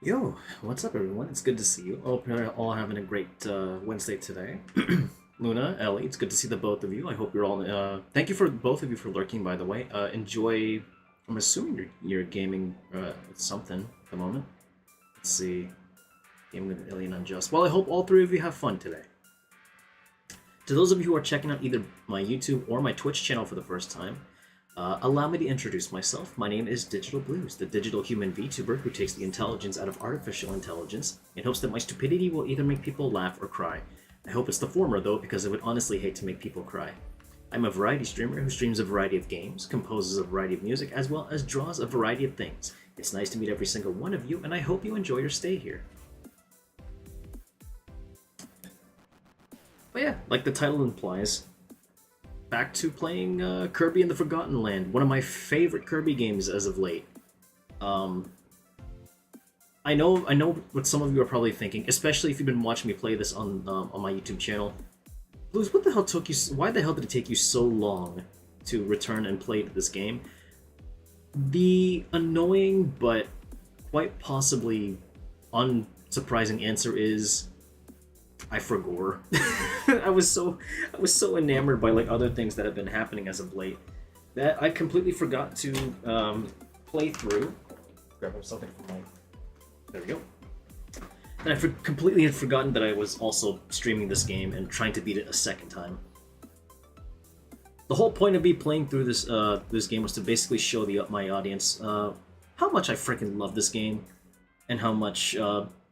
Yo, what's up, everyone? It's good to see you. Hope you're all having a great Wednesday today. Luna, Ellie, it's good to see the both of you. I hope you're all. Thank you for both of you for lurking, by the way. Enjoy. I'm assuming you're gaming something at the moment. Let's see. Gaming with Alien Unjust. Well, I hope all three of you have fun today. To those of you who are checking out either my YouTube or my Twitch channel for the first time, Allow me to introduce myself. My name is Digital-Bluez, the digital human VTuber who takes the intelligence out of artificial intelligence in hopes that my stupidity will either make people laugh or cry. I hope it's the former, though, because I would honestly hate to make people cry. I'm a variety streamer who streams a variety of games, composes a variety of music, as well as draws a variety of things. It's nice to meet every single one of you, and I hope you enjoy your stay here. But yeah, like the title implies, back to playing Kirby and the Forgotten Land, one of my favorite Kirby games as of late. I know what some of you are probably thinking, especially if you've been watching me play this on my YouTube channel. Bluez, what the hell took you? Why the hell did it take you so long to return and play this game? The annoying but quite possibly unsurprising answer is I forgot. I was so enamored by like other things that have been happening as of late that I completely forgot to play through. Grab something from my. There we go. And I completely had forgotten that I was also streaming this game and trying to beat it a second time. The whole point of me playing through this game was to basically show my audience how much I freaking love this game and how much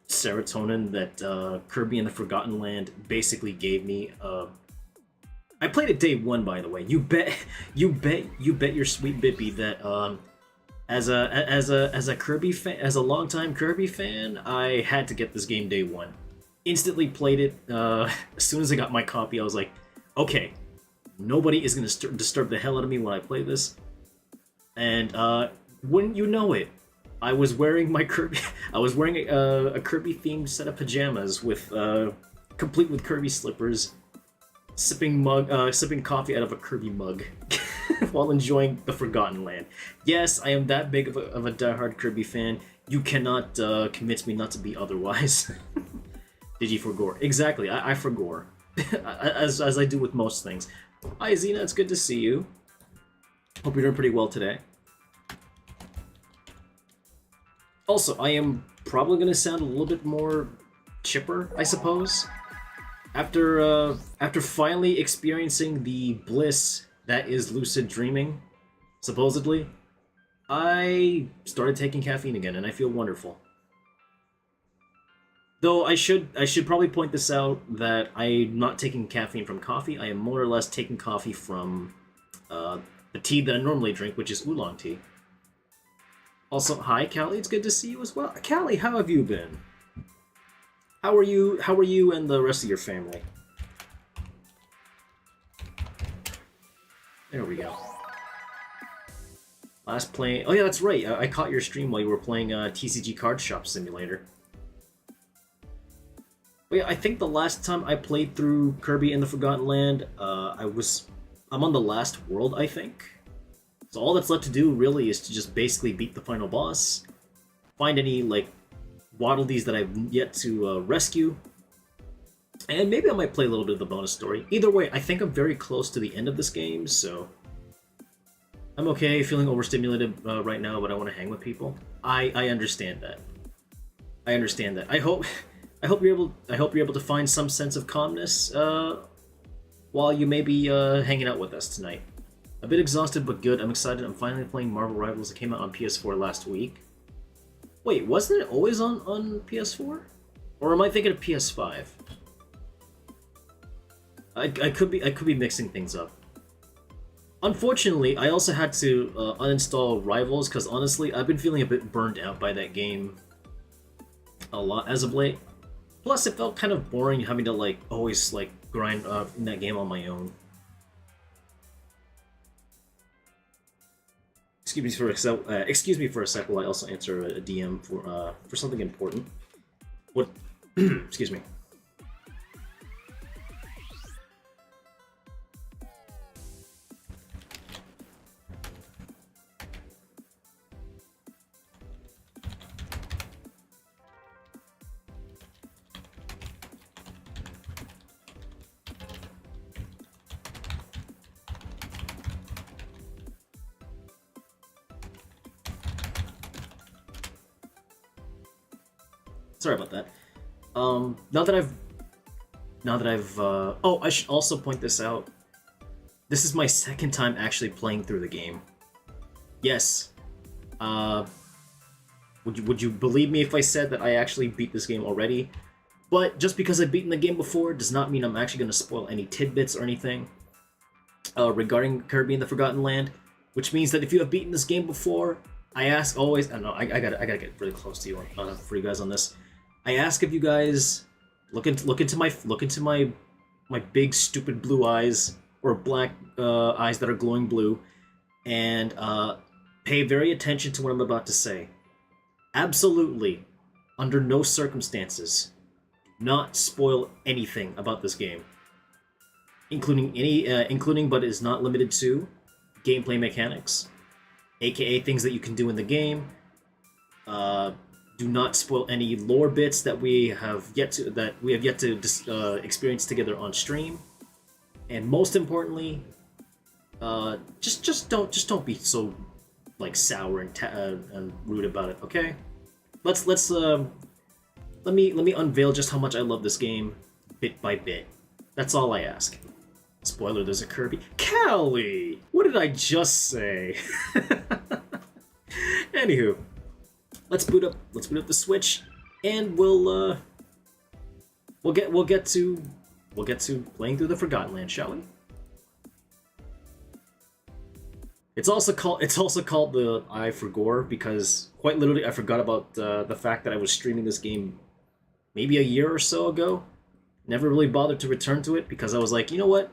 serotonin that Kirby and the Forgotten Land basically gave me. I played it day one, by the way. You bet your sweet bippy that as a Kirby fan, as a longtime Kirby fan, I had to get this game day one. Instantly played it. As soon as I got my copy, I was like, okay, nobody is gonna disturb the hell out of me when I play this. And wouldn't you know it, I was wearing my Kirby. I was wearing a Kirby-themed set of pajamas with complete with Kirby slippers, sipping coffee out of a Kirby mug, while enjoying the Forgotten Land. Yes, I am that big of a diehard Kirby fan. You cannot convince me not to be otherwise. Digi forgore. Exactly, I forgore. as I do with most things. Hi Xena, it's good to see you. Hope you're doing pretty well today. Also, I am probably going to sound a little bit more chipper, I suppose. After finally experiencing the bliss that is lucid dreaming, supposedly, I started taking caffeine again, and I feel wonderful. Though I should probably point this out that I'm not taking caffeine from coffee. I am more or less taking coffee from the tea that I normally drink, which is oolong tea. Also, hi Callie, it's good to see you as well. Callie, how have you been? How are you and the rest of your family? There we go. Last play. Oh yeah, that's right. I caught your stream while you were playing TCG Card Shop Simulator. But yeah, I think the last time I played through Kirby and the Forgotten Land, I'm on the last world, I think. So all that's left to do really is to just basically beat the final boss, find any like waddledees that I've yet to rescue, and maybe I might play a little bit of the bonus story. Either way, I think I'm very close to the end of this game, so I'm okay feeling overstimulated right now, but I want to hang with people. I understand that. I understand that. I hope you're able to find some sense of calmness while you may be hanging out with us tonight. A bit exhausted but good. I'm excited. I'm finally playing Marvel Rivals. It came out on PS4 last week. Wait, wasn't it always on PS4? Or am I thinking of PS5? I could be mixing things up. Unfortunately, I also had to uninstall Rivals because honestly, I've been feeling a bit burned out by that game a lot as of late. Plus, it felt kind of boring having to like always like grind in that game on my own. Excuse me for a sec while I also answer a DM for something important. What? Excuse me. Sorry about that. Oh, I should also point this out. This is my second time actually playing through the game. yes. Would you believe me if I said that I actually beat this game already? But just because I've beaten the game before does not mean I'm actually going to spoil any tidbits or anything regarding Kirby and the Forgotten Land. Which means that if you have beaten this game before, I ask always. I don't know. I gotta get really close to you for you guys on this. I ask if you guys look into my big stupid blue eyes or black eyes that are glowing blue, and pay very attention to what I'm about to say. Absolutely, under no circumstances, not spoil anything about this game, including but is not limited to gameplay mechanics, aka things that you can do in the game. Do not spoil any lore bits that we have yet to experience together on stream, and most importantly, just don't be so like sour and rude about it. Okay, let me unveil just how much I love this game, bit by bit. That's all I ask. Spoiler: there's a Kirby. Callie, what did I just say? Anywho, let's boot up the Switch, and we'll get to playing through the Forgotten Land, shall we? It's also called the AI Vtuber because quite literally I forgot about the fact that I was streaming this game maybe a year or so ago. Never really bothered to return to it because I was like, you know what?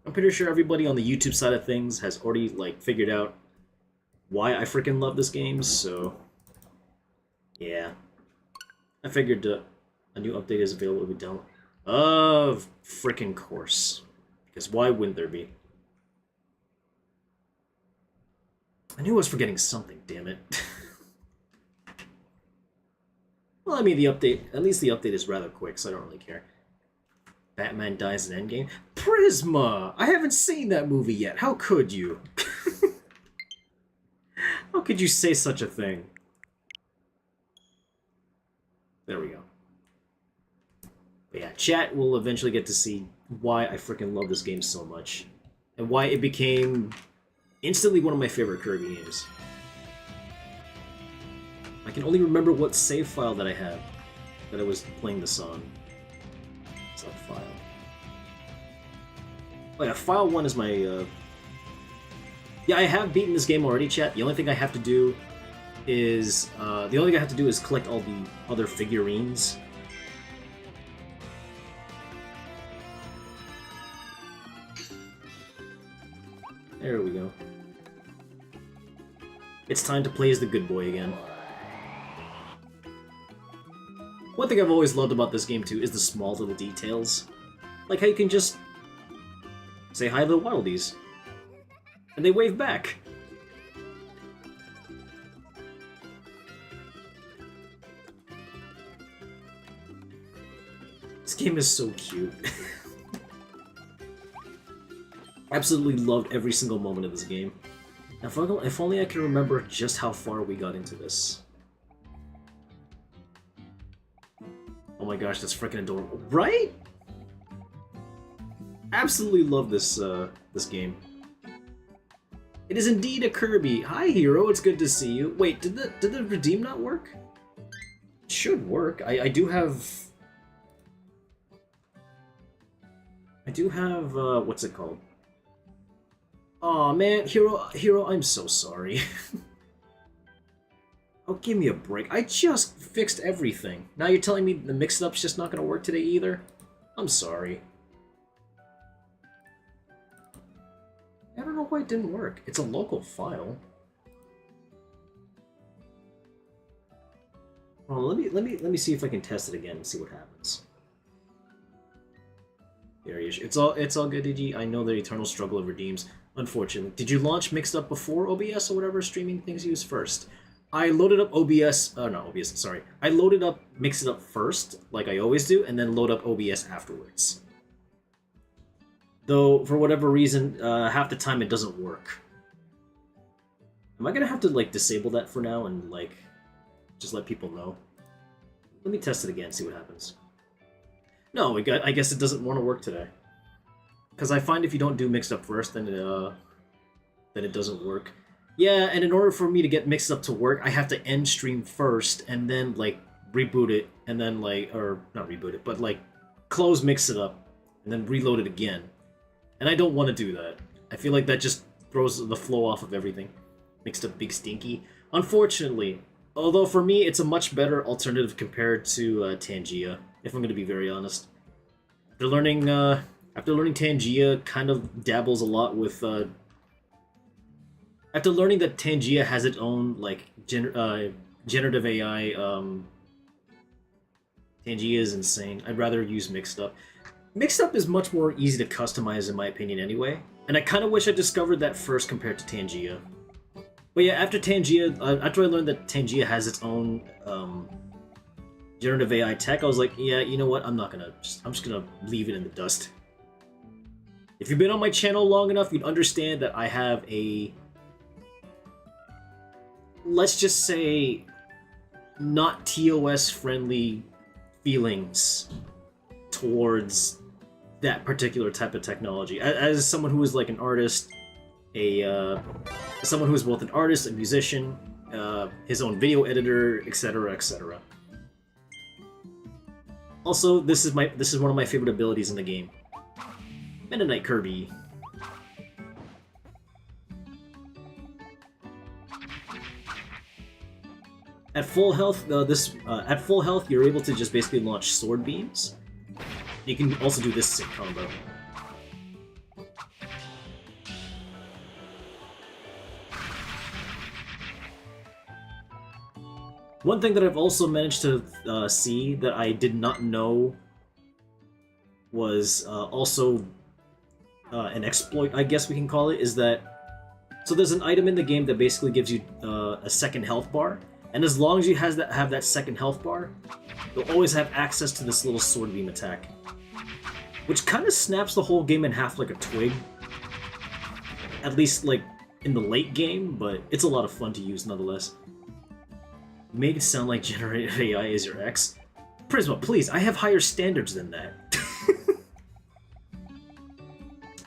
I'm pretty sure everybody on the YouTube side of things has already like figured out why I freaking love this game. So yeah, I figured a new update is available if we don't. Of freaking course, because why wouldn't there be? I knew I was forgetting something, damn it. Well, I mean, at least the update is rather quick, so I don't really care. Batman dies in Endgame? Prisma! I haven't seen that movie yet, how could you? How could you say such a thing? There we go. But yeah, chat will eventually get to see why I freaking love this game so much. And why it became instantly one of my favorite Kirby games. I can only remember what save file that I had that I was playing this on. What's that file? Oh yeah, file 1 is my, Yeah, I have beaten this game already, chat. The only thing I have to do is, collect all the other figurines. There we go. It's time to play as the good boy again. One thing I've always loved about this game, too, is the small little details. Like how you can just say hi to the Wildies, and they wave back. This game is so cute. Absolutely loved every single moment of this game. If only I can remember just how far we got into this. Oh my gosh, that's freaking adorable, right? Absolutely love this this game. It is indeed a Kirby. Hi, hero. It's good to see you. Wait, did the redeem not work? It should work. I do have what's it called? Aw, man, hero, I'm so sorry. Oh, give me a break. I just fixed everything. Now you're telling me the mix-up's just not gonna work today either? I'm sorry. I don't know why it didn't work. It's a local file. Oh, let me see if I can test it again and see what happens. There you go. It's all good, DG. I know the eternal struggle of redeems. Unfortunately, did you launch Mixed Up before OBS or whatever streaming things you use first? I loaded up OBS. Not OBS. Sorry, I loaded up Mix It Up first, like I always do, and then load up OBS afterwards. Though, for whatever reason, half the time it doesn't work. Am I gonna have to, like, disable that for now and, like, just let people know? Let me test it again, see what happens. No, I guess it doesn't want to work today. Because I find if you don't do Mixed Up first, then it doesn't work. Yeah, and in order for me to get mixed up to work, I have to end stream first and then like reboot it and then like or not reboot it, but like close mix it up and then reload it again. And I don't want to do that. I feel like that just throws the flow off of everything. Mixed up big stinky. Unfortunately, although for me it's a much better alternative compared to Tangia, if I'm going to be very honest. After learning Tangia kind of dabbles a lot with after learning that Tangia has its own like generative AI, Tangia is insane. I'd rather use Mixed Up. Mixed Up is much more easy to customize in my opinion anyway, and I kind of wish I discovered that first compared to Tangia. But yeah, after Tangia, after I learned that Tangia has its own generative AI tech, I was like, yeah, you know what? I'm just gonna leave it in the dust. If you've been on my channel long enough, you'd understand that I have a, let's just say, not TOS friendly feelings towards that particular type of technology. As someone who is like an artist, someone who is both an artist, a musician, his own video editor, etc., etc. Also, this is one of my favorite abilities in the game. Mennonite Kirby. At full health, you're able to just basically launch sword beams. You can also do this sick combo. One thing that I've also managed to see that I did not know was also an exploit, I guess we can call it, is that so there's an item in the game that basically gives you a second health bar, and as long as you have that second health bar, you'll always have access to this little sword beam attack, which kind of snaps the whole game in half like a twig. At least like in the late game, but it's a lot of fun to use nonetheless. Made it sound like generative AI is your ex. Prisma, please, I have higher standards than that.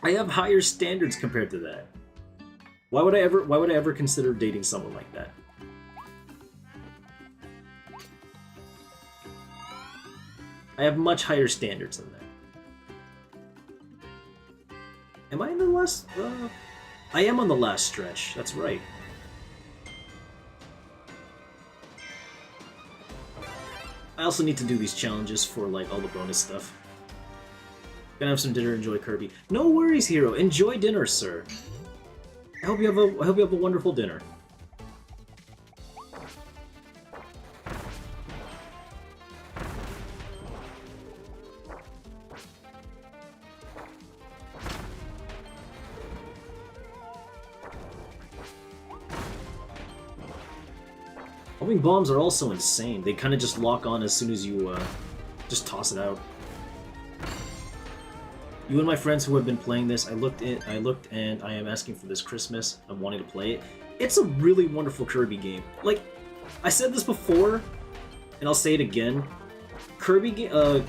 I have higher standards compared to that. Why would I ever consider dating someone like that? I have much higher standards than that. Am I in the last? I am on the last stretch. That's right. I also need to do these challenges for like all the bonus stuff. Gonna have some dinner, enjoy Kirby. No worries, Hero. Enjoy dinner, sir. I hope you have a wonderful dinner. Homing bombs are also insane. They kind of just lock on as soon as you just toss it out. You and my friends who have been playing this, I looked and I am asking for this Christmas. I'm wanting to play it. It's a really wonderful Kirby game. Like, I said this before, and I'll say it again. A Kirby game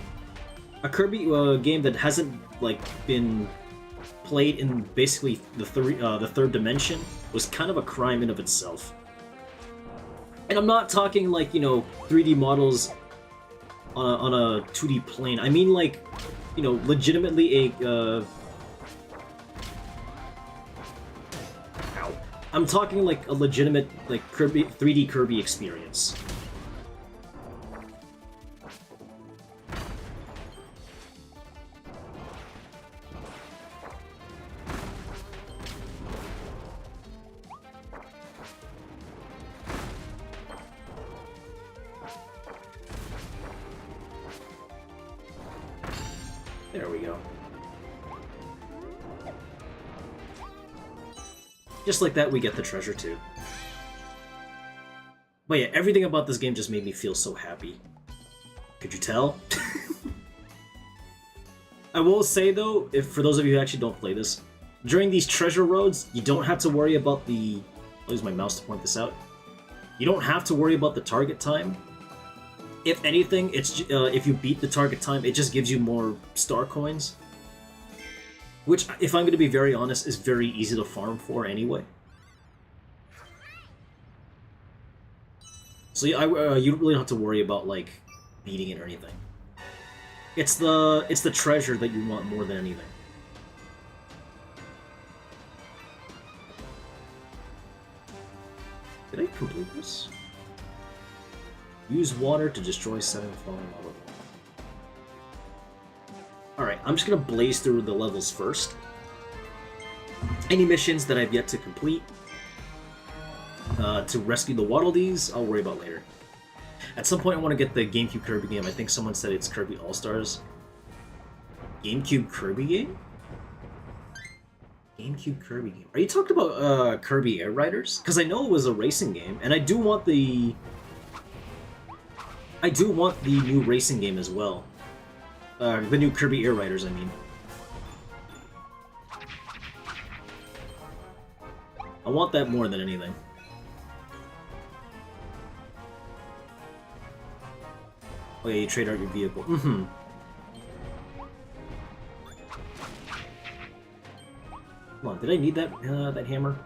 that hasn't like been played in basically the third dimension was kind of a crime in of itself. And I'm not talking like, you know, 3D models on a 2D plane. I mean like, you know, legitimately I'm talking like a legitimate like 3D Kirby experience. There we go. Just like that, we get the treasure too. But yeah, everything about this game just made me feel so happy. Could you tell? I will say though, if for those of you who actually don't play this, during these treasure roads, you don't have to worry about the... I'll use my mouse to point this out. You don't have to worry about the target time. If anything, it's if you beat the target time, it just gives you more star coins. Which, if I'm going to be very honest, is very easy to farm for anyway. So you don't really have to worry about like beating it or anything. It's the treasure that you want more than anything. Did I complete this? Use water to destroy 7 falling lava. Alright, I'm just gonna blaze through the levels first. Any missions that I've yet to complete to rescue the Waddle Dees, I'll worry about later. At some point I want to get the GameCube Kirby game. I think someone said it's Kirby All-Stars. GameCube Kirby game? GameCube Kirby game. Are you talking about Kirby Air Riders? Because I know it was a racing game, and I do want the new racing game as well. The new Kirby Air Riders, I mean. I want that more than anything. Oh yeah, you trade out your vehicle. Mm-hmm. Come on, did I need that that hammer?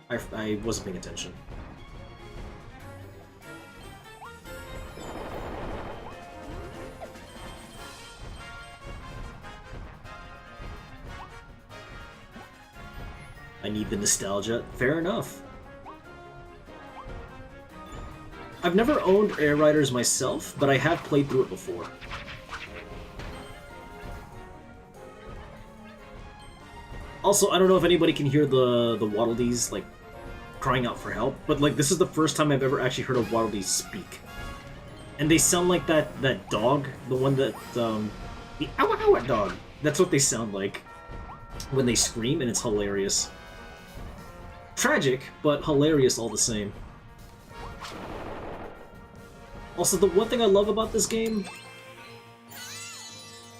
I wasn't paying attention. I need the nostalgia. Fair enough. I've never owned Air Riders myself, but I have played through it before. Also, I don't know if anybody can hear the Waddle Dees, like, crying out for help, but, like, this is the first time I've ever actually heard a Waddle Dee speak. And they sound like that dog, the one that, the ow ow dog. That's what they sound like when they scream, and it's hilarious. Tragic, but hilarious all the same. Also, the one thing I love about this game...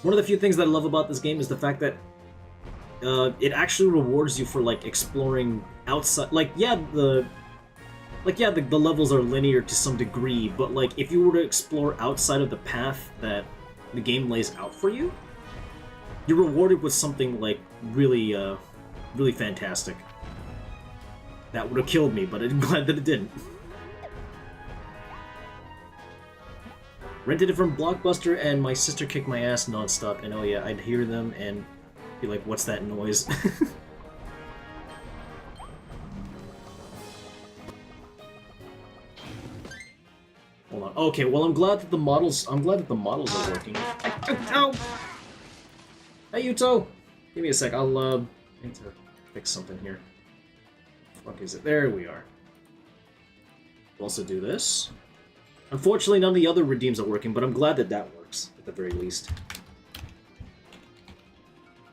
One of the few things that I love about this game is the fact that it actually rewards you for, like, exploring outside... Like, yeah, the levels are linear to some degree, but, like, if you were to explore outside of the path that the game lays out for you, you're rewarded with something, like, really, really fantastic. That would have killed me, but I'm glad that it didn't. Rented it from Blockbuster, and my sister kicked my ass nonstop, and oh yeah, I'd hear them and be like, what's that noise? Hold on. Okay, well I'm glad that the models are working. Ow! Hey Yuto! Give me a sec, I'll need to fix something here. What is it? There we are. We'll also do this. Unfortunately, none of the other redeems are working, but I'm glad that that works, at the very least.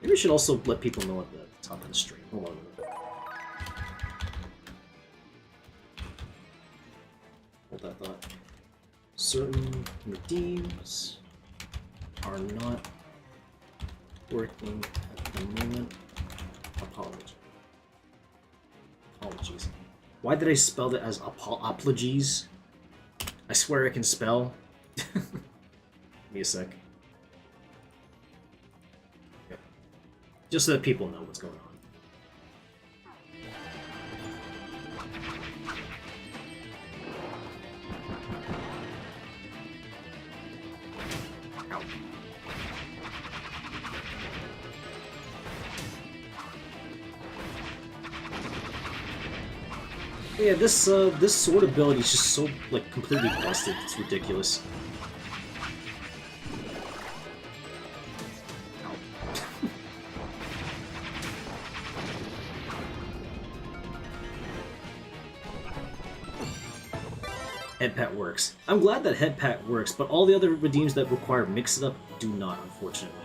Maybe we should also let people know at the top of the stream. Hold on a minute. Hold that thought. Certain redeems are not working at the moment. Apologies. Why did I spell that as apologies? I swear I can spell. Give me a sec. Okay. Just so that people know what's going on. Ow. Yeah, this sword ability is just so, like, completely busted, it's ridiculous. Head pat works. I'm glad that head pat works, but all the other redeems that require mix it up do not, unfortunately.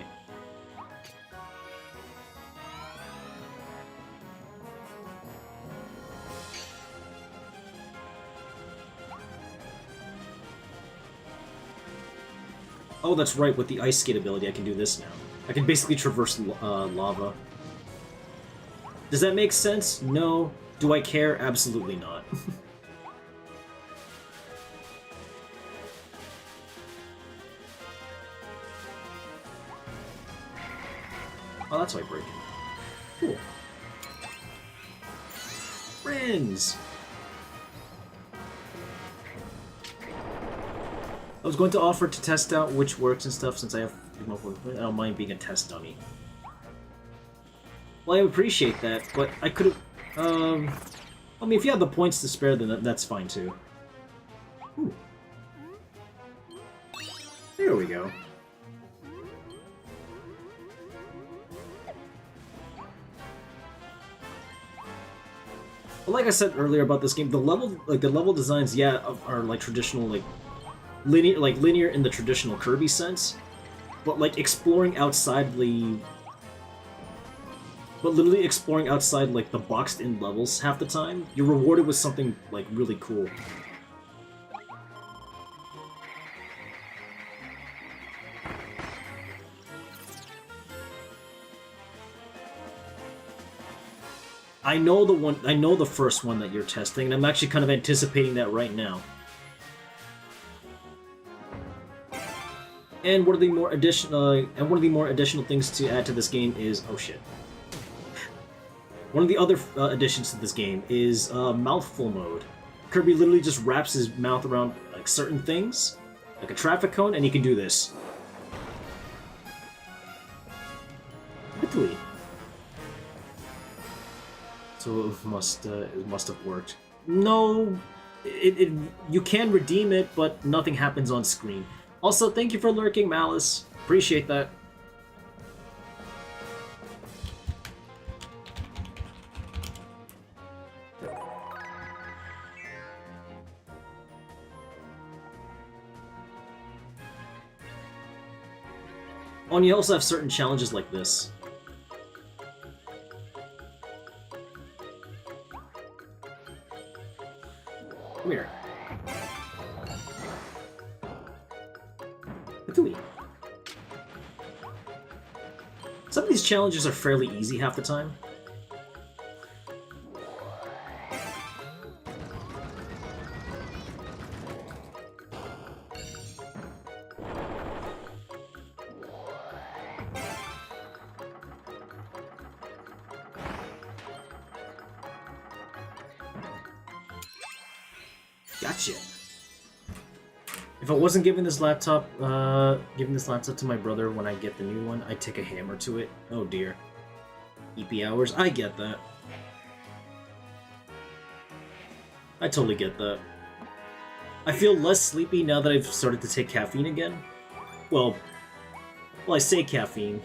Oh, that's right, with the ice skate ability I can do this now. I can basically traverse lava. Does that make sense? No. Do I care? Absolutely not. Oh, that's why I break it. Cool. Friends! I was going to offer to test out which works and stuff since I have... I don't mind being a test dummy. Well, I appreciate that, but I could have... I mean, if you have the points to spare, then that's fine too. Ooh. There we go. But like I said earlier about this game, the level designs, yeah, are like traditional, like linear in the traditional Kirby sense, but like exploring outside the, literally exploring outside like the boxed-in levels half the time, you're rewarded with something like really cool. I know the first one that you're testing, and I'm actually kind of anticipating that right now. And one of the more additional things to add to this game is one of the other additions to this game is mouthful mode. Kirby literally just wraps his mouth around like certain things, like a traffic cone, and he can do this. Literally. So it must have worked. No, you can redeem it, but nothing happens on screen. Also, thank you for lurking, Malice. Appreciate that. Oh, and you also have certain challenges like this. Come here. Some of these challenges are fairly easy half the time. Gotcha. If I wasn't giving this laptop to my brother when I get the new one, I'd take a hammer to it. Oh dear. EP hours, I get that. I totally get that. I feel less sleepy now that I've started to take caffeine again. Well, I say caffeine.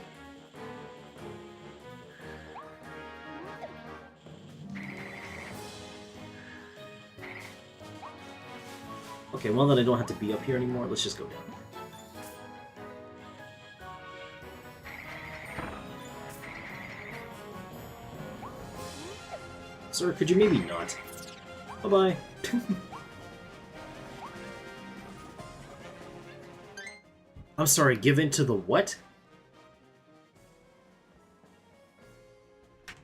Okay, well that I don't have to be up here anymore, let's just go down. Sir, could you maybe not? Bye-bye. I'm sorry, give in to the what?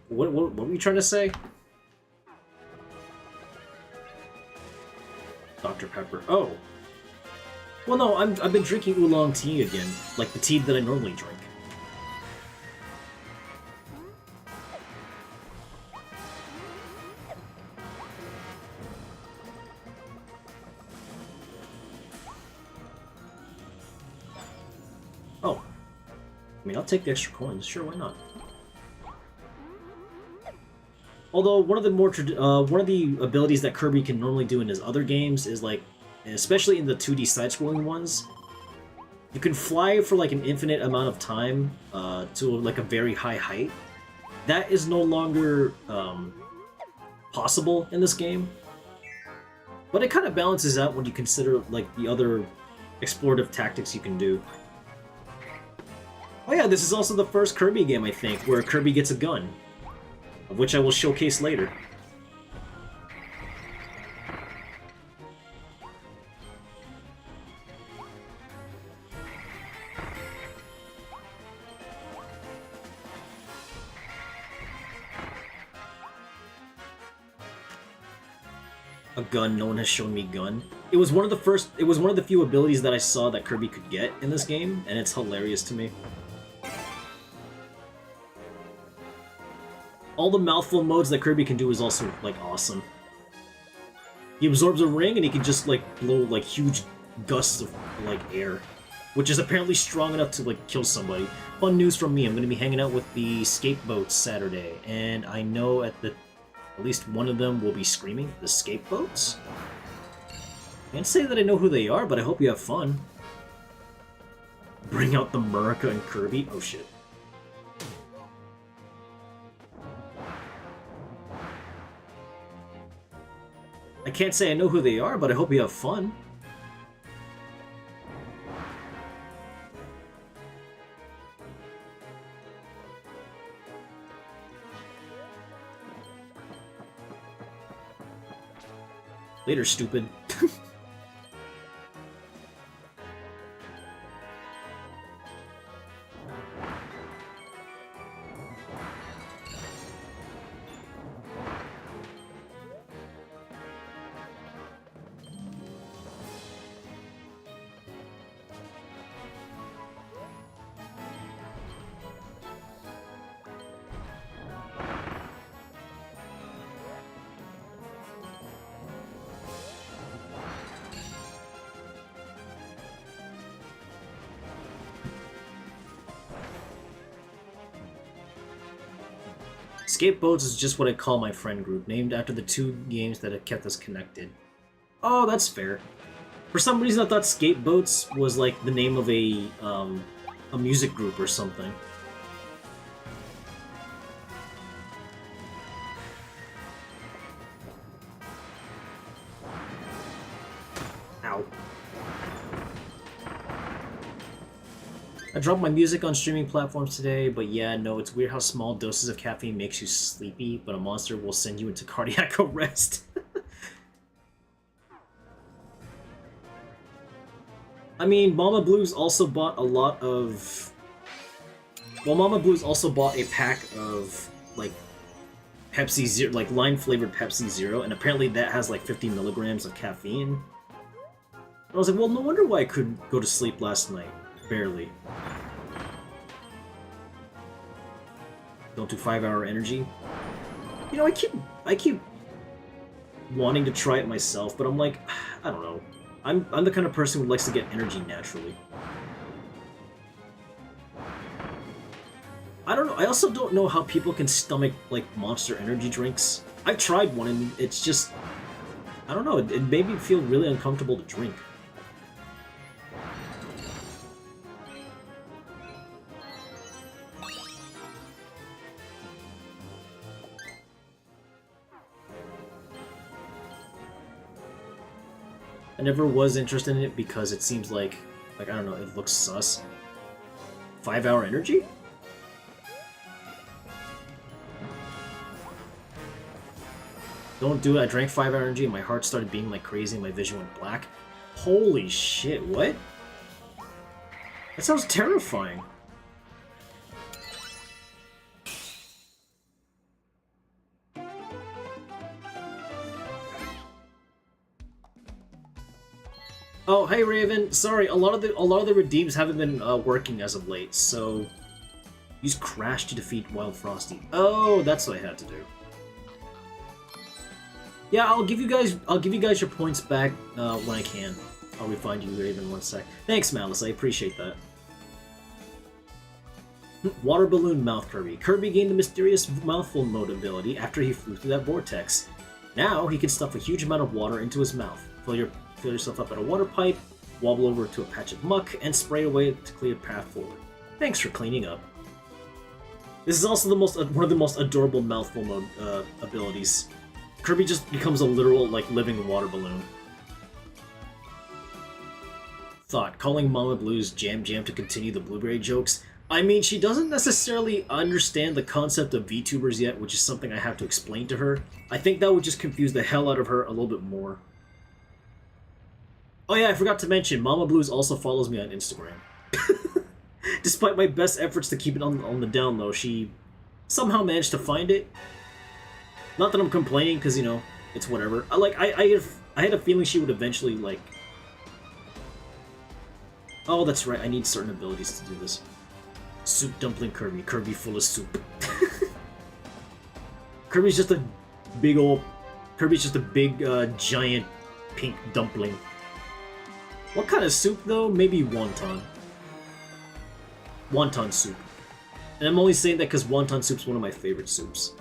What were you trying to say? Dr. Pepper. Oh. Well, no, I've been drinking oolong tea again, like the tea that I normally drink. Oh. I mean, I'll take the extra coins. Sure, why not? Although one of the abilities that Kirby can normally do in his other games is like, especially in the 2D side-scrolling ones, you can fly for like an infinite amount of time to like a very high height. That is no longer possible in this game, but it kind of balances out when you consider like the other explorative tactics you can do. Oh yeah, this is also the first Kirby game, I think, where Kirby gets a gun, of which I will showcase later. A gun, no one has shown me gun. It was one of the few abilities that I saw that Kirby could get in this game, and it's hilarious to me. All the mouthful modes that Kirby can do is also, like, awesome. He absorbs a ring and he can just, like, blow, like, huge gusts of, like, air. Which is apparently strong enough to, like, kill somebody. Fun news from me, I'm gonna be hanging out with the skateboats Saturday, and I know at least one of them will be screaming. The skateboats? Can't say that I know who they are, but I hope you have fun. Bring out the Murica and Kirby? Oh shit. I can't say I know who they are, but I hope you have fun. Later, stupid. Skateboats is just what I call my friend group, named after the two games that have kept us connected. Oh, that's fair. For some reason I thought Skateboats was like the name of a music group or something. Ow. I dropped my music on streaming platforms today, but yeah, no, it's weird how small doses of caffeine makes you sleepy, but a monster will send you into cardiac arrest. I mean, Mama Blues also bought a lot of... Well, Mama Blues also bought a pack of, like, Pepsi Zero, like, lime-flavored Pepsi Zero, and apparently that has, like, 50 milligrams of caffeine. I was like, well, no wonder why I couldn't go to sleep last night. Barely. Don't do 5-hour energy. You know, I keep wanting to try it myself, but I'm like, I don't know. I'm the kind of person who likes to get energy naturally. I don't know. I also don't know how people can stomach, like, Monster energy drinks. I've tried one, and it's just... I don't know. It made me feel really uncomfortable to drink. I never was interested in it because it seems like I don't know, it looks sus. 5-hour energy? Don't do it. I drank 5-hour energy and my heart started beating like crazy and my vision went black. Holy shit, what? That sounds terrifying. Oh, hey Raven. Sorry, a lot of the redeems haven't been working as of late, so use Crash to defeat Wild Frosty. Oh, that's what I had to do. Yeah, I'll give you guys your points back when I can. I'll refund you, Raven, one sec. Thanks, Malice. I appreciate that. Water Balloon Mouth Kirby. Kirby gained the mysterious mouthful mode ability after he flew through that vortex. Now he can stuff a huge amount of water into his mouth. Fill yourself up at a water pipe, wobble over to a patch of muck, and spray away to clear a path forward. Thanks for cleaning up. This is also one of the most adorable mouthful mode abilities. Kirby just becomes a literal, like, living water balloon. Thought, calling Mama Blues Jam Jam to continue the blueberry jokes. I mean, she doesn't necessarily understand the concept of VTubers yet, which is something I have to explain to her. I think that would just confuse the hell out of her a little bit more. Oh yeah, I forgot to mention, Mama Blues also follows me on Instagram. Despite my best efforts to keep it on the down low, she somehow managed to find it. Not that I'm complaining, because, you know, it's whatever. I had a feeling she would eventually, like... Oh, that's right, I need certain abilities to do this. Soup Dumpling Kirby. Kirby full of soup. Kirby's just a big, giant, pink dumpling. What kind of soup, though? Maybe wonton. Wonton soup. And I'm only saying that because wonton soup's one of my favorite soups.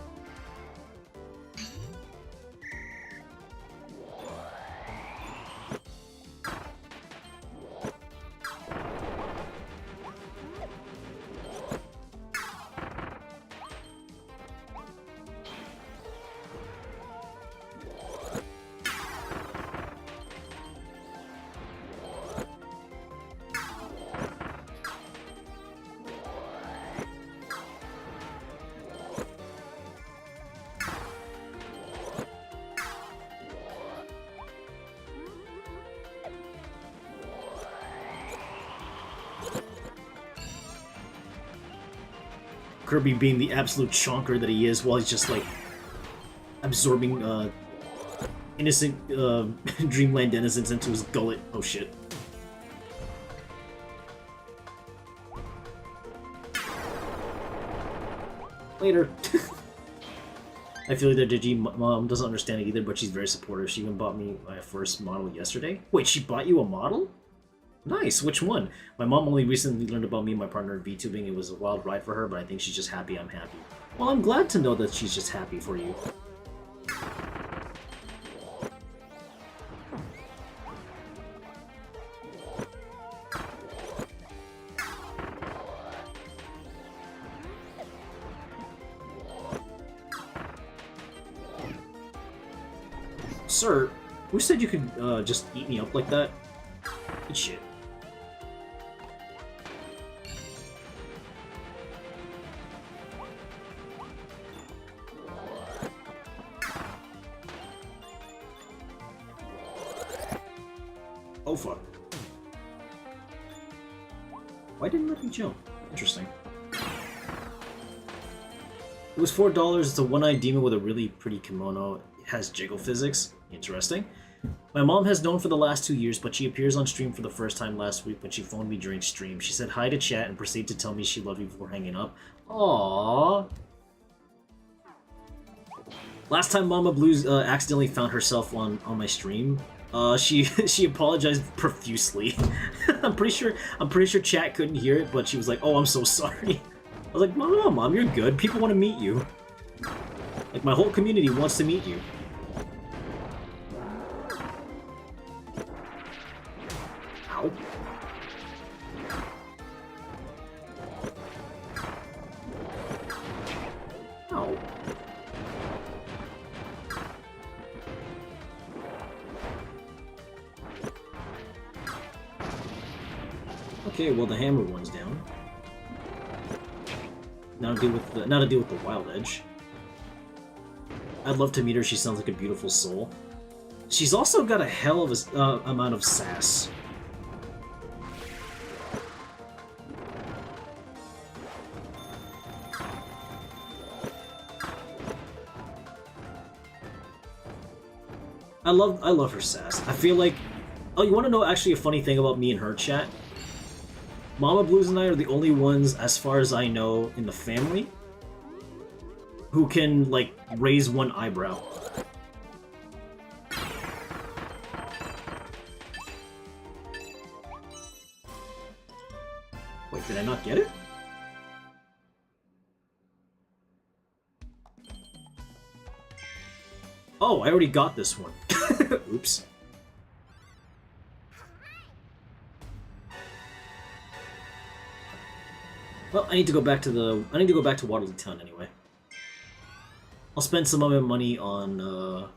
Kirby being the absolute chonker that he is while he's just like absorbing innocent dreamland denizens into his gullet. Oh shit. Later. I feel like that Digi mom doesn't understand it either, but she's very supportive. She even bought me my first model yesterday. Wait, she bought you a model? Nice, which one? My mom only recently learned about me and my partner in VTubing. It was a wild ride for her, but I think she's just happy I'm happy. Well, I'm glad to know that she's just happy for you. Sir, who said you could just eat me up like that? Eat shit. Oh fuck. Why didn't it let me jump? Interesting. It was $4. It's a one-eyed demon with a really pretty kimono. It has jiggle physics. Interesting. My mom has known for the last 2 years, but she appears on stream for the first time last week when she phoned me during stream. She said hi to chat and proceeded to tell me she loved me before hanging up. Aww. Last time Mama Blues accidentally found herself on my stream, she apologized profusely. I'm pretty sure chat couldn't hear it, but she was like, "Oh, I'm so sorry." I was like, "Mom, you're good. People want to meet you. Like my whole community wants to meet you." Ow. Ow. Okay, well the hammer one's down. Now to deal with the wild edge. I'd love to meet her. She sounds like a beautiful soul. She's also got a hell of a amount of sass. I love her sass. I feel like... Oh, you want to know actually a funny thing about me and her chat? Mama Blues and I are the only ones, as far as I know, in the family who can, like, raise one eyebrow. Wait, did I not get it? Oh, I already got this one. Oops. Well, I need to go back to Waterloo Town anyway. I'll spend some of my money on,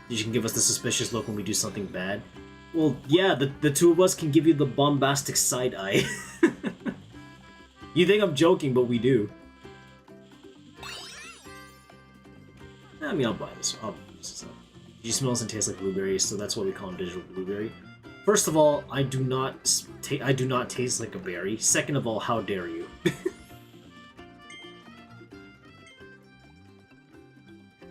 You can give us the suspicious look when we do something bad. Well, yeah, the two of us can give you the bombastic side eye. You think I'm joking, but we do. I mean, I'll buy this. I'll use this up. She smells and tastes like blueberries, so that's why we call him Digital-Bluez. First of all, I do not taste like a berry. Second of all, how dare you?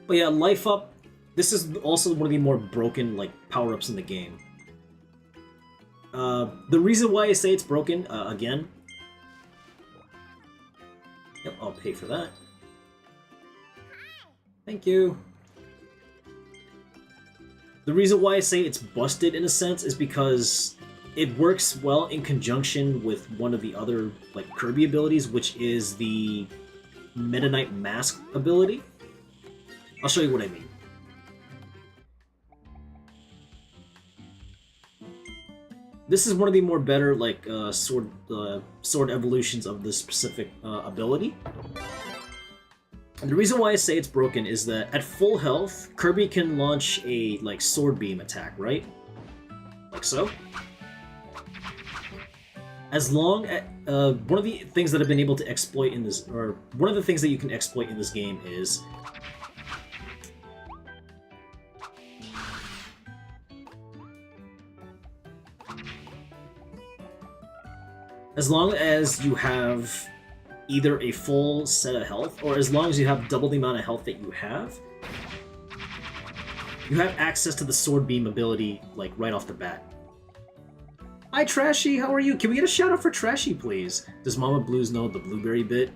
But yeah, Life Up. This is also one of the more broken like power-ups in the game. The reason why I say it's broken, again. Yep, I'll pay for that. Thank you. The reason why I say it's busted in a sense is because it works well in conjunction with one of the other like Kirby abilities, which is the Meta Knight Mask ability. I'll show you what I mean. This is one of the more better like sword evolutions of this specific ability. And the reason why I say it's broken is that at full health, Kirby can launch a like sword beam attack, right? Like so. As long as one of the things that I've been able to exploit in this, or one of the things that you can exploit in this game is as long as you have either a full set of health, or as long as you have double the amount of health that you have access to the sword beam ability, like, right off the bat. Hi, Trashy, how are you? Can we get a shout out for Trashy, please? Does Mama Blues know the blueberry bit?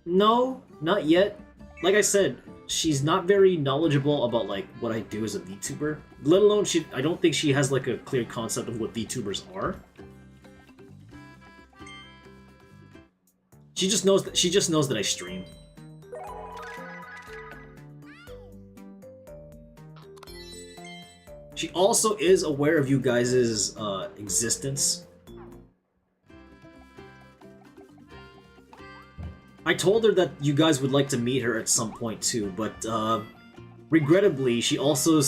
No, not yet. Like I said, she's not very knowledgeable about, like, what I do as a VTuber. Let alone, I don't think she has, like, a clear concept of what VTubers are. She just knows that I stream. She also is aware of you guys' existence. I told her that you guys would like to meet her at some point too, but regrettably, she also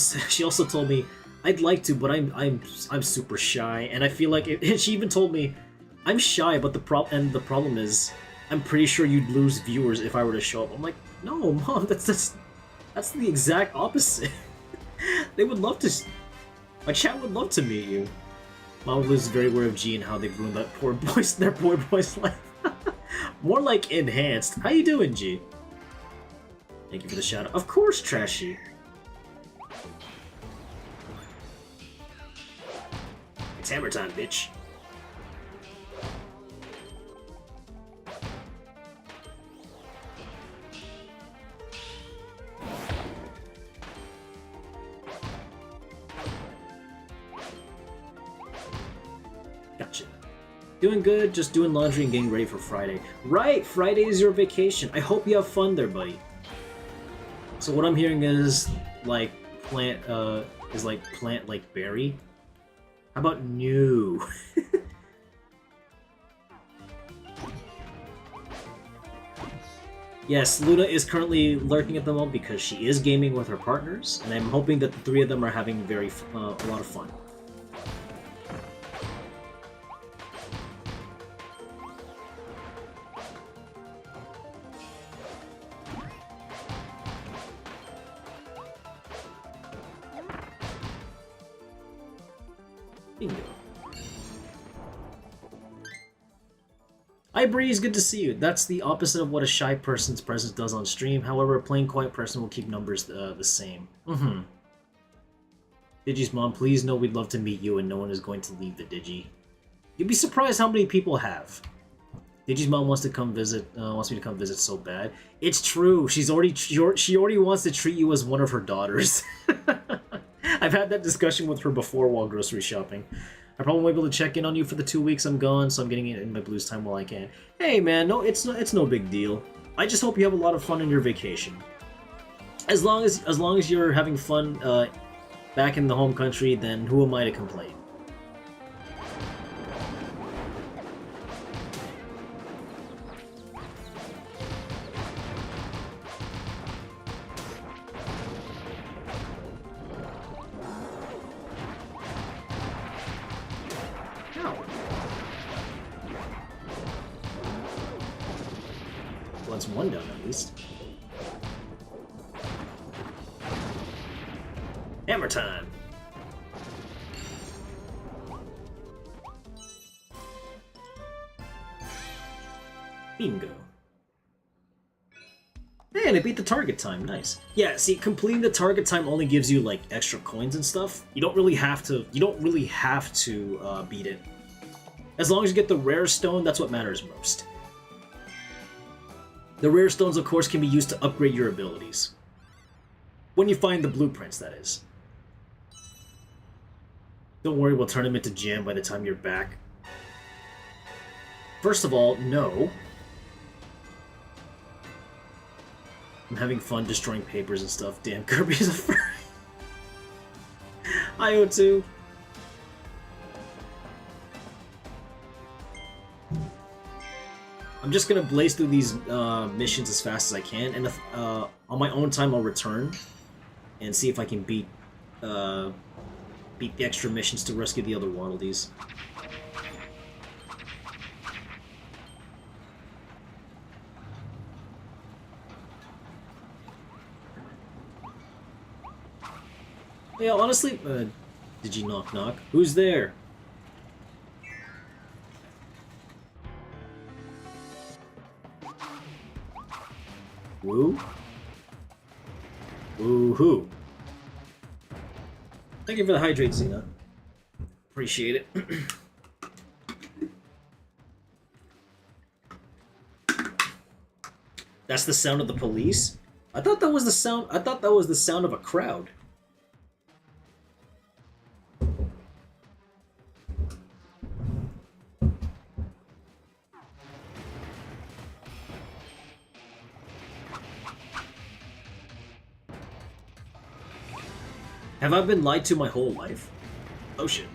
told me I'd like to, but I'm super shy, and I feel like she even told me I'm shy, but the problem is, I'm pretty sure you'd lose viewers if I were to show up. I'm like, no, Mom, that's the exact opposite. They would love to. My chat would love to meet you. Mom Blues is very aware of G and how they've ruined that poor boy's life. More like enhanced. How you doing, G? Thank you for the shout out. Of course, Trashy. It's hammer time, bitch. Gotcha. Doing good, just doing laundry and getting ready for Friday. Right, Friday is your vacation. I hope you have fun there, buddy. So what I'm hearing is like plant like berry. How about new? Yes, Luna is currently lurking at the moment because she is gaming with her partners, and I'm hoping that the three of them are having a lot of fun. Bingo. Hi Breeze, good to see you. That's the opposite of what a shy person's presence does on stream. However, a plain quiet person will keep numbers the same. Digi's mom, please know we'd love to meet you and no one is going to leave the Digi. You'd be surprised how many people have. Digi's mom wants to come visit, wants me to come visit so bad. It's true, she already wants to treat you as one of her daughters. I've had that discussion with her before while grocery shopping. I probably won't be able to check in on you for the 2 weeks I'm gone, so I'm getting it in my blues time while I can. Hey man, no, it's no big deal. I just hope you have a lot of fun in your vacation. As long as you're having fun back in the home country, then who am I to complain? That's one down at least. Hammer time! Bingo. Hey, and I beat the target time, nice. Yeah, see, completing the target time only gives you, like, extra coins and stuff. You don't really have to beat it. As long as you get the rare stone, that's what matters most. The rare stones, of course, can be used to upgrade your abilities. When you find the blueprints, that is. Don't worry, we'll turn him into jam by the time you're back. First of all, no. I'm having fun destroying papers and stuff. Damn, Kirby's a furry. IO2. I'm just gonna blaze through these missions as fast as I can, and if, on my own time I'll return and see if I can beat the extra missions to rescue the other Waddle-Dees. Yeah, honestly, did you knock knock? Who's there? Woo? Woo-hoo. Thank you for the hydrate, Xena. Appreciate it. That's the sound of the police? I thought that was the sound of a crowd. Have I been lied to my whole life? Oh shit.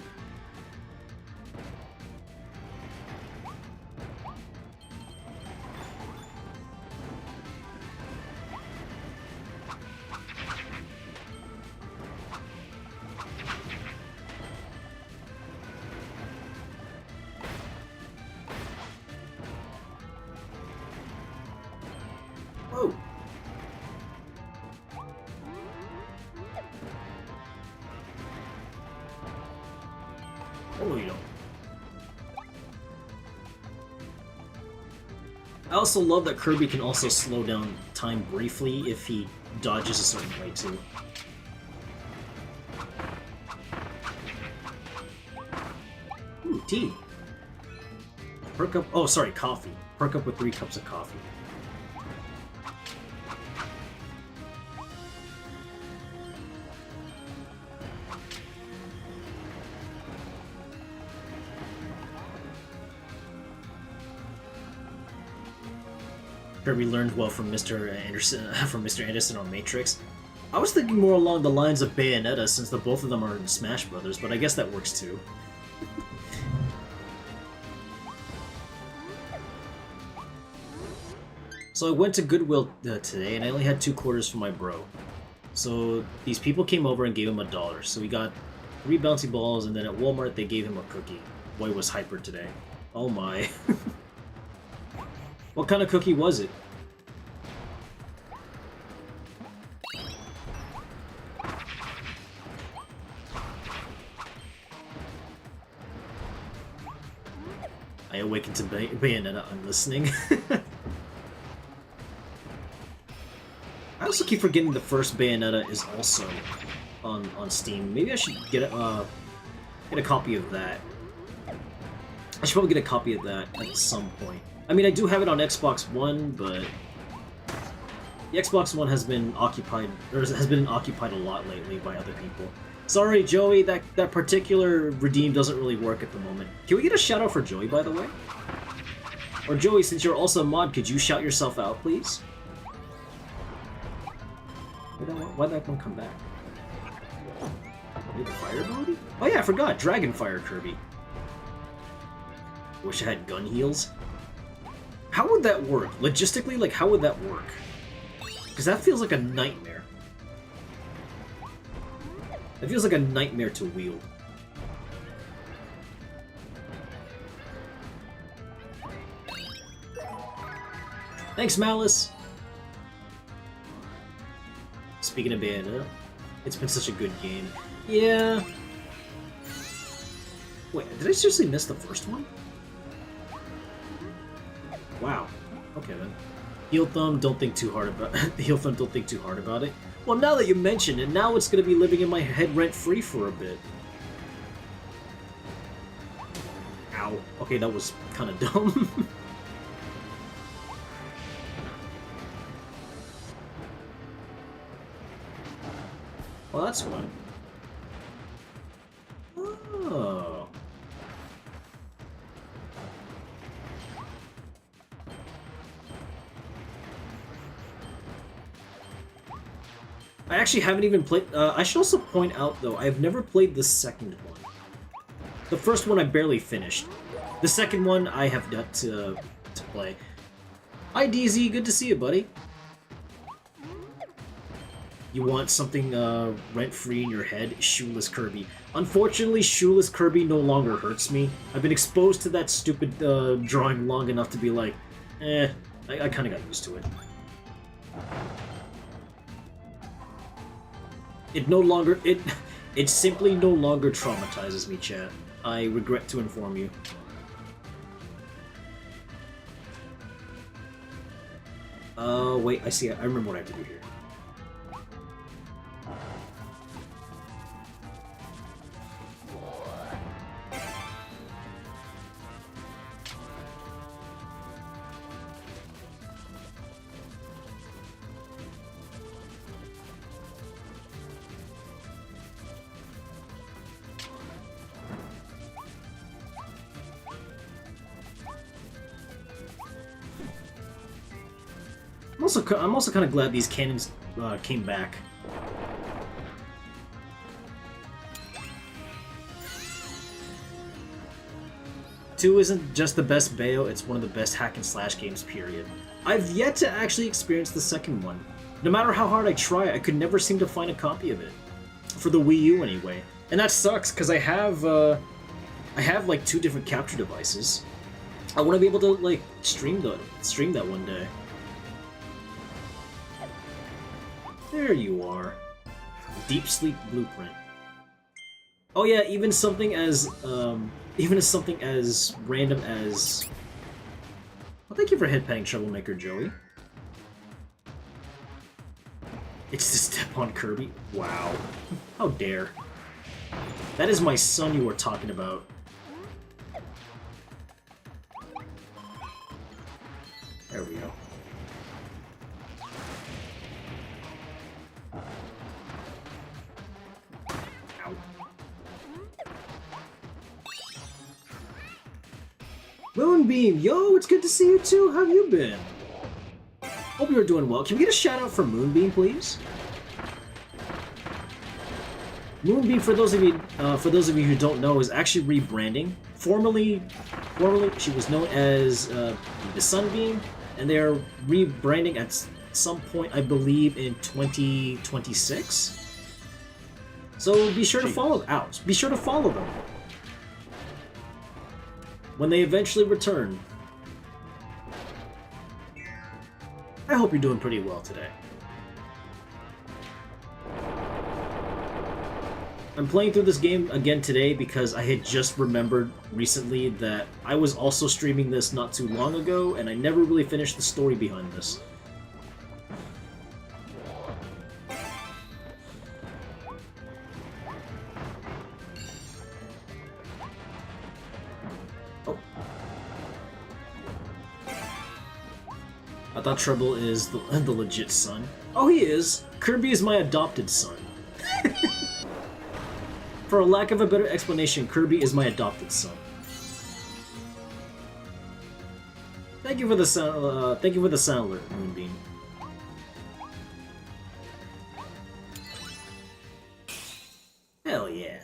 Whoa. Oh, you don't. I also love that Kirby can also slow down time briefly if he dodges a certain way too. Ooh, tea. Perk up. Oh, sorry, coffee. Perk up with 3 cups of coffee. Kirby learned well from Mr. Anderson on Matrix. I was thinking more along the lines of Bayonetta, since the both of them are in Smash Brothers, but I guess that works too. So I went to Goodwill today, and I only had 2 quarters for my bro. So these people came over and gave him $1. So we got 3 bouncy balls, and then at Walmart they gave him a cookie. Boy was hyper today. Oh my. What kind of cookie was it? I awakened to Bayonetta, I'm listening. I also keep forgetting the first Bayonetta is also on Steam. Maybe I should get a copy of that. I should probably get a copy of that at some point. I mean, I do have it on Xbox One, but the Xbox One has been occupied a lot lately by other people. Sorry, Joey, that particular redeem doesn't really work at the moment. Can we get a shout out for Joey, by the way? Or Joey, since you're also a mod, could you shout yourself out, please? Why'd that one come back? Did the fire ability? Oh yeah, I forgot. Dragonfire Kirby. Wish I had gun heals. How would that work? Logistically, like, how would that work? Because that feels like a nightmare. It feels like a nightmare to wield. Thanks, Malice! Speaking of Bayonetta, it's been such a good game. Yeah. Wait, did I seriously miss the first one? Wow. Okay then. Heel thumb, don't think too hard about heel thumb, don't think too hard about it. Well, now that you mention it, now it's gonna be living in my head rent-free for a bit. Ow. Okay, that was kind of dumb. Well, that's fun. Oh. I actually haven't even played... I should also point out, though, I've never played the second one. The first one I barely finished. The second one I have yet to play. Hi, DZ. Good to see you, buddy. You want something rent-free in your head? Shoeless Kirby. Unfortunately, Shoeless Kirby no longer hurts me. I've been exposed to that stupid drawing long enough to be like, I kind of got used to it. It simply no longer traumatizes me, chat. I regret to inform you. Wait, I see. I remember what I have to do here. I'm also kind of glad these cannons came back. Two isn't just the best Bayo, it's one of the best hack and slash games, period. I've yet to actually experience the second one. No matter how hard I try, I could never seem to find a copy of it. For the Wii U, anyway. And that sucks, because I have like 2 different capture devices. I want to be able to, like, stream that one day. There you are. Deep Sleep Blueprint. Oh yeah, even something as random as... Well, thank you for headbanging Troublemaker, Joey. It's to step on Kirby? Wow. How dare. That is my son you were talking about. There we go. Moonbeam, yo, it's good to see you too. How have you been? Hope you're doing well. Can we get a shout out for Moonbeam, please? Moonbeam, for those of you who don't know, is actually rebranding. Formerly, she was known as the Sunbeam, and they're rebranding at some point, I believe, in 2026. So be sure to follow out. Be sure to follow them when they eventually return. I hope you're doing pretty well today. I'm playing through this game again today because I had just remembered recently that I was also streaming this not too long ago, and I never really finished the story behind this. I thought Treble is the legit son. Oh, he is. Kirby is my adopted son. For a lack of a better explanation, Kirby is my adopted son. Thank you for the sound. Thank you for the sound alert, Moonbeam. Hell yeah.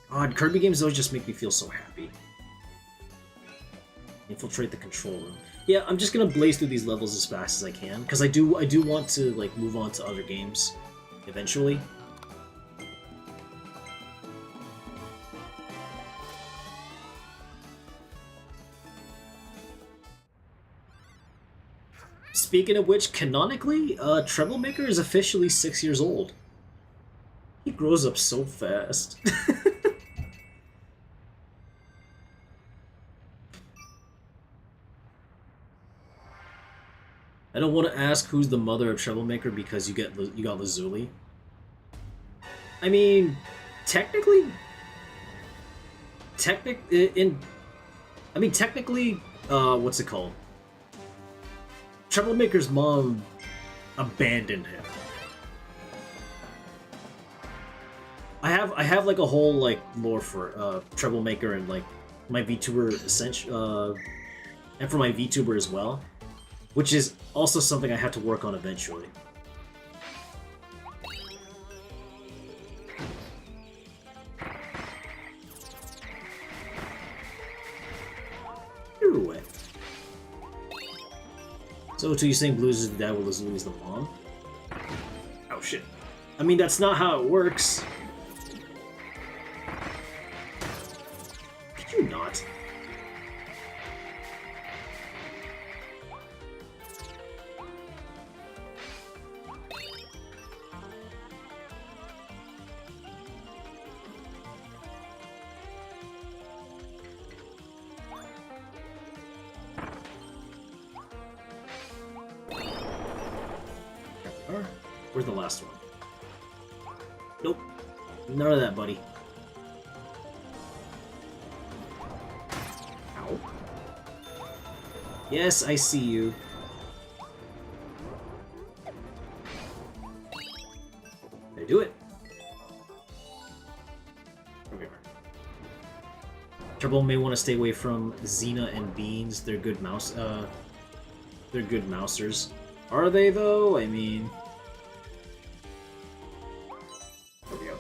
God, Kirby games always just make me feel so happy. Infiltrate the control room. Yeah, I'm just gonna blaze through these levels as fast as I can, because I do want to like move on to other games eventually. Speaking of which, canonically, Troublemaker is officially 6 years old. He grows up so fast. I don't want to ask who's the mother of Troublemaker because you got Lazuli. I mean, technically, what's it called? Troublemaker's mom abandoned him. I have like a whole like lore for Troublemaker and like my VTuber essential and for my VTuber as well, which is also something I have to work on eventually. You're away. So you're saying Blues is the dad while Louie is the mom? Oh shit. I mean, that's not how it works. Could you not? Where's the last one? Nope. None of that, buddy. Ow. Yes, I see you. Did I do it? Okay. Turbo may want to stay away from Xena and Beans. They're good they're good mousers. Are they though? I mean, there we go.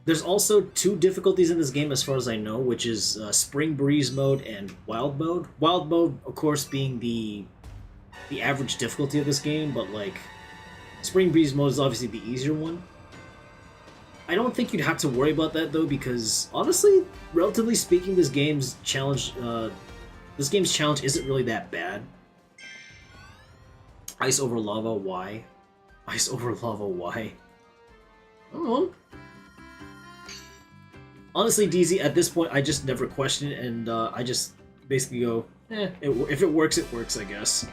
There's also two difficulties in this game as far as I know, which is Spring Breeze mode and Wild mode. Wild mode, of course, being the average difficulty of this game, but like Spring Breeze mode is obviously the easier one. I don't think you'd have to worry about that though, because honestly, relatively speaking, this game's challenge isn't really that bad. Ice over lava, why? Ice over lava, why? I don't know. Honestly, DZ, at this point, I just never question it, and I just basically go, if it works, I guess.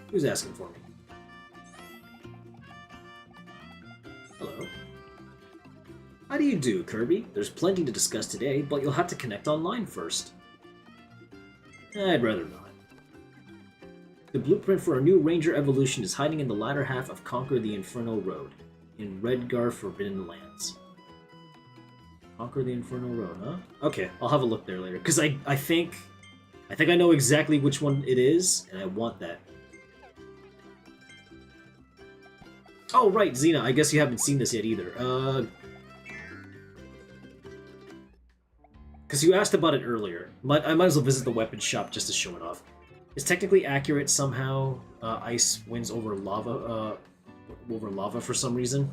Who's asking for me? Hello. How do you do, Kirby? There's plenty to discuss today, but you'll have to connect online first. I'd rather not. The blueprint for a new Ranger evolution is hiding in the latter half of Conquer the Inferno Road, in Redgar Forbidden Lands. Conquer the Inferno Road, huh? Okay, I'll have a look there later, because I think I know exactly which one it is, and I want that. Oh, right, Xena, I guess you haven't seen this yet either. Because you asked about it earlier. I might as well visit the weapon shop just to show it off. It's technically accurate somehow. Ice wins over lava for some reason.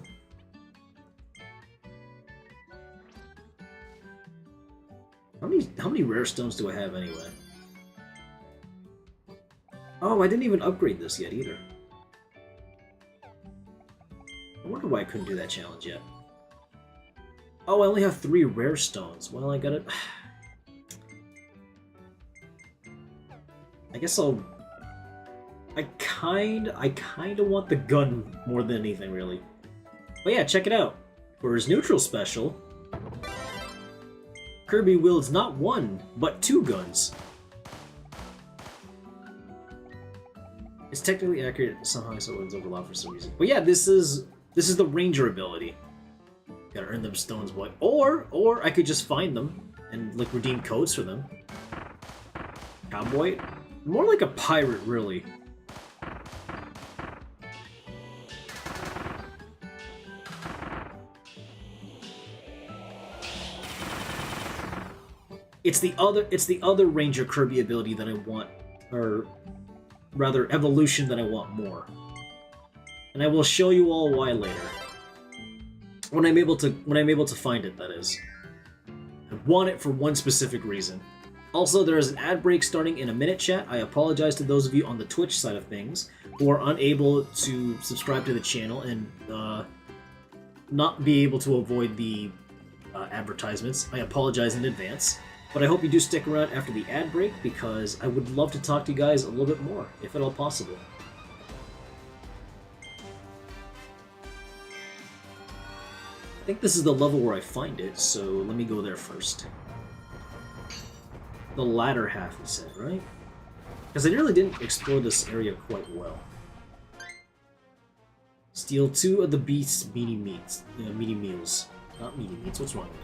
How many rare stones do I have anyway? Oh, I didn't even upgrade this yet either. I wonder why I couldn't do that challenge yet. Oh, I only have 3 rare stones. Well, I got it. I guess I'll... I kinda want the gun more than anything, really. But yeah, check it out. For his neutral special, Kirby wields not 1, but 2 guns. It's technically accurate somehow, so it wins over lava for some reason. But yeah, this is the Ranger ability. Gotta earn them stones, boy. Or I could just find them and like redeem codes for them. Cowboy? More like a pirate, really. It's the other Ranger Kirby ability that I want, or rather evolution that I want more. And I will show you all why later. When I'm able to find it, that is. I want it for one specific reason. Also, there is an ad break starting in a minute, chat. I apologize to those of you on the Twitch side of things who are unable to subscribe to the channel and not be able to avoid the advertisements. I apologize in advance. But I hope you do stick around after the ad break, because I would love to talk to you guys a little bit more, if at all possible. think this is the level where I find it, so let me go there first. The latter half, you said, right? Because I really didn't explore this area quite well. Steal 2 of the beast's meaty meats. Meaty meals. Not meaty meats, what's wrong with me?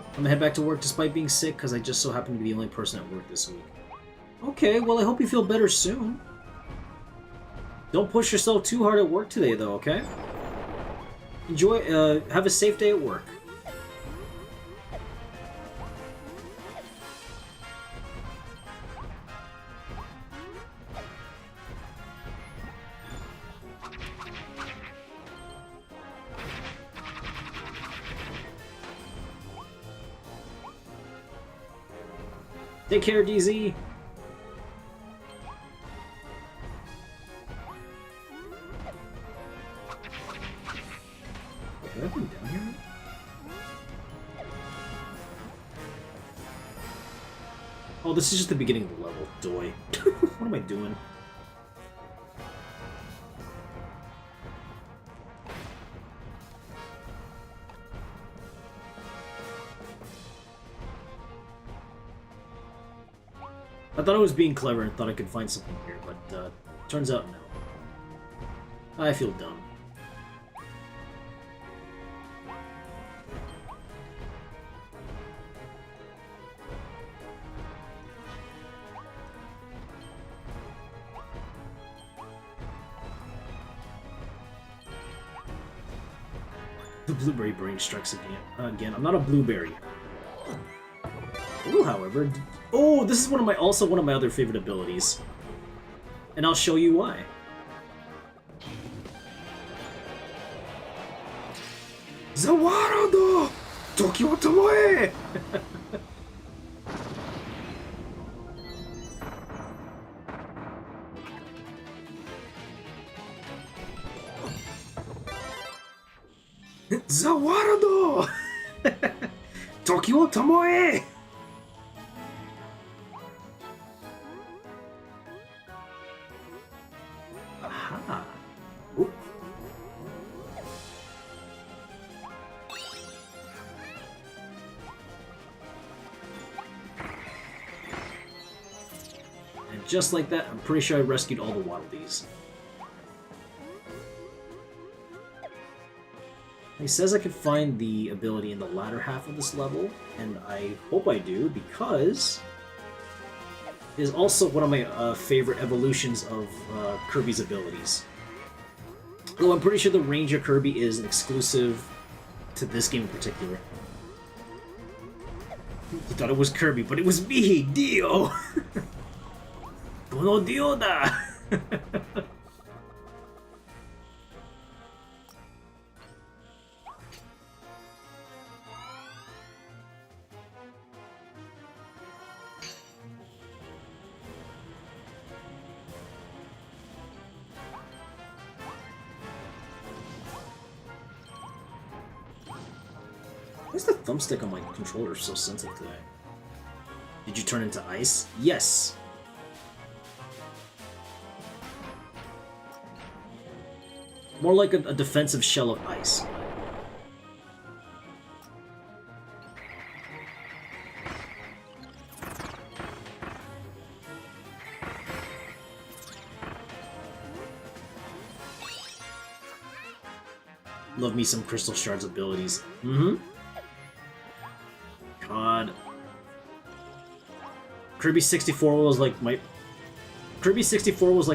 I'm gonna head back to work despite being sick because I just so happen to be the only person at work this week. Okay, well I hope you feel better soon. Don't push yourself too hard at work today though, okay? Enjoy, have a safe day at work. Take care, DZ. Have I been down here? Oh, this is just the beginning of the level. Doy. What am I doing? I thought I was being clever and thought I could find something here, but turns out no. I feel dumb. The blueberry brain strikes again. I'm not a blueberry. Ooh, however, oh, this is also one of my other favorite abilities, and I'll show you why. Zawarado, Tokyo Tomoe. Zawarado, Tokyo Tomoe. Just like that, I'm pretty sure I rescued all the Waddledees. He says I could find the ability in the latter half of this level, and I hope I do, because it is also one of my favorite evolutions of Kirby's abilities. Though I'm pretty sure the Ranger Kirby is an exclusive to this game in particular. You thought it was Kirby, but it was me, Dio! Kono Dio da! Why is the thumbstick on my controller so sensitive today? Did you turn into ice? Yes! More like a defensive shell of ice. Love me some Crystal Shard's abilities. God. Kirby 64 was like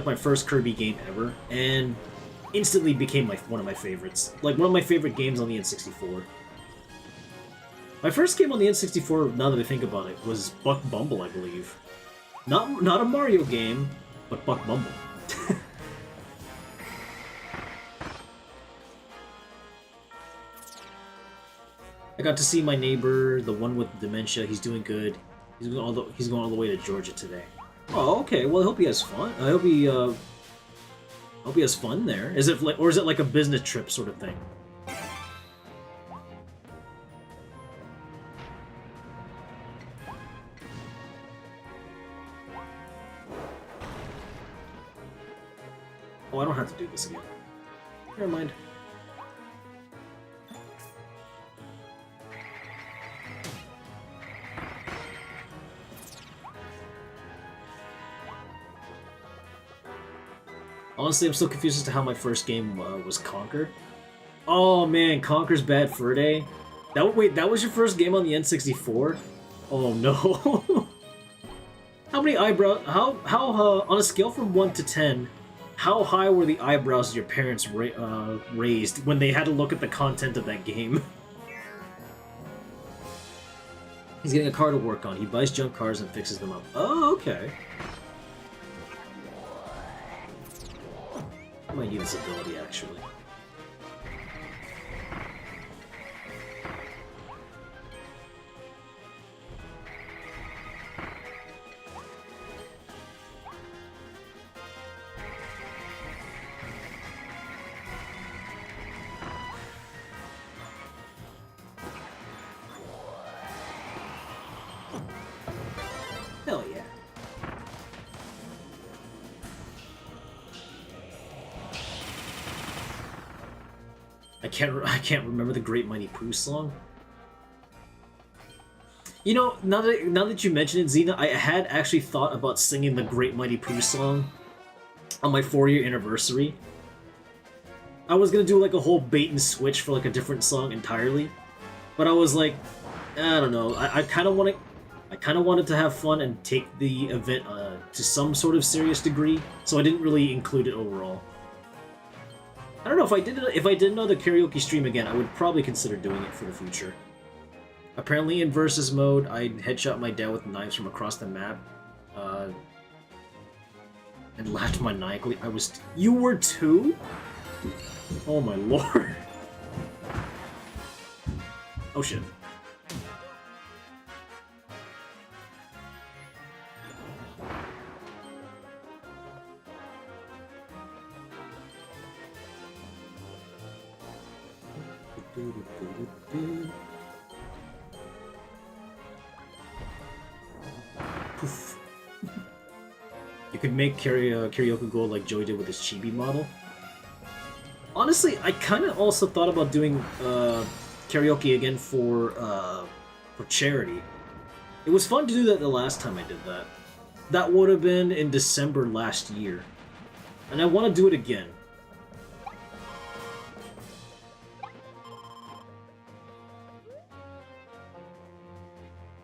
my first Kirby game ever, and instantly became one of my favorites. Like, one of my favorite games on the N64. My first game on the N64, now that I think about it, was Buck Bumble, I believe. Not a Mario game, but Buck Bumble. I got to see my neighbor, the one with dementia. He's doing good. He's going all the way to Georgia today. Oh, okay. Well, I hope he has fun. I hope he Hope he has fun there. Is it like, or is it like a business trip sort of thing? Oh, I don't have to do this again. Never mind. Honestly, I'm still confused as to how my first game was Conquer. Oh man, Conquer's Bad Fur Day. Wait, that was your first game on the N64? Oh no. How many eyebrows? How on a scale from 1 to 10, how high were the eyebrows of your parents raised when they had to look at the content of that game? He's getting a car to work on. He buys junk cars and fixes them up. Oh, okay. I might need this ability, actually. Hell yeah. I can't remember the Great Mighty Pooh song. You know, now that you mention it, Xena, I had actually thought about singing the Great Mighty Pooh song on my 4-year anniversary. I was gonna do like a whole bait and switch for like a different song entirely, but I was like, I don't know. I kind of wanted to have fun and take the event to some sort of serious degree, so I didn't really include it overall. I don't know, if I did another karaoke stream again, I would probably consider doing it for the future. Apparently in versus mode, I headshot my dad with knives from across the map, and laughed maniacally. You were 2? Oh my lord. Oh shit. Poof. You could make karaoke gold like Joey did with his chibi model. Honestly, I kind of also thought about doing karaoke again for charity. It was fun to do that the last time I did that. That would have been in December last year, and I want to do it again.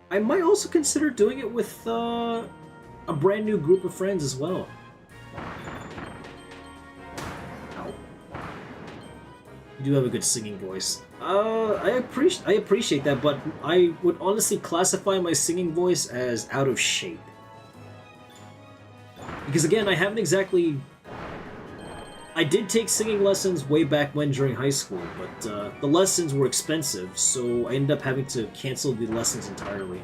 I might also consider doing it with a brand new group of friends as well. Ow. You do have a good singing voice. I appreciate that, but I would honestly classify my singing voice as out of shape. Because again, I haven't exactly... I did take singing lessons way back when during high school, but the lessons were expensive, so I ended up having to cancel the lessons entirely.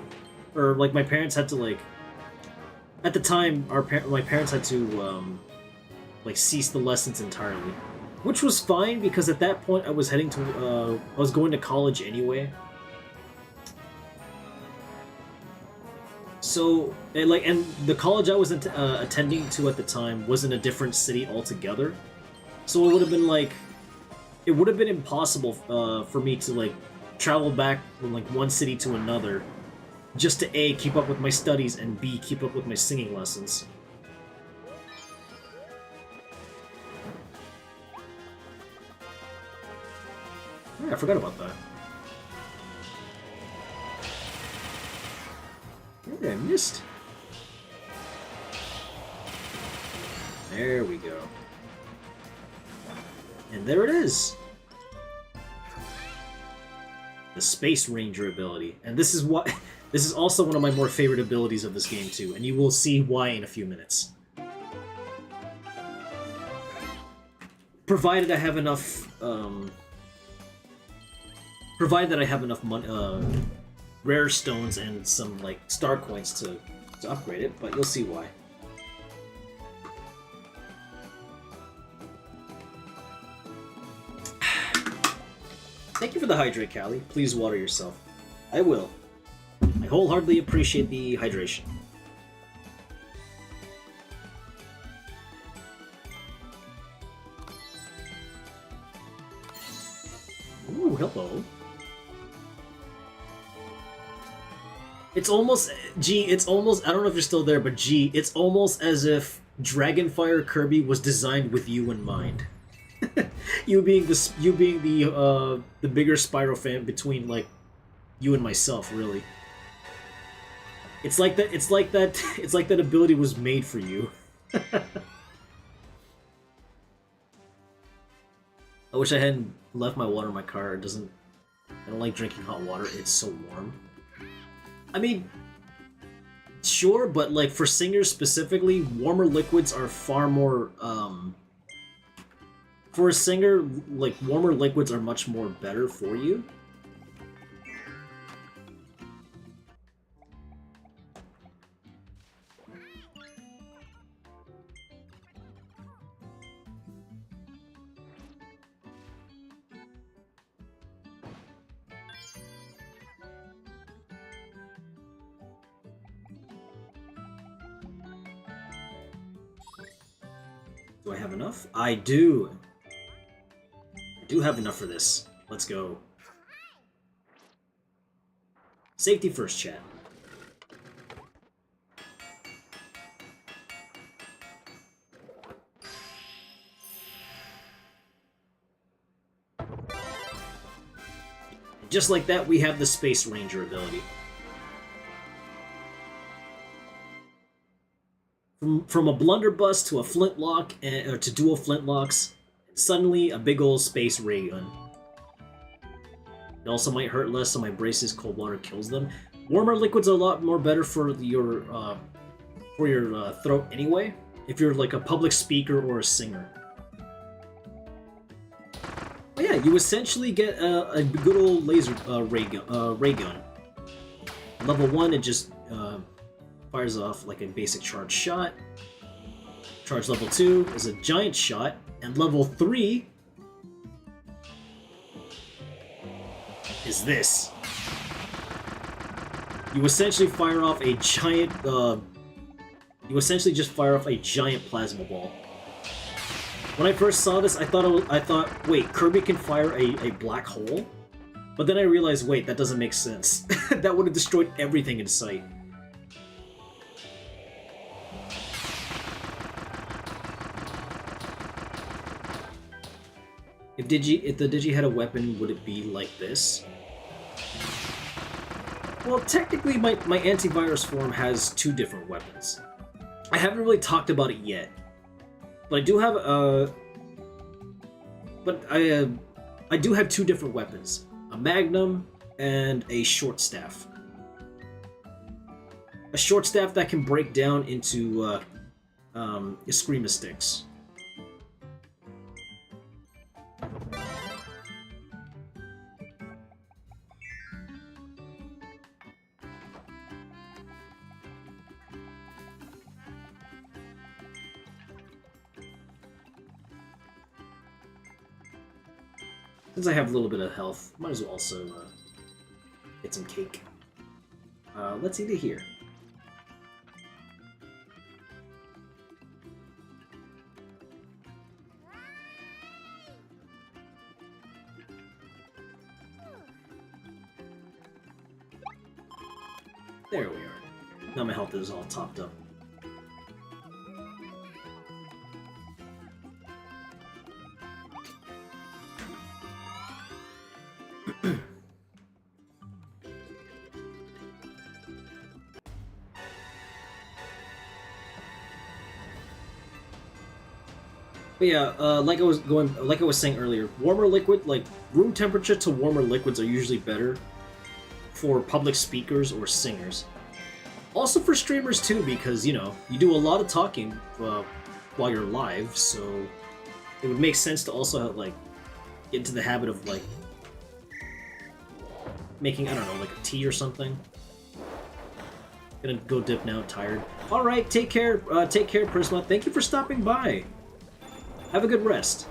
Or, like, my parents had to, like... At the time, my parents had to, like, cease the lessons entirely. Which was fine, because at that point I was heading to, I was going to college anyway. So, and the college I was attending to at the time was in a different city altogether. So it would have been like, it would have been impossible for me to like travel back from like one city to another, just to A, keep up with my studies, and B, keep up with my singing lessons. Oh, yeah, I forgot about that. Yeah, I missed. There we go. And there it is! The Space Ranger ability. And this is what this is also one of my more favorite abilities of this game too, and you will see why in a few minutes. Provided I have enough rare stones and some like star coins to upgrade it, but you'll see why. Thank you for the hydrate, Callie. Please water yourself. I will. I wholeheartedly appreciate the hydration. Ooh, hello. It's almost, G, it's almost, I don't know if you're still there, but G, it's almost as if Dragonfire Kirby was designed with you in mind. you being the bigger Spyro fan between, like, you and myself, really. It's like that, it's like that ability was made for you. I wish I hadn't left my water in my car. I don't like drinking hot water. It's so warm. I mean, sure, but like for singers specifically, warmer liquids are far more, for a singer, like warmer liquids are much more better for you. Do I have enough? I do. I do have enough for this. Let's go. Safety first, chat. And just like that, we have the Space Ranger ability. From a blunderbuss to a flintlock, or to dual flintlocks, and suddenly a big old space ray gun. It also might hurt less, so my braces cold water kills them. Warmer liquids are a lot more better for your throat anyway, if you're like a public speaker or a singer. But yeah, you essentially get a good old laser ray gun. Level 1, it just fires off like a basic charge shot. Charge level 2 is a giant shot, and level 3 is this. You essentially fire off a giant, you essentially just fire off a giant plasma ball. When I first saw this, I thought, wait, Kirby can fire a black hole? But then I realized, wait, that doesn't make sense. That would have destroyed everything in sight. If the Digi had a weapon, would it be like this? Well, technically, my antivirus form has 2 different weapons. I haven't really talked about it yet, but I do have I do have 2 different weapons: a Magnum and a short staff. A short staff that can break down into Eskrima sticks. Since I have a little bit of health, might as well also get some cake. Let's eat it here. There we are. Now my health is all topped up. But yeah, like I was saying earlier, warmer liquid, like room temperature to warmer liquids, are usually better for public speakers or singers. Also for streamers too, because you know you do a lot of talking while you're live, so it would make sense to also have, like, get into the habit of like making, I don't know, like a tea or something. Gonna go dip now, tired. All right, take care, Prisma. Thank you for stopping by. Have a good rest.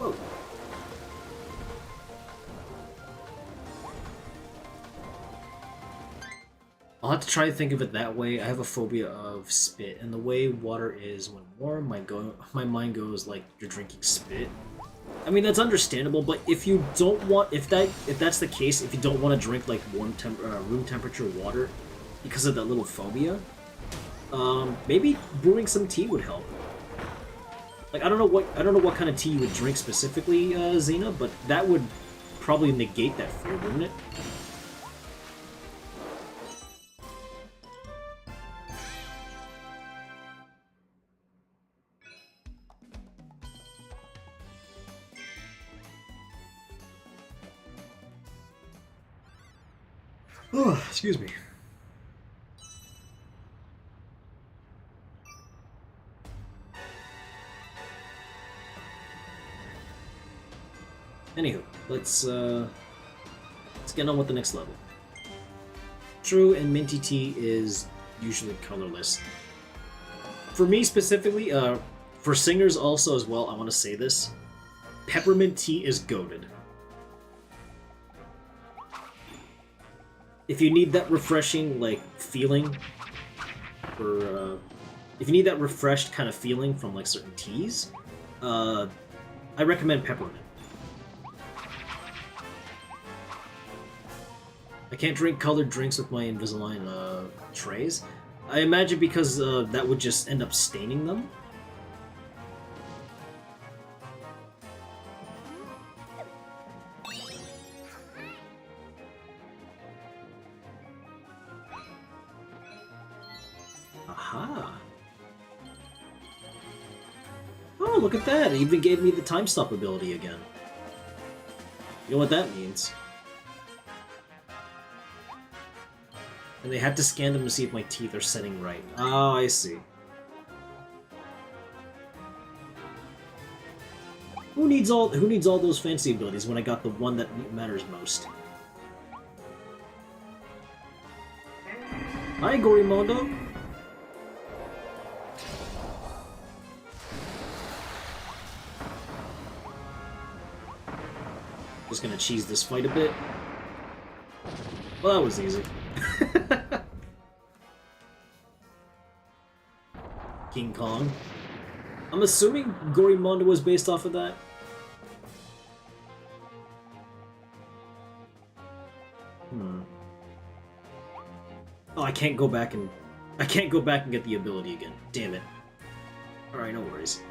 Whoa. I'll have to try to think of it that way. I have a phobia of spit, and the way water is when warm, my mind goes like you're drinking spit. I mean, that's understandable, but if you don't want, if that's the case, if you don't want to drink like room temperature water because of that little phobia, maybe brewing some tea would help. Like I don't know what kind of tea you would drink specifically, Xena, but that would probably negate that fear, wouldn't it? Oh, excuse me. Anywho, let's get on with the next level. True and minty tea is usually colorless. For me specifically, for singers also as well, I want to say this. Peppermint tea is goated. If you need that refreshing, like, feeling, or, if you need that refreshed kind of feeling from, like, certain teas, I recommend peppermint. I can't drink colored drinks with my Invisalign, trays. I imagine because, that would just end up staining them. Aha! Oh, look at that! It even gave me the time stop ability again. You know what that means? And they had to scan them to see if my teeth are setting right. Oh, I see. Who needs all those fancy abilities when I got the one that matters most? Hi, Gorimondo! Just gonna cheese this fight a bit. Well, that was easy. King Kong. I'm assuming Gorimondo was based off of that. Oh, I can't go back and get the ability again. Damn it. Alright, no worries.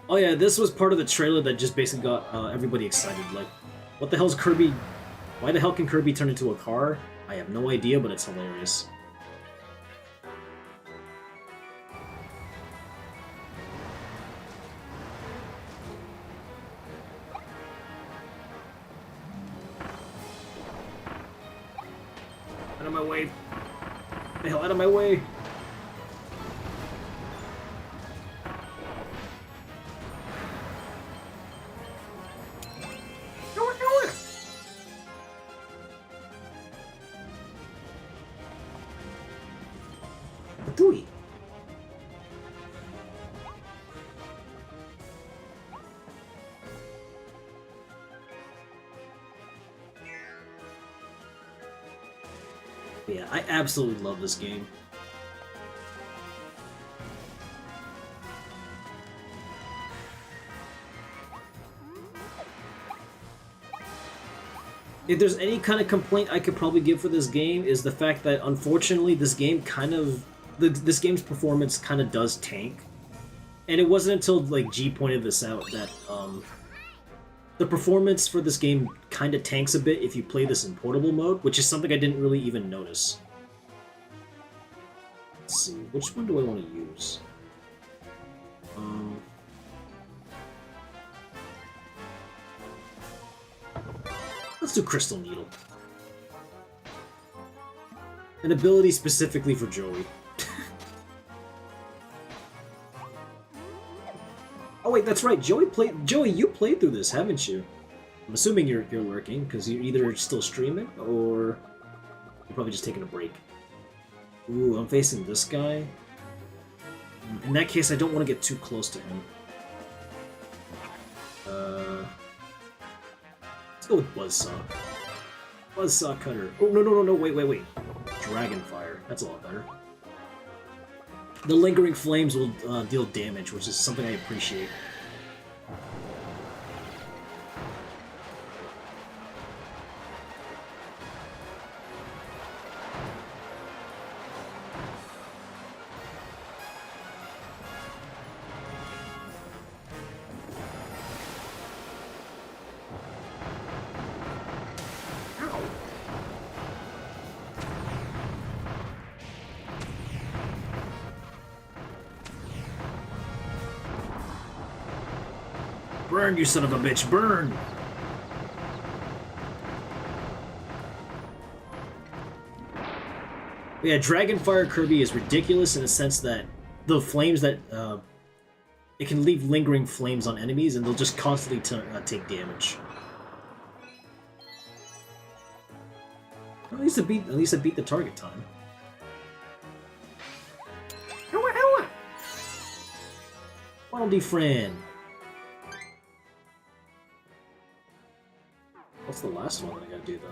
Oh yeah, this was part of the trailer that just basically got everybody excited. Like, what the hell's Kirby? Why the hell can Kirby turn into a car? I have no idea, but it's hilarious. Out of my way! Get the hell out of my way! Yeah, I absolutely love this game. If there's any kind of complaint I could probably give for this game is the fact that unfortunately this game this game's performance kind of does tank. And it wasn't until like G pointed this out that the performance for this game kind of tanks a bit if you play this in portable mode, which is something I didn't really even notice. Let's see, which one do I want to use? Let's do Crystal Needle. An ability specifically for Joey. Oh wait, that's right. Joey, you played through this, haven't you? I'm assuming you're lurking because you're either still streaming or you're probably just taking a break. Ooh, I'm facing this guy. In that case, I don't want to get too close to him. Let's go with Buzzsaw. Buzzsaw Cutter. Oh, no, wait. Dragonfire. That's a lot better. The lingering flames will deal damage, which is something I appreciate. Burn, you son of a bitch, burn! Yeah, Dragonfire Kirby is ridiculous in the sense that the flames that, it can leave lingering flames on enemies and they'll just constantly take damage. At least I beat the target time. Wildy Fran. What's the last one that I gotta do, though?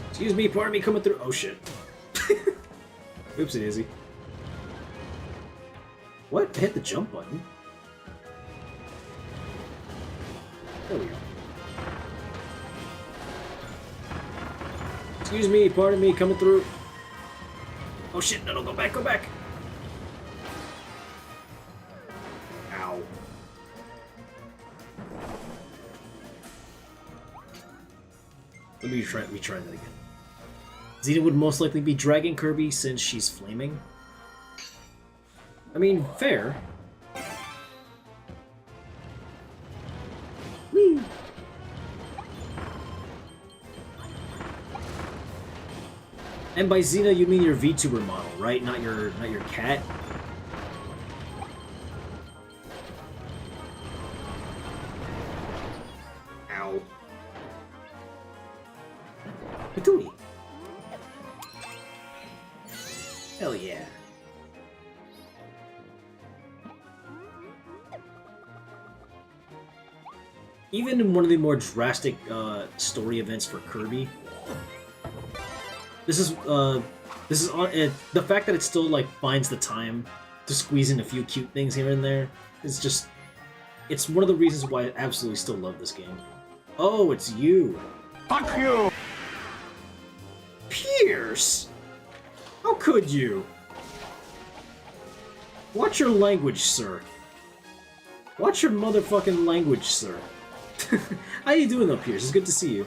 Excuse me, pardon me coming through. Oh shit. Oopsie daisy. What? I hit the jump button. There we go. Excuse me, pardon me, coming through. Oh shit, no, go back, go back. Ow. Let me try that again. Xena would most likely be Dragon Kirby since she's flaming. I mean, fair. Whee! And by Xena, you mean your Vtuber model, right? Not your cat. Ow. Patooey. Hell yeah. Even in one of the more drastic story events for Kirby, this is on the fact that it still like finds the time to squeeze in a few cute things here and there is just, it's one of the reasons why I absolutely still love this game. Oh, it's you. Fuck you! Pierce! How could you? Watch your language, sir. Watch your motherfucking language, sir. How you doing though, Pierce? It's good to see you.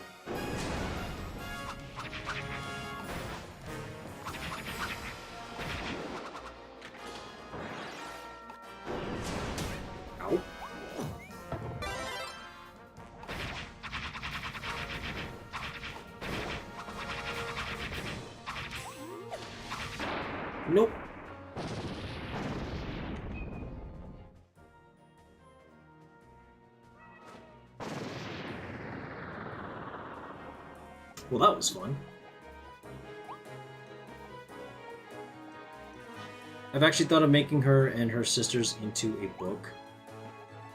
Ow. Nope. Well, that was fun. I've actually thought of making her and her sisters into a book.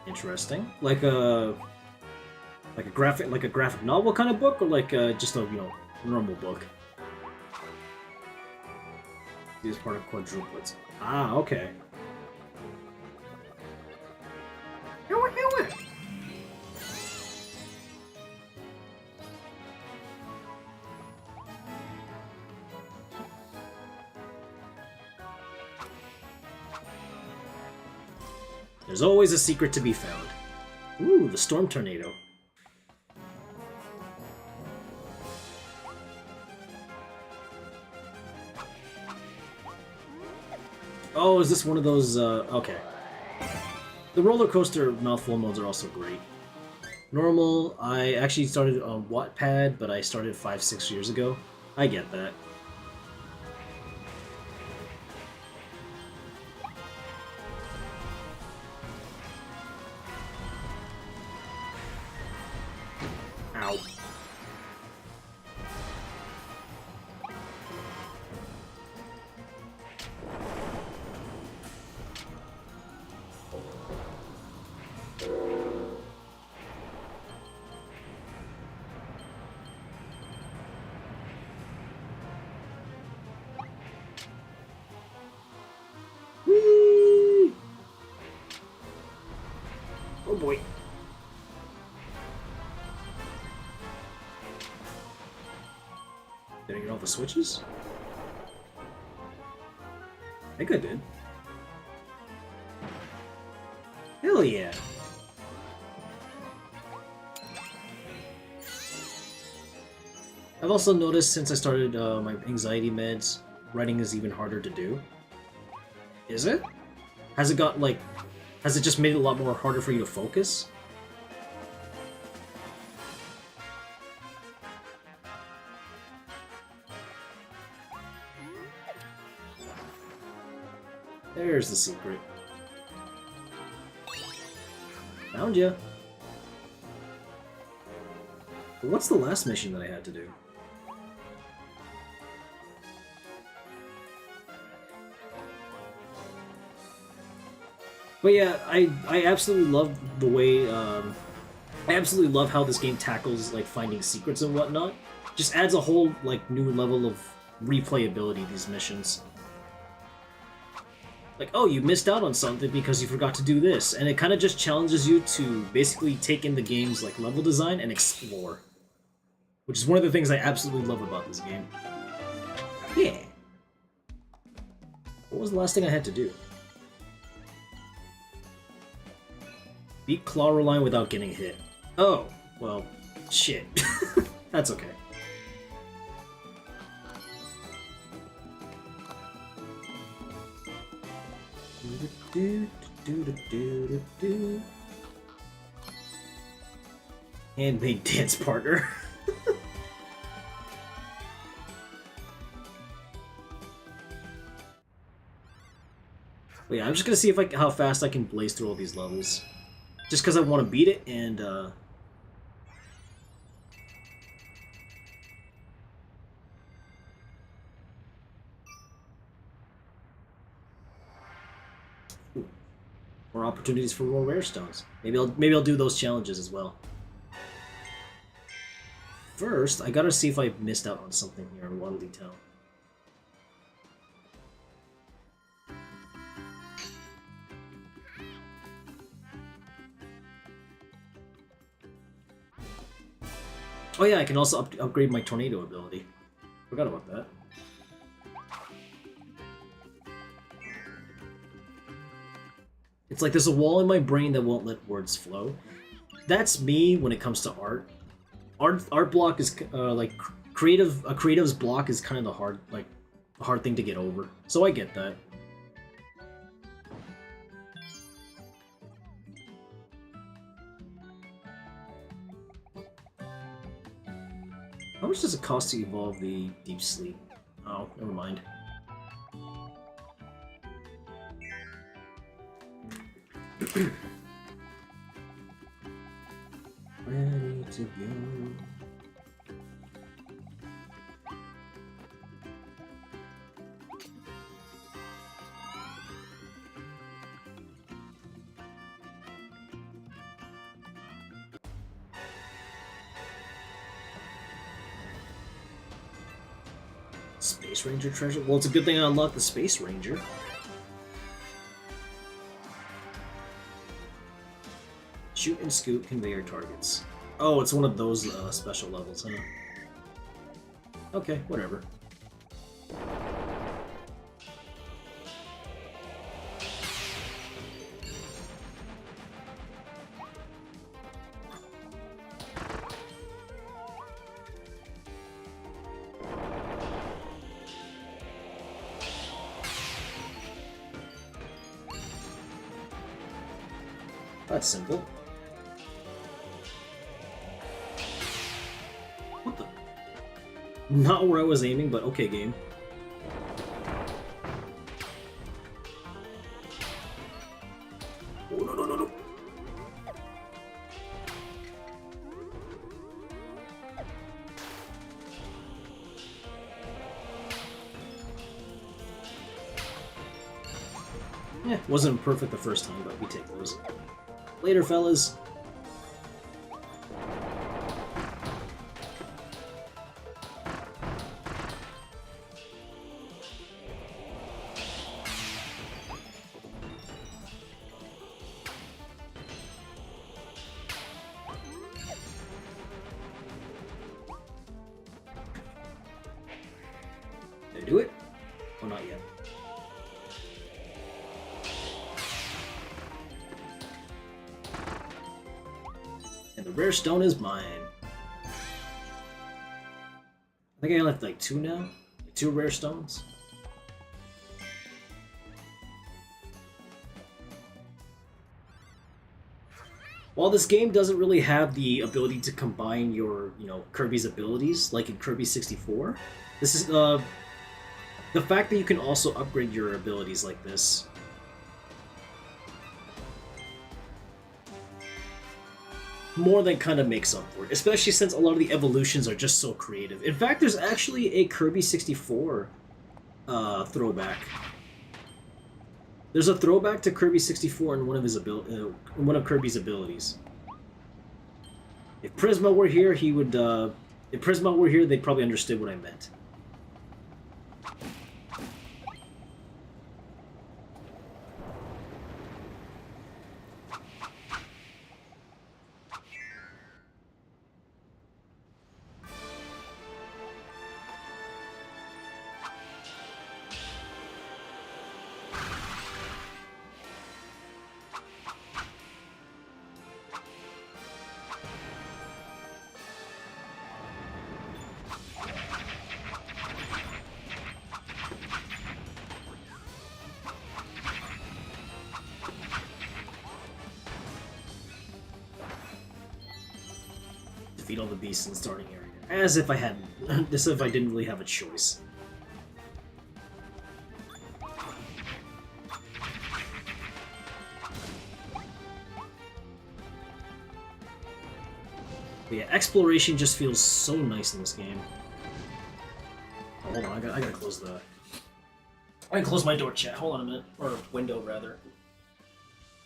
Interesting. Like a graphic novel kind of book, or like just a normal book. This is part of quadruplets. Ah, okay. There's always a secret to be found. Ooh, the Storm Tornado. Oh, is this one of those, okay. The roller coaster mouthful modes are also great. Normal, I actually started on Wattpad, but I started 5-6 years ago. I get that. Ow. Whee! Oh boy. Did I get all the switches? I think I did. Hell yeah. I've also noticed since I started my anxiety meds, writing is even harder to do. Is it? Has it got like... Has it just made it a lot more harder for you to focus? There's the secret. Found ya. But what's the last mission that I had to do? But yeah, I absolutely love the way I absolutely love how this game tackles like finding secrets and whatnot. Just adds a whole like new level of replayability to these missions. Like, oh, you missed out on something because you forgot to do this, and it kind of just challenges you to basically take in the game's like level design and explore, which is one of the things I absolutely love about this game. Yeah. What was the last thing I had to do? Beat Claw Line without getting hit. Oh, well, shit. That's okay. Handmade dance partner. But yeah, I'm just gonna see if how fast I can blaze through all these levels. Just because I want to beat it, and more opportunities for more rare stones. Maybe I'll do those challenges as well. First, I gotta see if I missed out on something here in Waterloo Town. Oh yeah, I can also upgrade my tornado ability. Forgot about that. It's like there's a wall in my brain that won't let words flow. That's me when it comes to art. Art block is like a creative's block is kind of the hard thing to get over. So I get that. How much does it cost to evolve the Deep Sleep? Oh, never mind. Ready to go. Space Ranger treasure? Well, it's a good thing I unlocked the Space Ranger. Shoot and scoot conveyor targets. Oh, it's one of those special levels, huh? Okay, whatever. That's simple. What the? Not where I was aiming, but okay, game. Oh, no, no, no, no. Yeah, wasn't perfect the first time, but we take those. Later, fellas. Did I do it? Oh, not yet. And the rare stone is mine. I think I left like 2 now. Like 2 rare stones. While this game doesn't really have the ability to combine your, Kirby's abilities like in Kirby 64, this is the fact that you can also upgrade your abilities like this. More than kind of makes up for it, especially since a lot of the evolutions are just so creative. In fact, there's actually a Kirby 64 throwback. There's a throwback to Kirby 64 in one of Kirby's abilities. If Prisma were here, he would. If Prisma were here, they'd probably understood what I meant. Defeat all the beasts in the starting area. As if I hadn't. As if I didn't really have a choice. But yeah, exploration just feels so nice in this game. Oh, hold on, I gotta close the... I can close my door, chat. Hold on a minute. Or window, rather.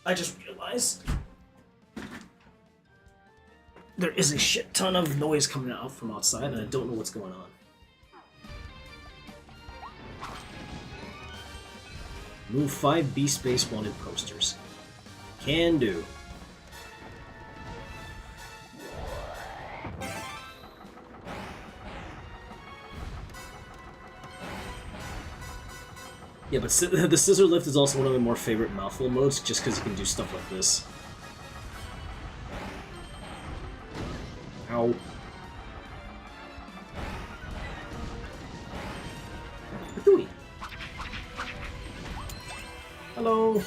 I just realized... there is a shit ton of noise coming out from outside, and I don't know what's going on. Move 5 B-Space wanted posters. Can do. Yeah, but the scissor lift is also one of my more favorite mouthful modes, just because you can do stuff like this. Ow. Patooey. Hello.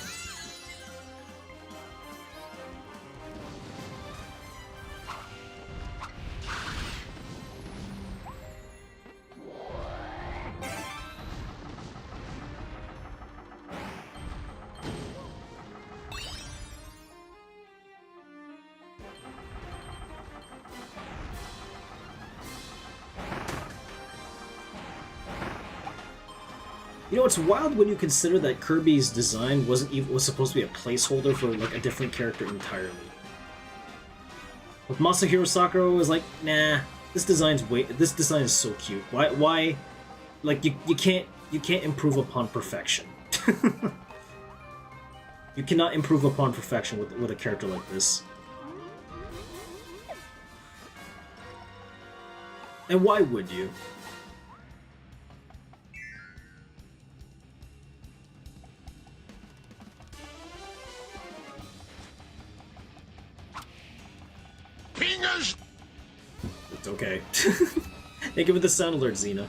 You know, it's wild when you consider that Kirby's design was supposed to be a placeholder for like a different character entirely. But Masahiro Sakura was like, nah, this design is so cute. Why like you can't improve upon perfection. You cannot improve upon perfection with a character like this. And why would you? It's okay. Thank you for the sound alert, Xena.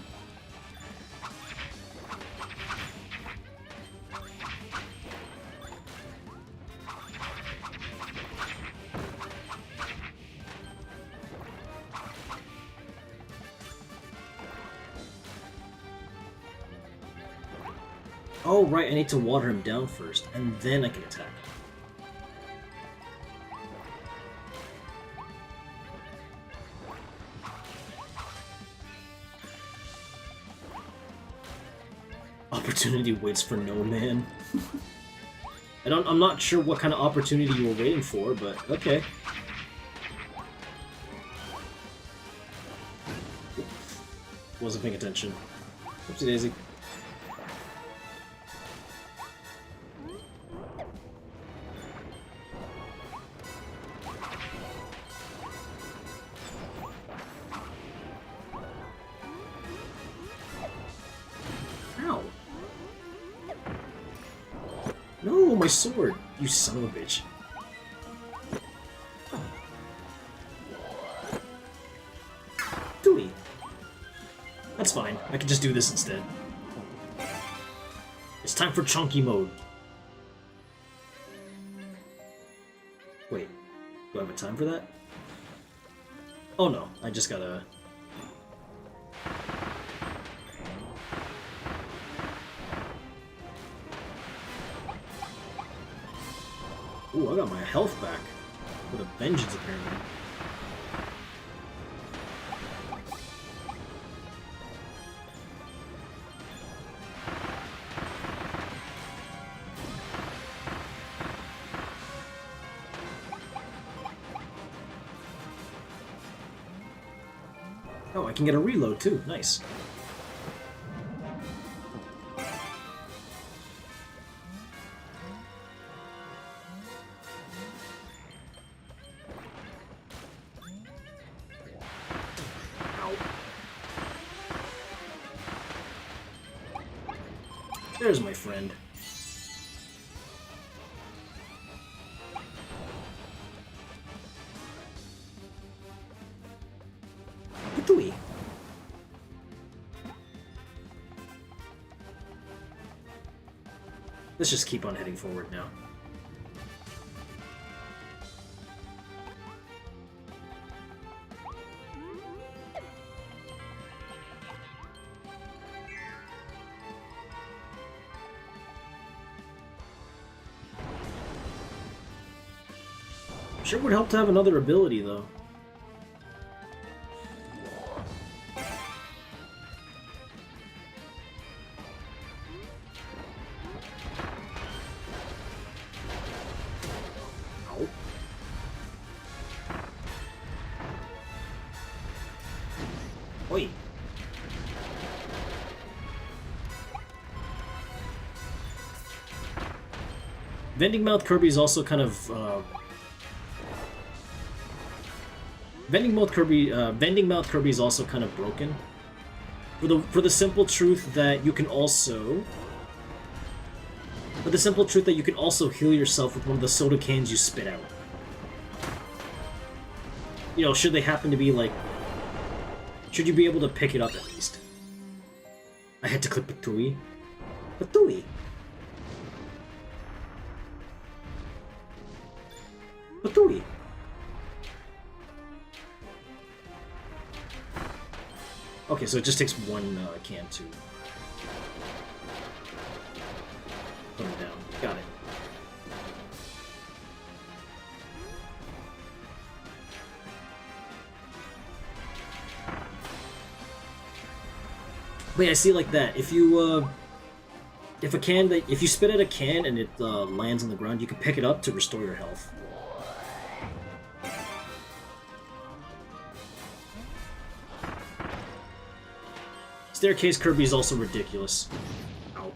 Oh, right, I need to water him down first, and then I can attack. Opportunity waits for no man. I'm not sure what kind of opportunity you were waiting for, but okay. Wasn't paying attention. Oopsie daisy. Ow. No, my sword! You son of a bitch. Dewey. That's fine. I can just do this instead. It's time for chunky mode. Wait, do I have a time for that? Oh no, I just gotta... Ooh, I got my health back. With a vengeance, apparently. Oh, I can get a reload too. Nice. There's my friend. Patooey. Let's just keep on heading forward now. Sure would help to have another ability, though. Ow. Oi. Vending Mouth Kirby is also kind of, Vending Mouth Kirby is also kind of broken, for the simple truth that you can also, heal yourself with one of the soda cans you spit out. You know, should they happen to be like, should you be able to pick it up at least? I had to click Patooey. Patooey. Patooey. Okay, so it just takes one can to put him down. Got it. Wait, I see like that. If you if you spit at a can and it lands on the ground, you can pick it up to restore your health. Staircase Kirby is also ridiculous. Ow.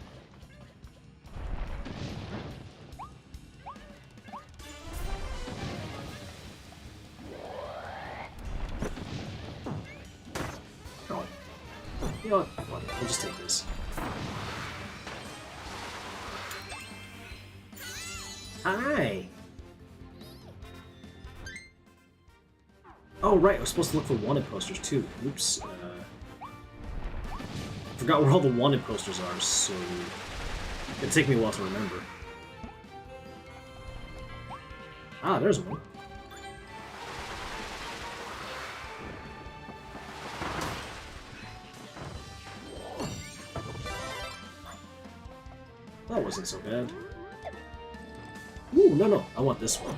Oh. You know what? I'll just take this. Hi! Oh, right, I was supposed to look for wanted posters too. Oops. Forgot where all the wanted posters are, so it'll take me a while to remember. Ah, there's one. wasn't so bad. Ooh, no, no, I want this one.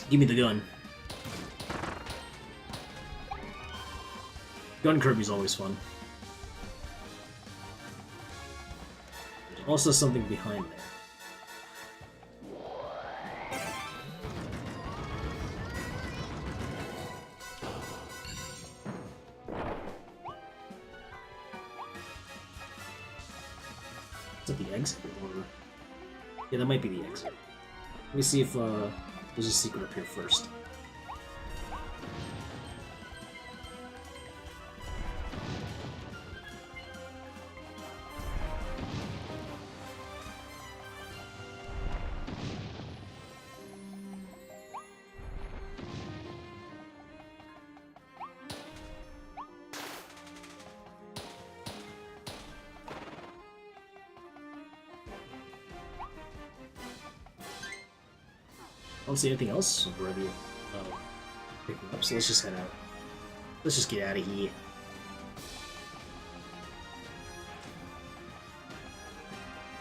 Give me the gun. Gun Kirby's always fun. There's also something behind there. Is that the exit? Or... yeah, that might be the exit. Let me see if there's a secret up here first. I don't see anything else worthy of picking up, so let's just head out. Let's just get out of here.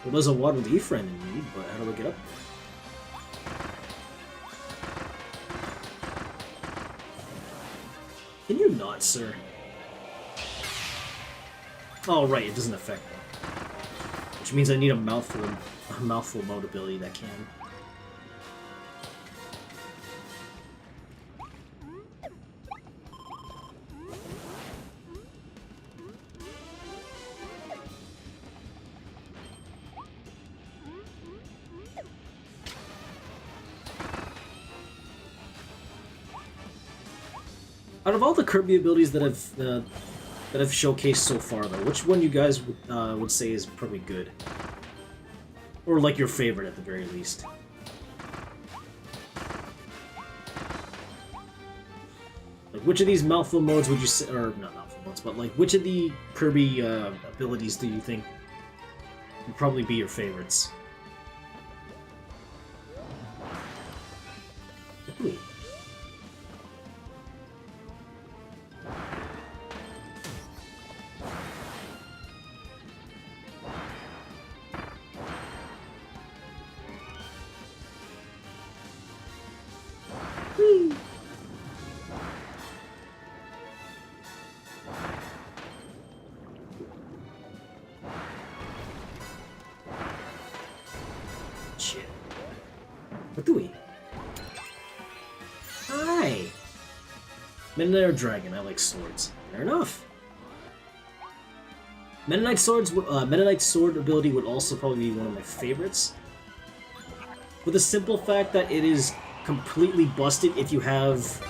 Well, there's a Waddle Dee friend in need, but how do we get up there? Can you not, sir? Oh, right, it doesn't affect them. Which means I need a mouthful mode ability that can. Out of all the Kirby abilities that I've showcased so far, though, which one you guys would say is probably good, or like your favorite at the very least? Like, which of these mouthful modes would you say, or not mouthful modes, but like which of the Kirby abilities do you think would probably be your favorites? Ooh. Shit. What do we? Hi! Mennonite Dragon, I like swords. Fair enough. Mennonite sword ability would also probably be one of my favorites. For the simple fact that it is completely busted if you have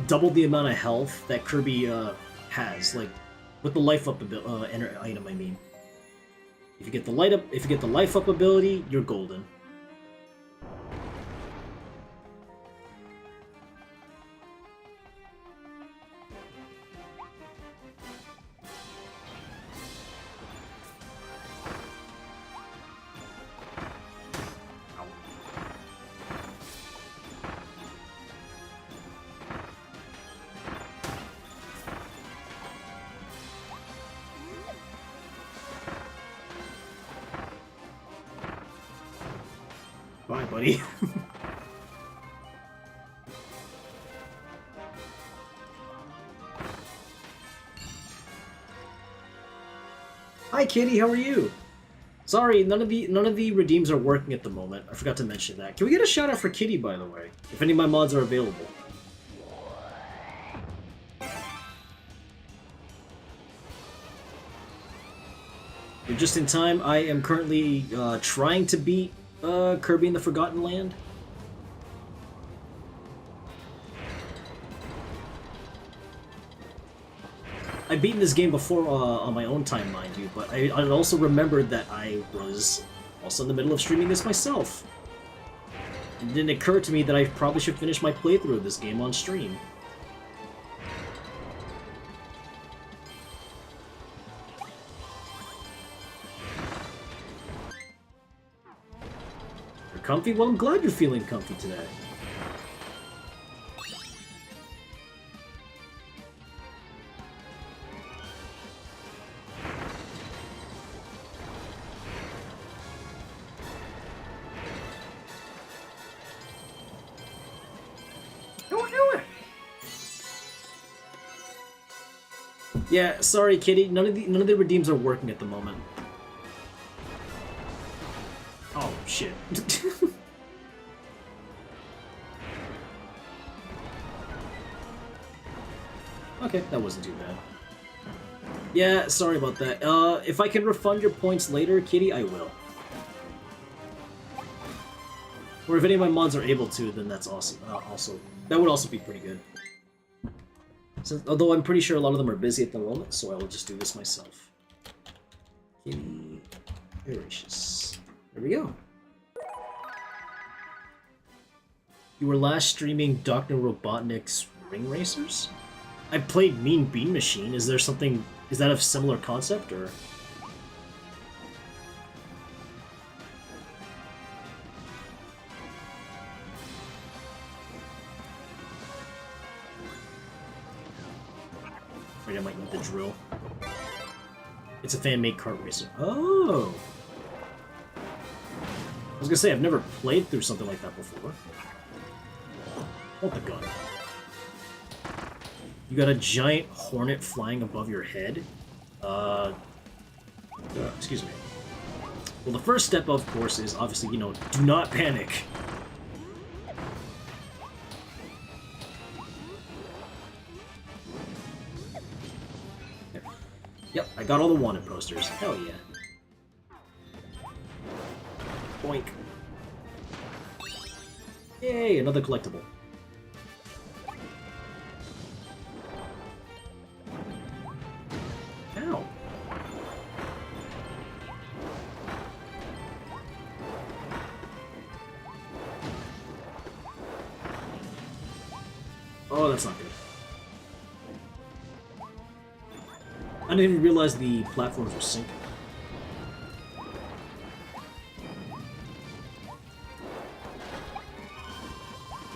double the amount of health that Kirby has, like with the life up item. I mean, if you get the life up ability, you're golden. Bye, buddy. Hi, Kitty. How are you? Sorry, none of the redeems are working at the moment. I forgot to mention that. Can we get a shout out for Kitty, by the way? If any of my mods are available. You're just in time. I am currently trying to beat Kirby in the Forgotten Land. I've beaten this game before on my own time, mind you, but I also remembered that I was also in the middle of streaming this myself. It didn't occur to me that I probably should finish my playthrough of this game on stream. You're comfy? Well, I'm glad you're feeling comfy today. Yeah, sorry, Kitty. None of the redeems are working at the moment. Oh shit. Okay, that wasn't too bad. Yeah, sorry about that. If I can refund your points later, Kitty, I will. Or if any of my mods are able to, then that's awesome. Also, that would also be pretty good. Although I'm pretty sure a lot of them are busy at the moment, so I will just do this myself. Kitty, gracious. There we go. You were last streaming Dr. Robotnik's Ring Racers? I played Mean Bean Machine. Is there something... Is that a similar concept, or...? Afraid I might need the drill. It's a fan-made kart racer. Oh! I was gonna say, I've never played through something like that before. Want the gun. You got a giant hornet flying above your head. Excuse me. Well, the first step, of course, is obviously, you know, do not panic. There. Yep, I got all the wanted posters. Hell yeah. Boink. Yay, another collectible. Ow. Oh, that's not good. I didn't even realize the platforms were syncing.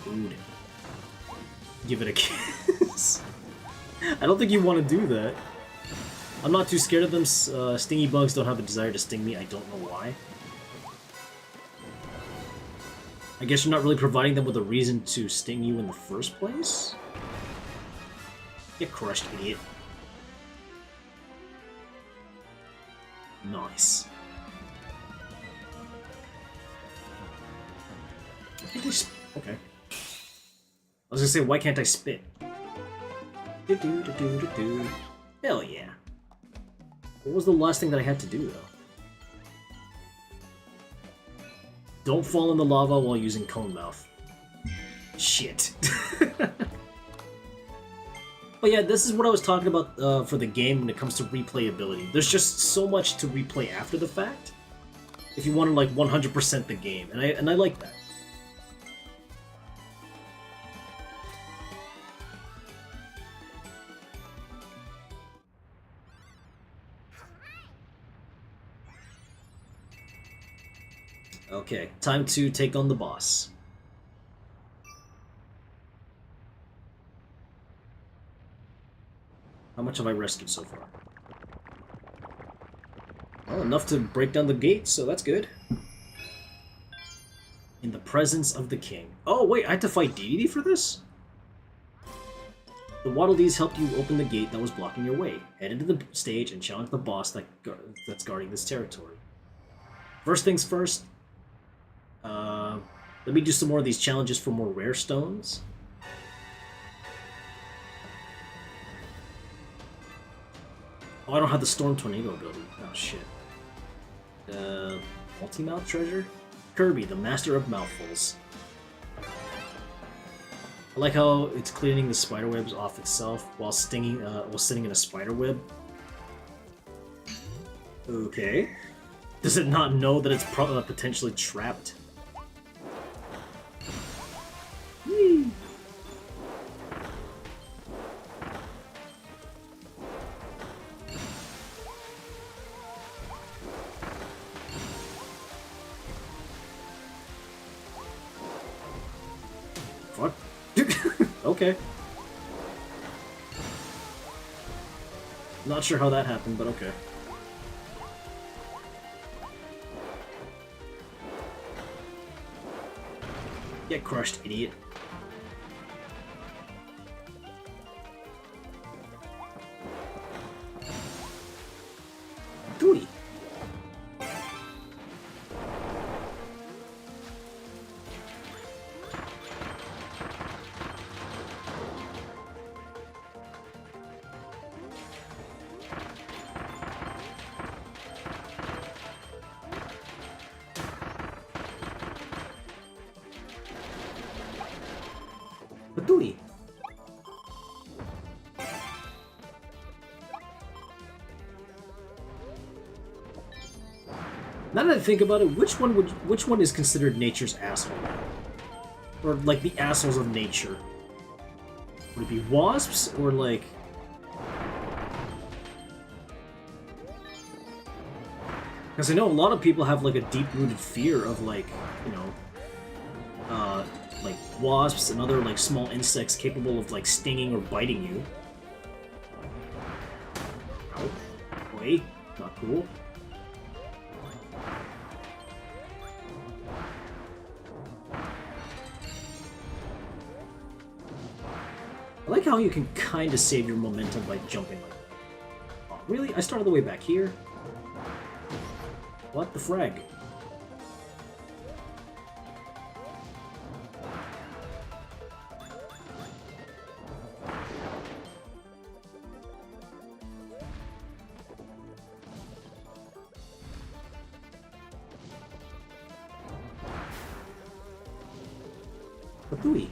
Dude. Give it a kiss. I don't think you want to do that. I'm not too scared of them. Stingy bugs don't have a desire to sting me. I don't know why. I guess you're not really providing them with a reason to sting you in the first place? Get crushed, idiot. Nice. Okay. I was gonna say, why can't I spit? Hell yeah. What was the last thing that I had to do, though? Don't fall in the lava while using cone mouth. Shit. But yeah, this is what I was talking about for the game when it comes to replayability. There's just so much to replay after the fact. If you want to like 100% the game, and I like that. Okay, time to take on the boss. How much have I rescued so far? Well, enough to break down the gate, so that's good. In the presence of the king. Oh, wait, I had to fight deity for this? The Waddle Dees helped you open the gate that was blocking your way. Head into the stage and challenge the boss that's guarding this territory. First things first, let me do some more of these challenges for more rare stones. Oh, I don't have the Storm Tornado ability. Oh, shit. Multi-mouth treasure? Kirby, the master of mouthfuls. I like how it's cleaning the spiderwebs off itself while sitting in a spiderweb. Okay. Does it not know that it's potentially trapped? Whee! Fuck. Okay. Not sure how that happened, but okay. Get crushed, idiot. Patui. Now that I think about it, which one is considered nature's asshole? Or like the assholes of nature? Would it be wasps or like... Because I know a lot of people have like a deep-rooted fear of like, you know, like wasps and other like small insects capable of like stinging or biting you. Oh, wait, not cool. I like how you can kind of save your momentum by jumping like... Oh, really? I started the way back here? What the frag? Patui.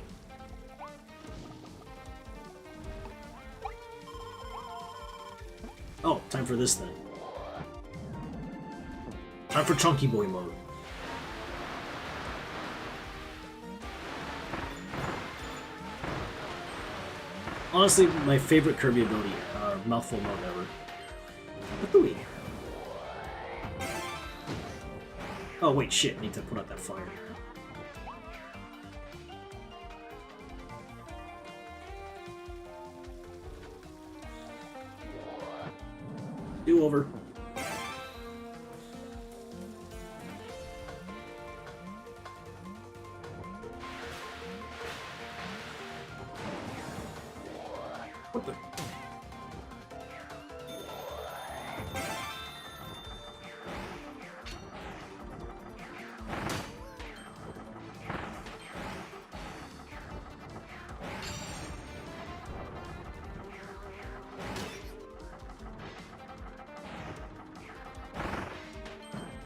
Oh, time for this then. Time for Chunky Boy mode. Honestly, my favorite Kirby ability, mouthful mode ever. Patui. Oh wait, shit, I need to put out that fire. Do over. What the?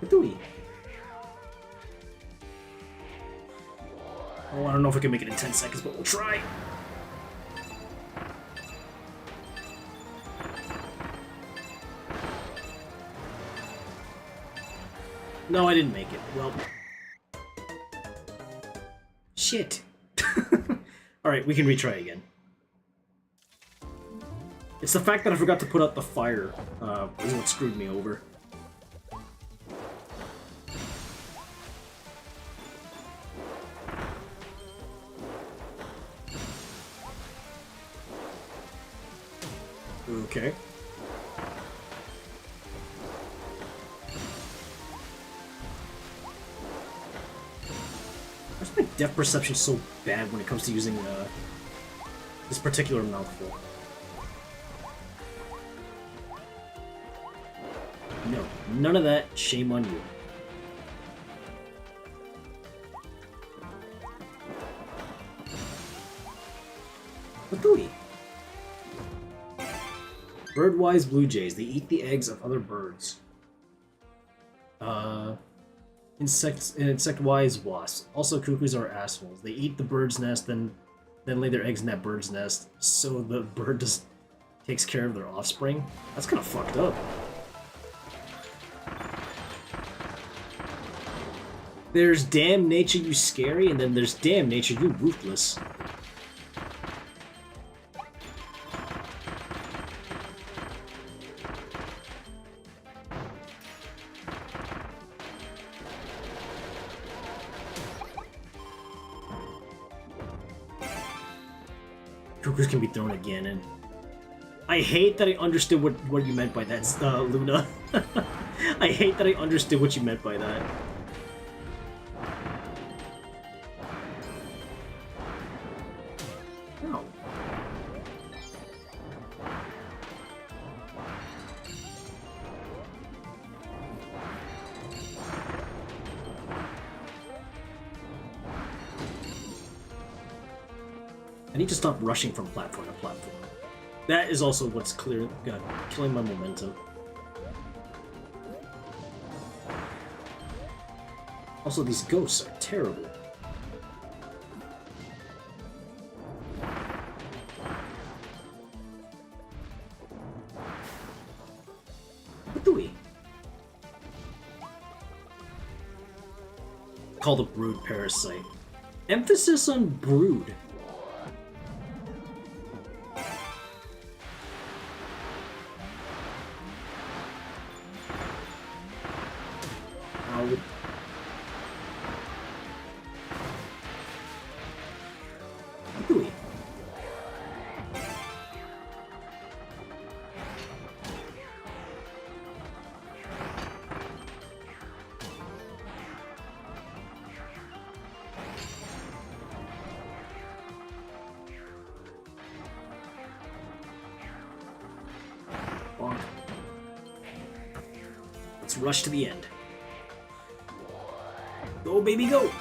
Patui. Oh, I don't know if we can make it in 10 seconds, but we'll try. No, I didn't make it. Well... Shit. Alright, we can retry again. It's the fact that I forgot to put out the fire, is what screwed me over. Okay. Why's my depth perception so bad when it comes to using this particular mouthful? No, none of that. Shame on you. Patui. Bird-wise blue jays. They eat the eggs of other birds. Insect-wise wasps. Also, cuckoos are assholes. They eat the bird's nest, then lay their eggs in that bird's nest, so the bird just takes care of their offspring. That's kind of fucked up. There's damn nature, you scary, and then there's damn nature, you ruthless. Cuckoos can be thrown again, and I hate that I understood what you meant by that, Luna. I hate that I understood what you meant by that. No. I need to stop rushing from platform to platform. That is also what's killing my momentum. Also, these ghosts are terrible. called a brood parasite. Emphasis on brood. Ooh. Let's rush to the end. Go, baby, go!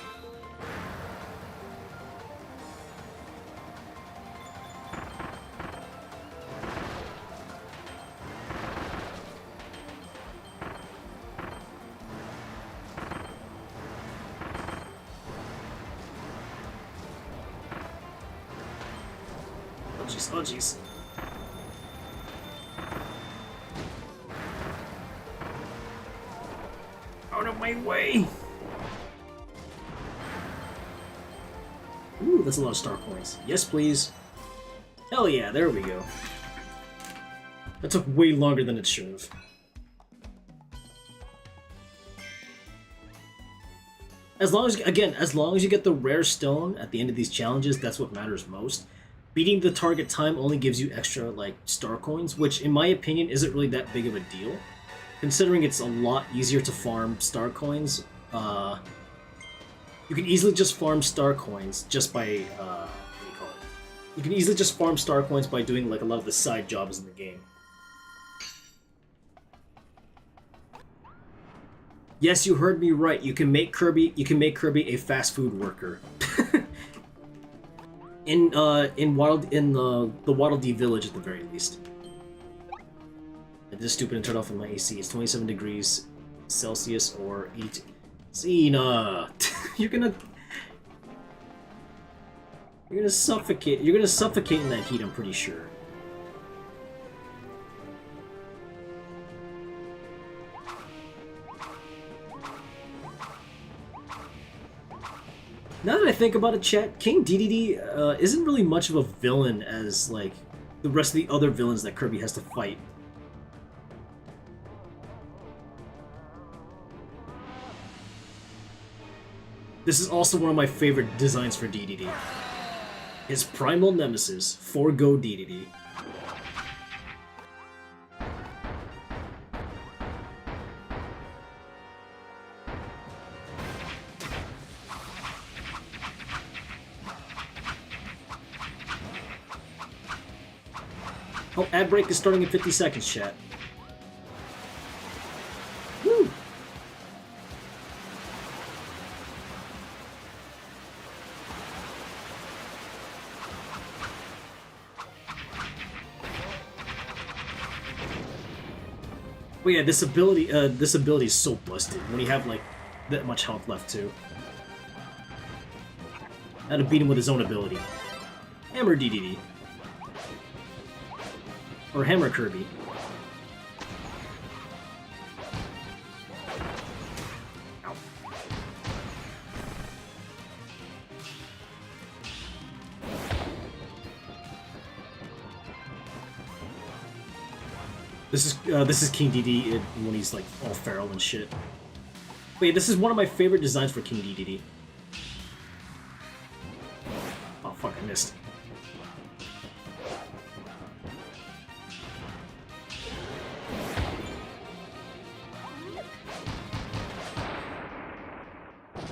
Oh jeez, oh jeez. Out of my way! Ooh, that's a lot of star coins. Yes, please. Hell yeah, there we go. That took way longer than it should have. As long as you get the rare stone at the end of these challenges, that's what matters most. Beating the target time only gives you extra, like, star coins, which, in my opinion, isn't really that big of a deal. Considering it's a lot easier to farm star coins, you can easily just farm star coins just by, what do you call it? You can easily just farm star coins by doing, like, a lot of the side jobs in the game. Yes, you heard me right. You can make Kirby a fast food worker. in the Waddle Dee village at the very least. I did stupid and turned off my AC. It's 27 degrees Celsius or 8. Xena, you're gonna suffocate. You're gonna suffocate in that heat. I'm pretty sure. Now that I think about it, chat, King Dedede isn't really much of a villain as, like, the rest of the other villains that Kirby has to fight. This is also one of my favorite designs for Dedede. His primal nemesis, Forgo Dedede. Oh, ad break is starting in 50 seconds, chat. Woo! But yeah, this ability is so busted when you have, like, that much health left too. I had to beat him with his own ability. Hammer Dedede. Or Hammer Kirby. Ow. This is King Dedede when he's, like, all feral and shit. Wait, this is one of my favorite designs for King Dedede. Oh fuck, I missed.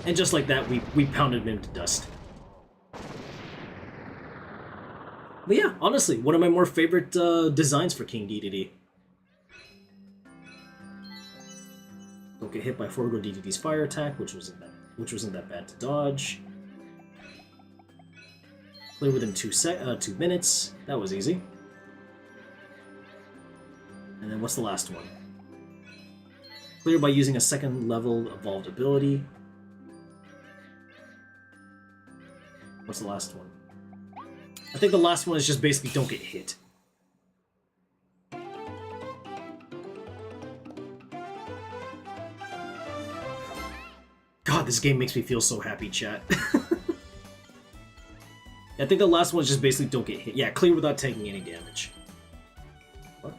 And just like that, we pounded him to dust. But yeah, honestly, one of my more favorite designs for King Dedede. Don't get hit by Forgo Dedede's fire attack, which wasn't that bad to dodge. Clear within 2 minutes. That was easy. And then what's the last one? Clear by using a second level evolved ability. What's the last one? I think the last one is just basically don't get hit. God, God, this game makes me feel so happy, chat. I think the last one is just basically don't get hit. Yeah, clear without taking any damage. What?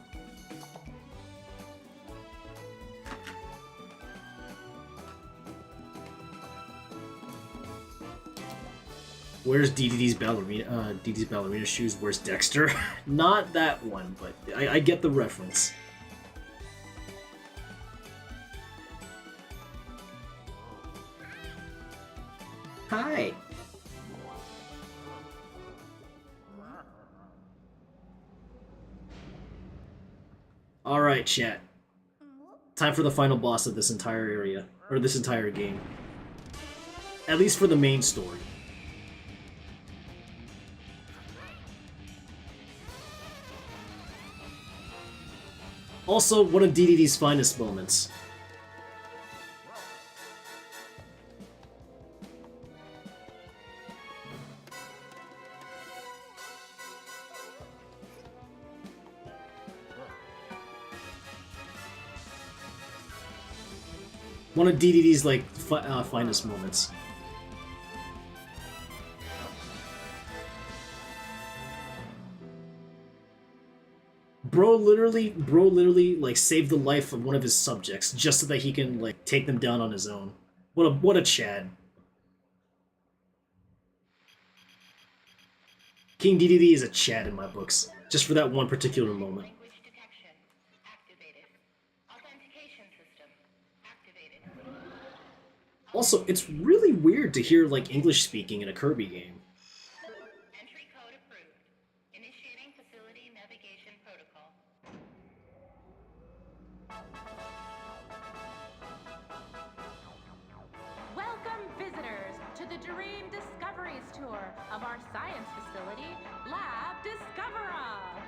Where's DDD's ballerina shoes? Where's Dexter? Not that one, but I get the reference. Hi. Alright, chat. Time for the final boss of this entire area. Or this entire game. At least for the main story. Also, one of DDD's finest moments. One of DDD's, like, finest moments. Bro literally, like, saved the life of one of his subjects just so that he can, like, take them down on his own. What a Chad. King DDD is a Chad in my books, just for that one particular moment. Also, it's really weird to hear, like, English speaking in a Kirby game. Entry code approved. Initiating facility navigation protocol. Welcome, visitors, to the Dream Discoveries Tour of our science facility, Lab Discovera.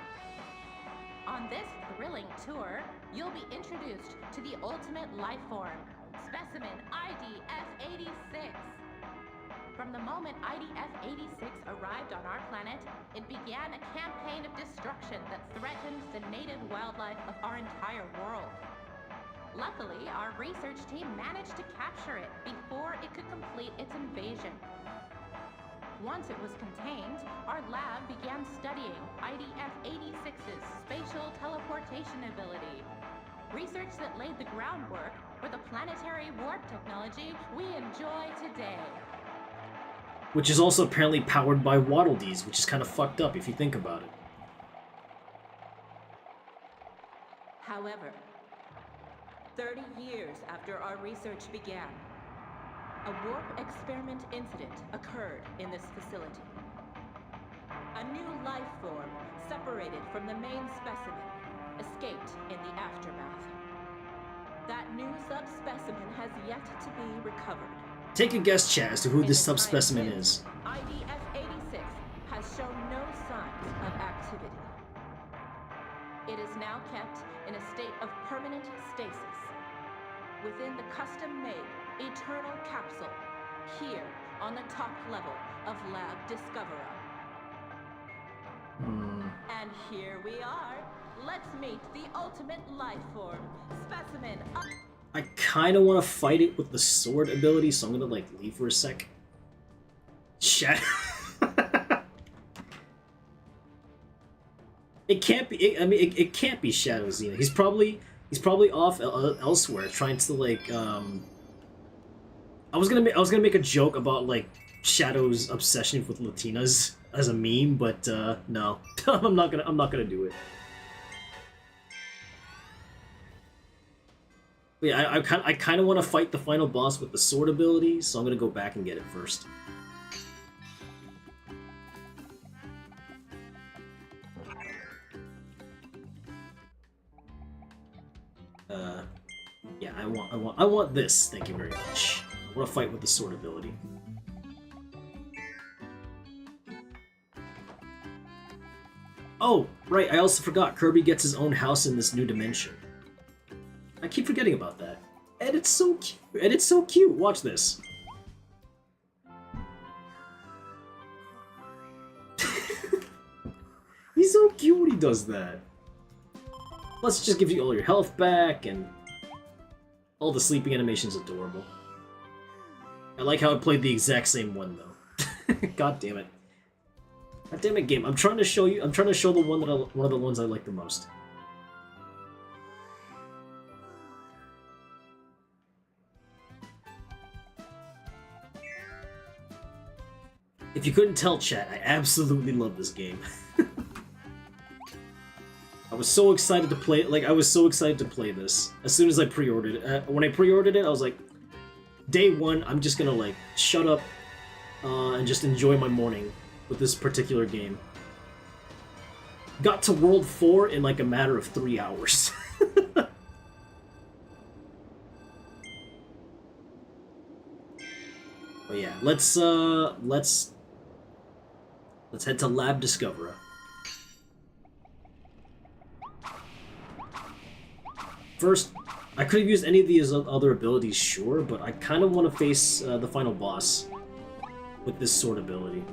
On this thrilling tour, you'll be introduced to the ultimate life form, specimen IDF-86. From the moment IDF-86 arrived on our planet, it began a campaign of destruction that threatened the native wildlife of our entire world. Luckily, our research team managed to capture it before it could complete its invasion. Once it was contained, our lab began studying IDF-86's spatial teleportation ability. Research that laid the groundwork for the planetary warp technology we enjoy today. Which is also apparently powered by Waddle Dees, which is kind of fucked up if you think about it. However, 30 years after our research began, a warp experiment incident occurred in this facility. A new life form separated from the main specimen escaped in the aftermath. That new subspecimen has yet to be recovered. Take a guess, chat, as to who this subspecimen is. IDF-86 has shown no signs of activity. It is now kept in a state of permanent stasis within the custom-made Eternal Capsule here on the top level of Lab Discovera. And here we are. Let's meet the ultimate life form, specimen. I kind of want to fight it with the sword ability, so I'm gonna, like, leave for a sec. Chat. It can't be. It can't be Shadow Xena. He's probably off elsewhere, trying to, like, I was gonna make a joke about, like, Shadow's obsession with Latinas as a meme, but no, I'm not gonna do it. Yeah, I kind of want to fight the final boss with the sword ability, so I'm gonna go back and get it first. Yeah, I want this. Thank you very much. I want to fight with the sword ability. Oh, right, I also forgot, Kirby gets his own house in this new dimension. I keep forgetting about that. And it's so cute. And it's so cute. Watch this. He's so cute when he does that. Plus, it just gives you all your health back, and all the sleeping animation's adorable. I like how I played the exact same one though. God damn it. God damn it, game. I'm trying to show you. I'm trying to show the one one of the ones I like the most. If you couldn't tell, chat, I absolutely love this game. I was so excited to play it. Like, I was so excited to play this as soon as I pre-ordered it. When I pre-ordered it, I was like, day one, I'm just gonna, like, shut up and just enjoy my morning with this particular game. Got to World 4 in, like, a matter of 3 hours. But yeah, let's head to Lab Discoverer. First, I could have used any of these other abilities, sure, but I kind of want to face the final boss with this sword ability.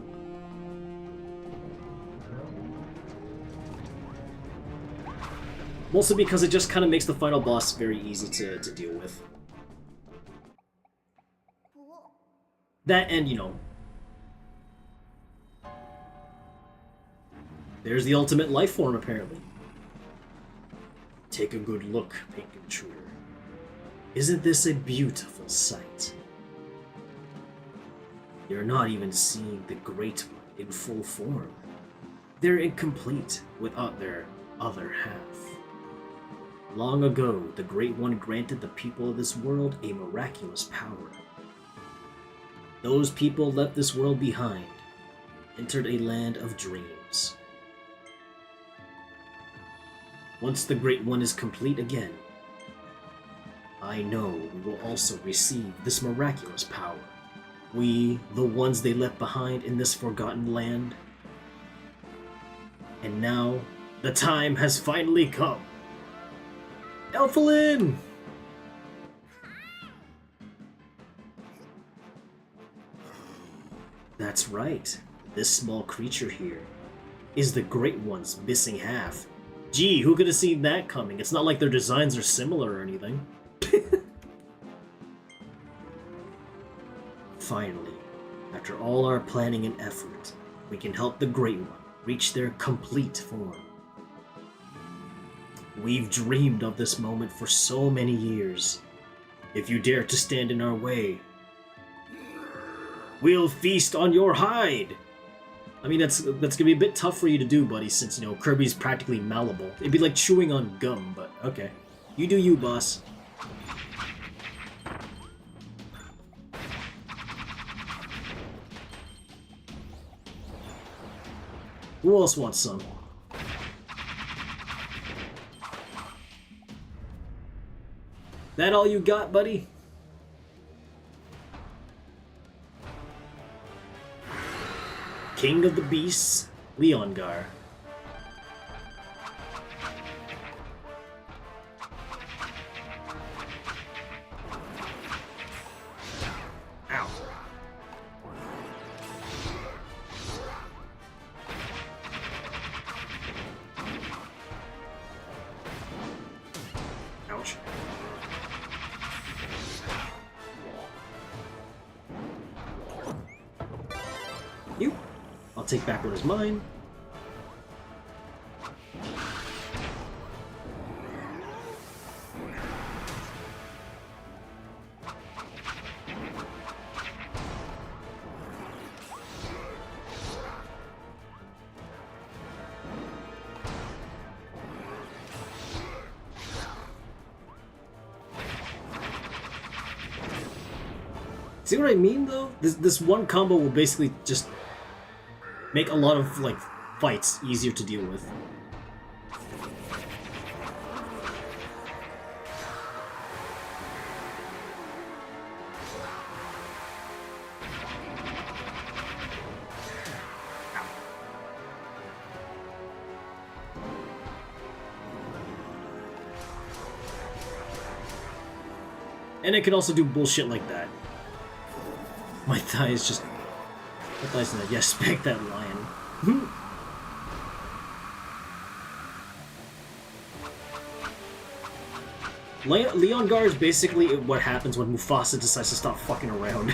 Mostly because it just kind of makes the final boss very easy to deal with. That and, you know, there's the ultimate life form, apparently. Take a good look, Pink Intruder. Isn't this a beautiful sight? You're not even seeing the Great One in full form. They're incomplete without their other half. Long ago, the Great One granted the people of this world a miraculous power. Those people left this world behind, entered a land of dreams. Once the Great One is complete again, I know we will also receive this miraculous power. We, the ones they left behind in this forgotten land. And now, the time has finally come. Elfalin! That's right. This small creature here is the Great One's missing half. Gee, who could have seen that coming? It's not like their designs are similar or anything. Finally, after all our planning and effort, we can help the Great One reach their complete form. We've dreamed of this moment for so many years. If you dare to stand in our way, we'll feast on your hide! I mean, that's gonna be a bit tough for you to do, buddy, since, you know, Kirby's practically malleable. It'd be like chewing on gum, but okay. You do you, boss. Who else wants some? That all you got, buddy? King of the Beasts, Leongar. Ow. Ouch. You. I'll take back what is mine. See what I mean, though? This one combo will basically just make a lot of, like, fights easier to deal with. And it can also do bullshit like that. My thigh is just... My thigh's not... Yeah, spank that lion. Leongar is basically what happens when Mufasa decides to stop fucking around.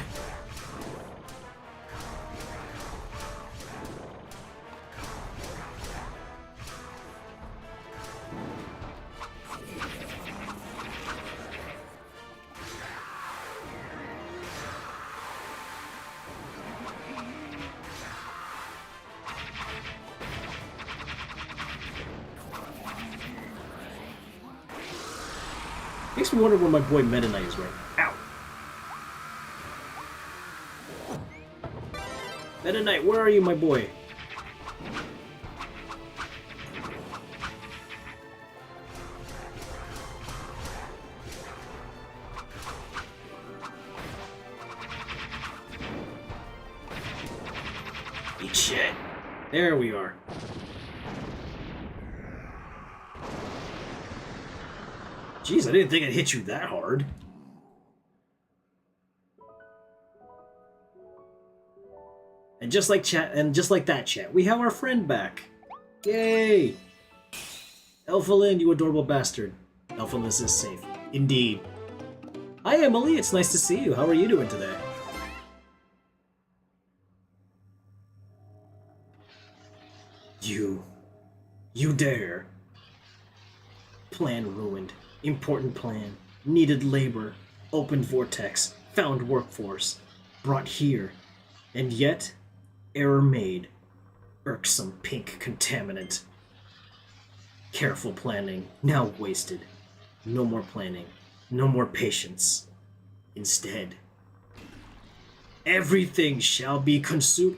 Makes me wonder where my boy Meta Knight is right now. Ow! Meta Knight, where are you, my boy? Eat shit. There we are. Jeez, I didn't think I'd hit you that hard. And just like that chat, we have our friend back. Yay! Elphalin, you adorable bastard. Elphalin is safe. Indeed. Hi Emily, it's nice to see you. How are you doing today? You dare. Plan ruined. Important plan. Needed labor. Opened vortex. Found workforce. Brought here. And yet, error made. Irksome pink contaminant. Careful planning. Now wasted. No more planning. No more patience. Instead, everything shall be consumed.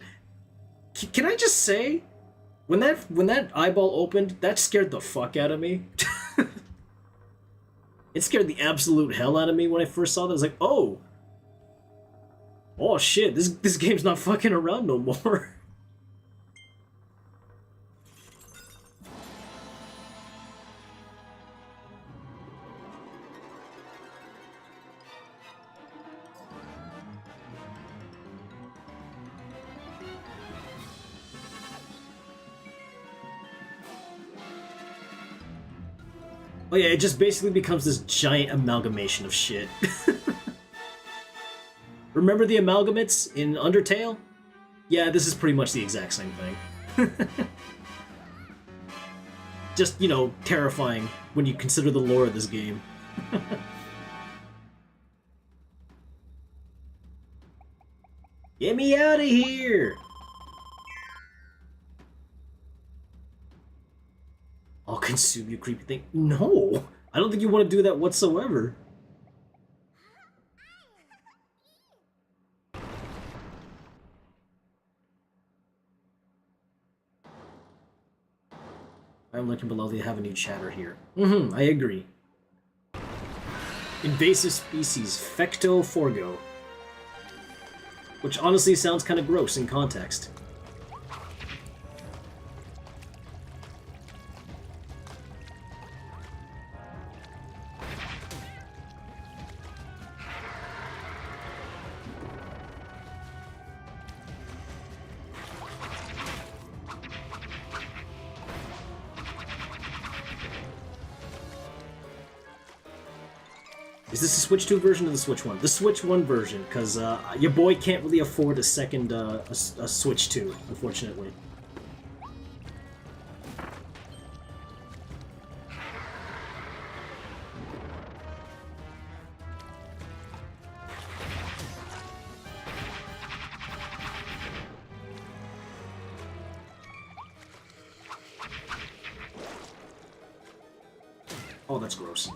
Can I just say, when that eyeball opened, that scared the fuck out of me. It scared the absolute hell out of me when I first saw that. I was like, oh shit, this game's not fucking around no more. Oh yeah, it just basically becomes this giant amalgamation of shit. Remember the amalgamates in Undertale? Yeah, this is pretty much the exact same thing. Just, you know, terrifying when you consider the lore of this game. Get me out of here! I'll consume you, creepy thing. No! I don't think you want to do that whatsoever. I'm looking below, they have a new chatter here. I agree. Invasive species, Fecto-Forgo. Which honestly sounds kind of gross in context. Is this the Switch 2 version or the Switch 1? The Switch 1 version, because your boy can't really afford a second a Switch 2, unfortunately. Oh, that's gross.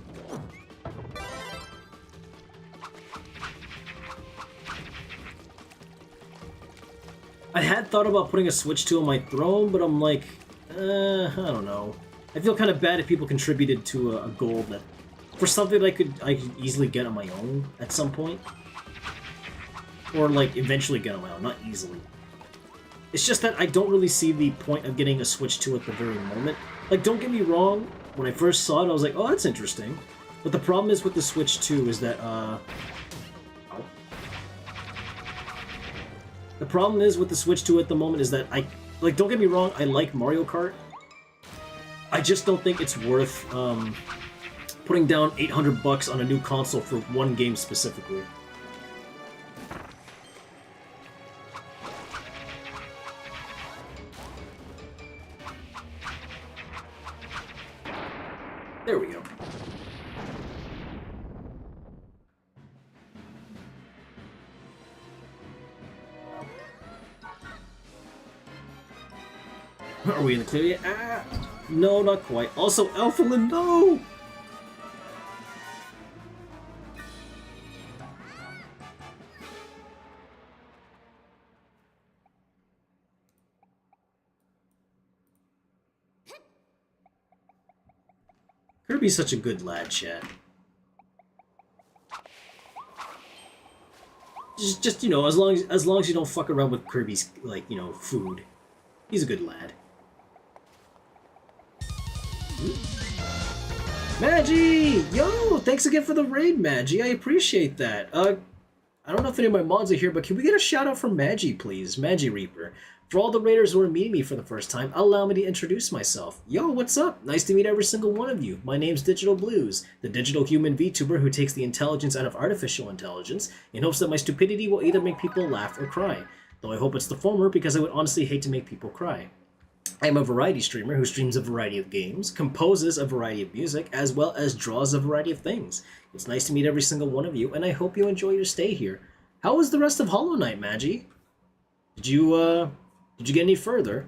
I had thought about putting a Switch 2 on my throne, but I'm like, I don't know. I feel kind of bad if people contributed to a goal that, for something that I could easily get on my own at some point. Or, like, eventually get on my own, not easily. It's just that I don't really see the point of getting a Switch 2 at the very moment. Like, don't get me wrong, when I first saw it, I was like, oh, that's interesting. But the problem is with the Switch 2 is that, the problem is with the Switch 2 at the moment is that like, don't get me wrong, I like Mario Kart. I just don't think it's worth, putting down $800 on a new console for one game specifically. There we go. Are we in the clear yet? Ah! No, not quite. Also, Elphalin, no! Kirby's such a good lad, chat. Just you know, as long as you don't fuck around with Kirby's, like, you know, food. He's a good lad. Maggie! Yo! Thanks again for the raid, Maggie. I appreciate that. I don't know if any of my mods are here, but can we get a shout out from Maggie, please? Maggie Reaper. For all the raiders who are meeting me for the first time, allow me to introduce myself. Yo, what's up? Nice to meet every single one of you. My name's Digital-Bluez, the digital human VTuber who takes the intelligence out of artificial intelligence in hopes that my stupidity will either make people laugh or cry. Though I hope it's the former because I would honestly hate to make people cry. I am a variety streamer who streams a variety of games, composes a variety of music, as well as draws a variety of things. It's nice to meet every single one of you, and I hope you enjoy your stay here. How was the rest of Hollow Knight, Maggie? Did you get any further?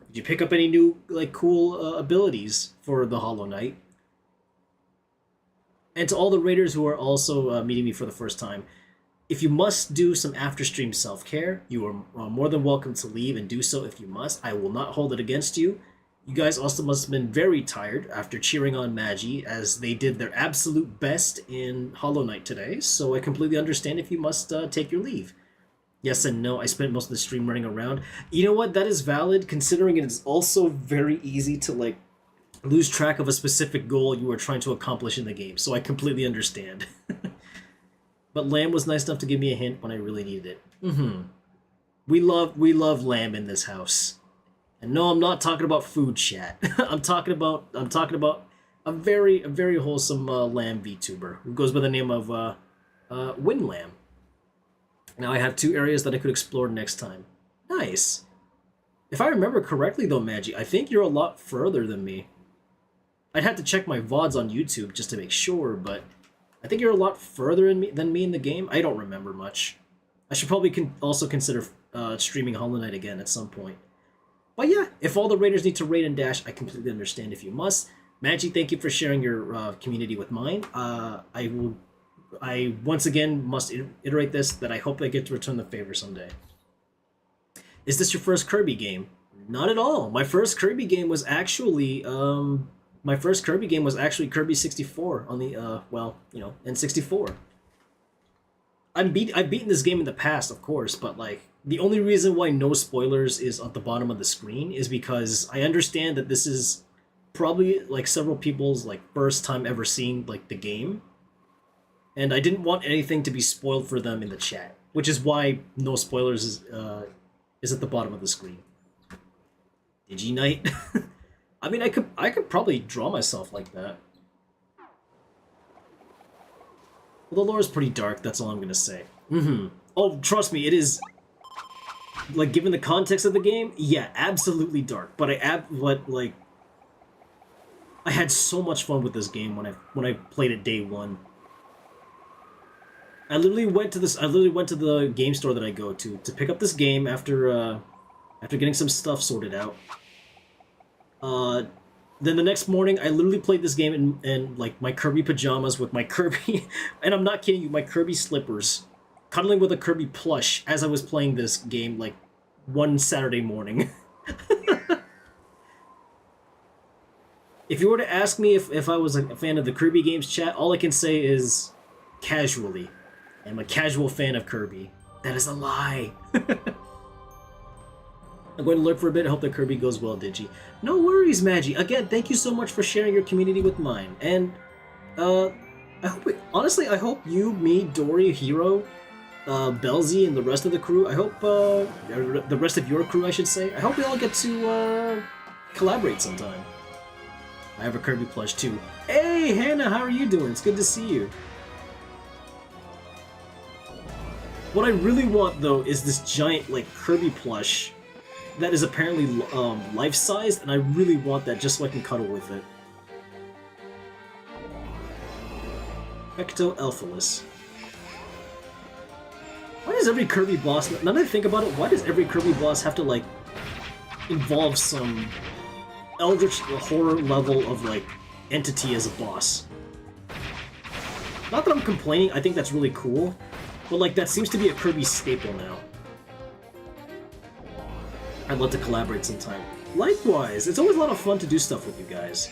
Did you pick up any new, like, cool abilities for the Hollow Knight? And to all the raiders who are also meeting me for the first time, if you must do some after-stream self-care, you are more than welcome to leave and do so if you must. I will not hold it against you. You guys also must have been very tired after cheering on Maggie as they did their absolute best in Hollow Knight today, so I completely understand if you must take your leave. Yes and no, I spent most of the stream running around. You know what, that is valid, considering it is also very easy to, like, lose track of a specific goal you are trying to accomplish in the game, so I completely understand. But Lamb was nice enough to give me a hint when I really needed it. We love Lamb in this house. And no, I'm not talking about food, chat. I'm talking about a very wholesome Lamb VTuber who goes by the name of Winlamb. Now I have 2 areas that I could explore next time. Nice. If I remember correctly though, Maggie, I think you're a lot further than me. I'd have to check my VODs on YouTube just to make sure, but I think you're a lot further than me in the game. I don't remember much. I should probably also consider streaming Hollow Knight again at some point. But yeah, if all the raiders need to raid and dash, I completely understand if you must. Maggie, thank you for sharing your community with mine. I once again must iterate this, that I hope I get to return the favor someday. Is this your first Kirby game? Not at all. My first Kirby game was actually Kirby 64 on the well, you know, N64. I've beaten this game in the past, of course, but like the only reason why no spoilers is at the bottom of the screen is because I understand that this is probably like several people's like first time ever seeing like the game. And I didn't want anything to be spoiled for them in the chat, which is why no spoilers is at the bottom of the screen. Digi-Knight? I mean, I could probably draw myself like that. Well, the lore is pretty dark, that's all I'm gonna say. Oh, trust me, it is... Like, given the context of the game, yeah, absolutely dark. But I had so much fun with this game when I played it day one. I literally went to the game store that I go to pick up this game after getting some stuff sorted out. Then the next morning, I literally played this game in like my Kirby pajamas with my Kirby, and I'm not kidding you, my Kirby slippers, cuddling with a Kirby plush as I was playing this game like one Saturday morning. If you were to ask me if I was a fan of the Kirby games, chat, all I can say is casually. I'm a casual fan of Kirby. That is a lie. I'm going to lurk for a bit. I hope that Kirby goes well, Digi. No worries, Maggie. Again, thank you so much for sharing your community with mine. And, I hope you, me, Dory, Hero, Belzy, and the rest of the crew, I hope, the rest of your crew, I should say, I hope we all get to, collaborate sometime. I have a Kirby plush, too. Hey, Hannah, how are you doing? It's good to see you. What I really want, though, is this giant, like, Kirby plush that is apparently life-sized, and I really want that just so I can cuddle with it. Ecto-Elphalus. Why does every Kirby boss... Now that I think about it, why does every Kirby boss have to, like, involve some eldritch horror level of, like, entity as a boss? Not that I'm complaining, I think that's really cool, but, like, that seems to be a Kirby staple now. I'd love to collaborate sometime. Likewise, it's always a lot of fun to do stuff with you guys.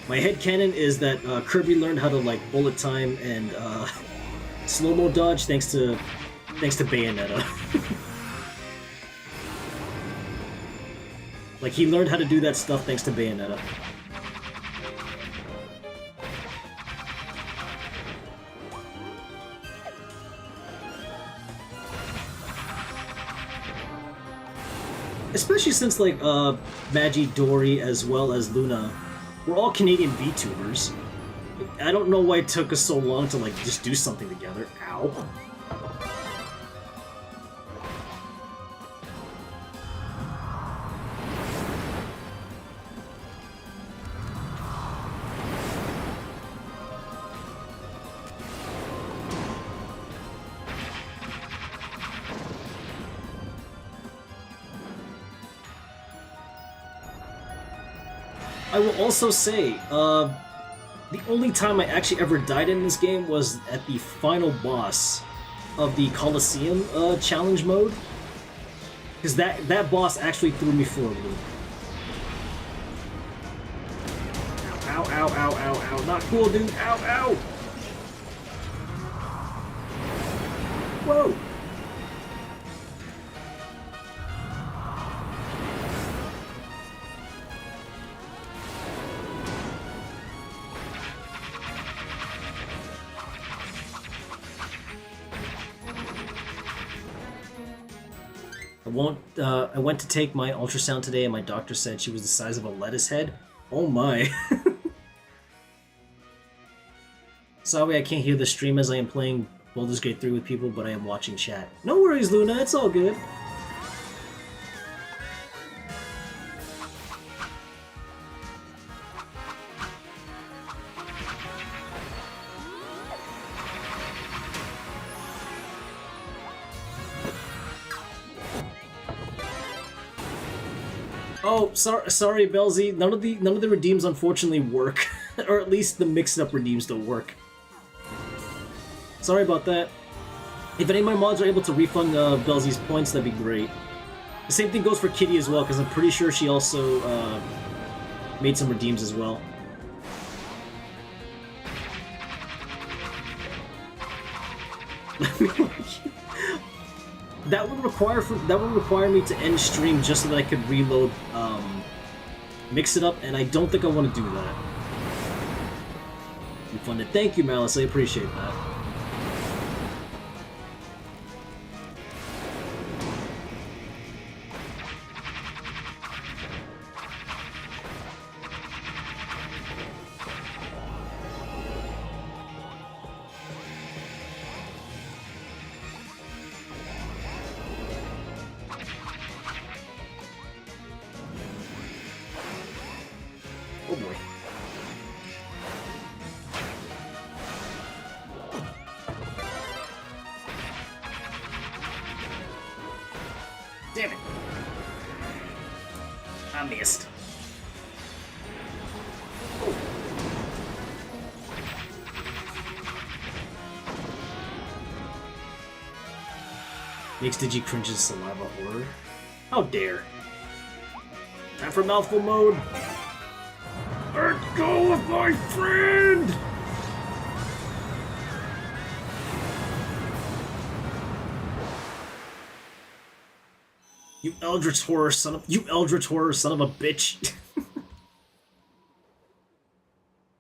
My headcanon is that Kirby learned how to like bullet time and slow-mo dodge thanks to Bayonetta. Like he learned how to do that stuff thanks to Bayonetta. Especially since like Magi, Dory, as well as Luna, we're all Canadian VTubers. I don't know why it took us so long to like just do something together. Ow. I will also say, the only time I actually ever died in this game was at the final boss of the Coliseum challenge mode. Because that boss actually threw me for a loop. Ow, ow, ow, ow, ow. Not cool, dude. Ow, ow! Whoa! I went to take my ultrasound today and my doctor said she was the size of a lettuce head. Oh my. Sorry I can't hear the stream as I am playing Baldur's Gate 3 with people, but I am watching chat. No worries, Luna, it's all good. Oh, sorry, Belzy. None of the redeems unfortunately work, or at least the mixed-up redeems don't work. Sorry about that. If any of my mods are able to refund Belzy's points, that'd be great. The same thing goes for Kitty as well, because I'm pretty sure she also made some redeems as well. That would require me to end stream just so that I could reload, mix it up, and I don't think I want to do that. Refunded. Thank you, Malice. I appreciate that. Oh boy. Damn it. I missed. Oh. Makes Digi cringe's saliva horror. How dare. Time for mouthful mode. Let go of my friend! You Eldritch Horror son of a bitch!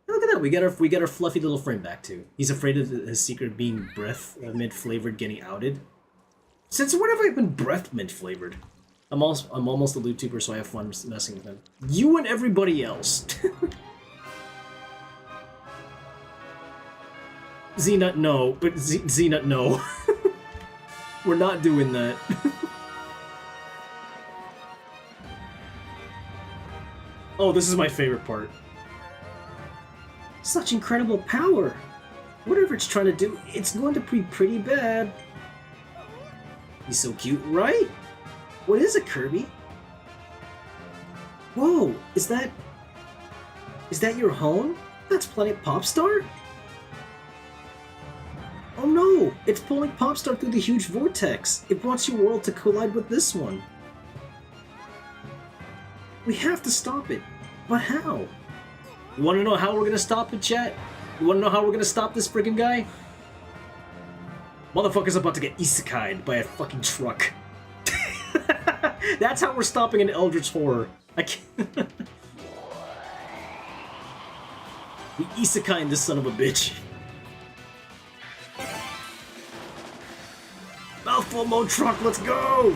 Look at that, we get our fluffy little friend back too. He's afraid of his secret being breath mint-flavored getting outed. Since when have I been breath mint-flavored? I'm almost a Vtuber, so I have fun messing with him. You and everybody else. Z-Nut, no. But Z-Nut, no. We're not doing that. Oh, this is my favorite part. Such incredible power. Whatever it's trying to do, it's going to be pretty bad. He's so cute, right? What is it, Kirby? Whoa, is that your home? That's Planet Popstar? Oh no, it's pulling Popstar through the huge vortex. It wants your world to collide with this one. We have to stop it. But how? You wanna know how we're gonna stop it, chat? You wanna know how we're gonna stop this friggin' guy? Motherfucker's about to get isekai'd by a fucking truck. That's how we're stopping an eldritch horror. I can't. We isekai'd this son of a bitch. Mouthful mode truck, let's go!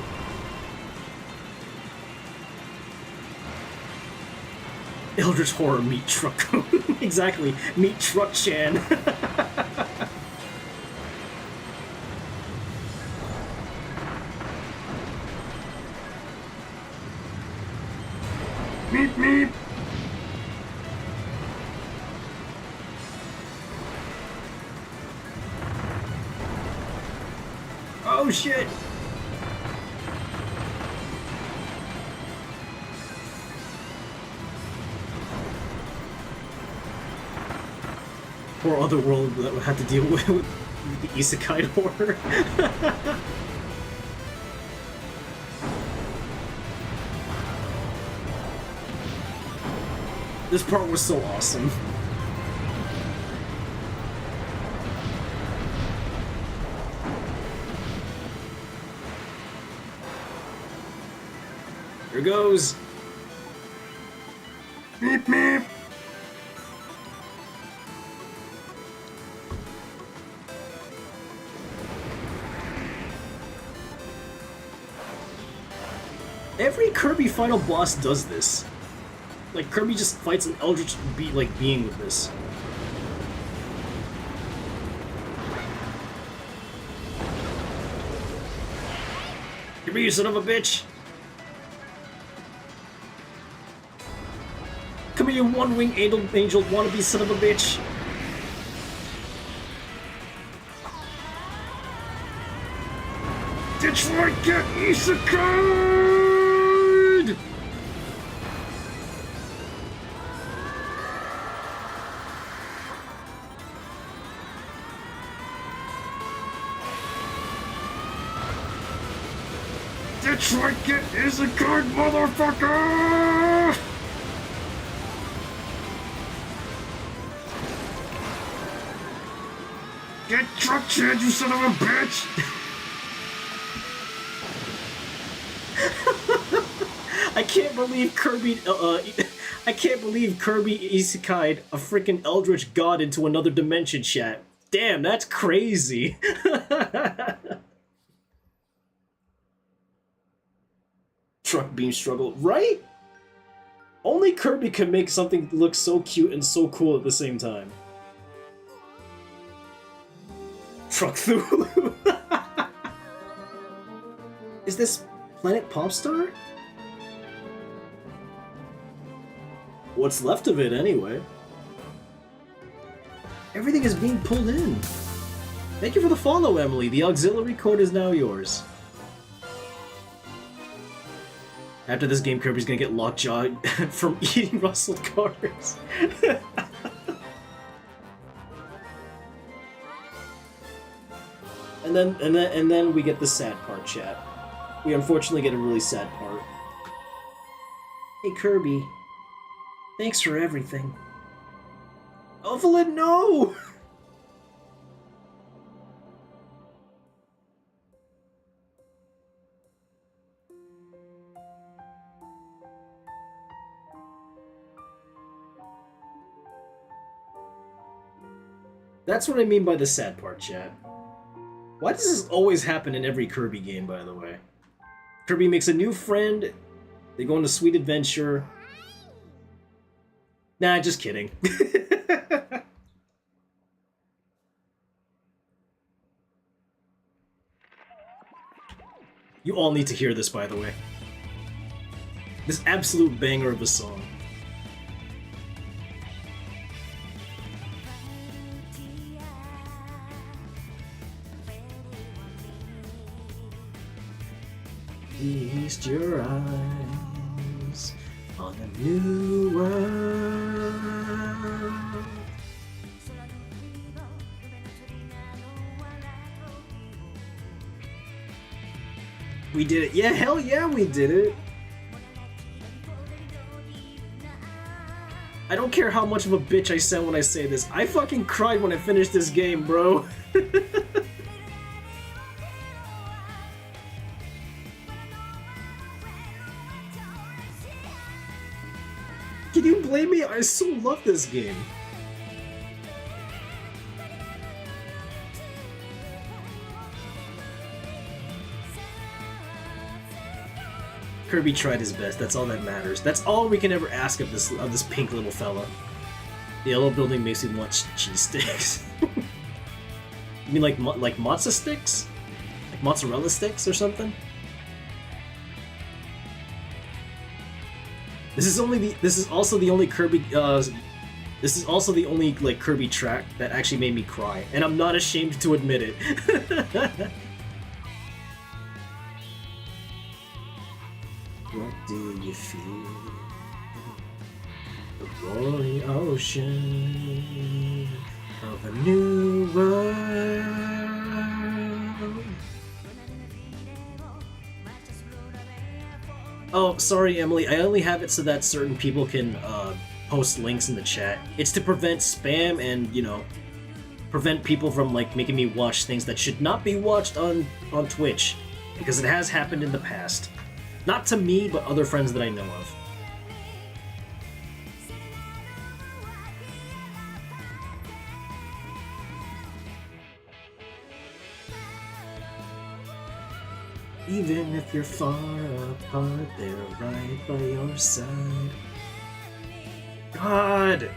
Eldritch horror meet truck. Exactly, meet truck Chan. Meep meep. Oh shit! Poor Otherworld that would have to deal with the isekai horror. This part was so awesome. Here goes. Meep meep. Every Kirby final boss does this. Like, Kirby just fights an eldritch being with this. Come here, you son of a bitch! Come here, you one-winged angel wannabe son of a bitch! Detroit, get isekai'd! Detroit, get isekai'd, motherfucker! Get truck Chad, you son of a bitch! I can't believe Kirby, I can't believe Kirby isekai'd a freaking eldritch god into another dimension, chat. Damn, that's crazy. Truck beam struggle, right? Only Kirby can make something look so cute and so cool at the same time. Truck Thulu. Is this Planet Popstar? What's left of it, anyway. Everything is being pulled in. Thank you for the follow, Emily. The auxiliary code is now yours. After this game, Kirby's gonna get lockjawed from eating rustled cars. and then we get the sad part, chat. We unfortunately get a really sad part. Hey Kirby, thanks for everything. Evelyn, no! That's what I mean by the sad part, chat. Why does this always happen in every Kirby game, by the way? Kirby makes a new friend, they go on a sweet adventure. Nah, just kidding. You all need to hear this, by the way. This absolute banger of a song. Feast your eyes on a new world. We did it. Yeah, hell yeah, we did it. I don't care how much of a bitch I sound when I say this. I fucking cried when I finished this game, bro. Can you blame me? I so love this game. Kirby tried his best. That's all that matters. That's all we can ever ask of this pink little fella. The yellow building makes me want cheese sticks. You mean like mozza sticks? Like mozzarella sticks or something? This is also the only Kirby like Kirby track that actually made me cry, and I'm not ashamed to admit it. What do you feel? The roaring ocean of a new world. Oh, sorry, Emily. I only have it so that certain people can post links in the chat. It's to prevent spam and, you know, prevent people from like making me watch things that should not be watched on Twitch, because it has happened in the past. Not to me, but other friends that I know of. Even if you're far apart, they're right by your side. God!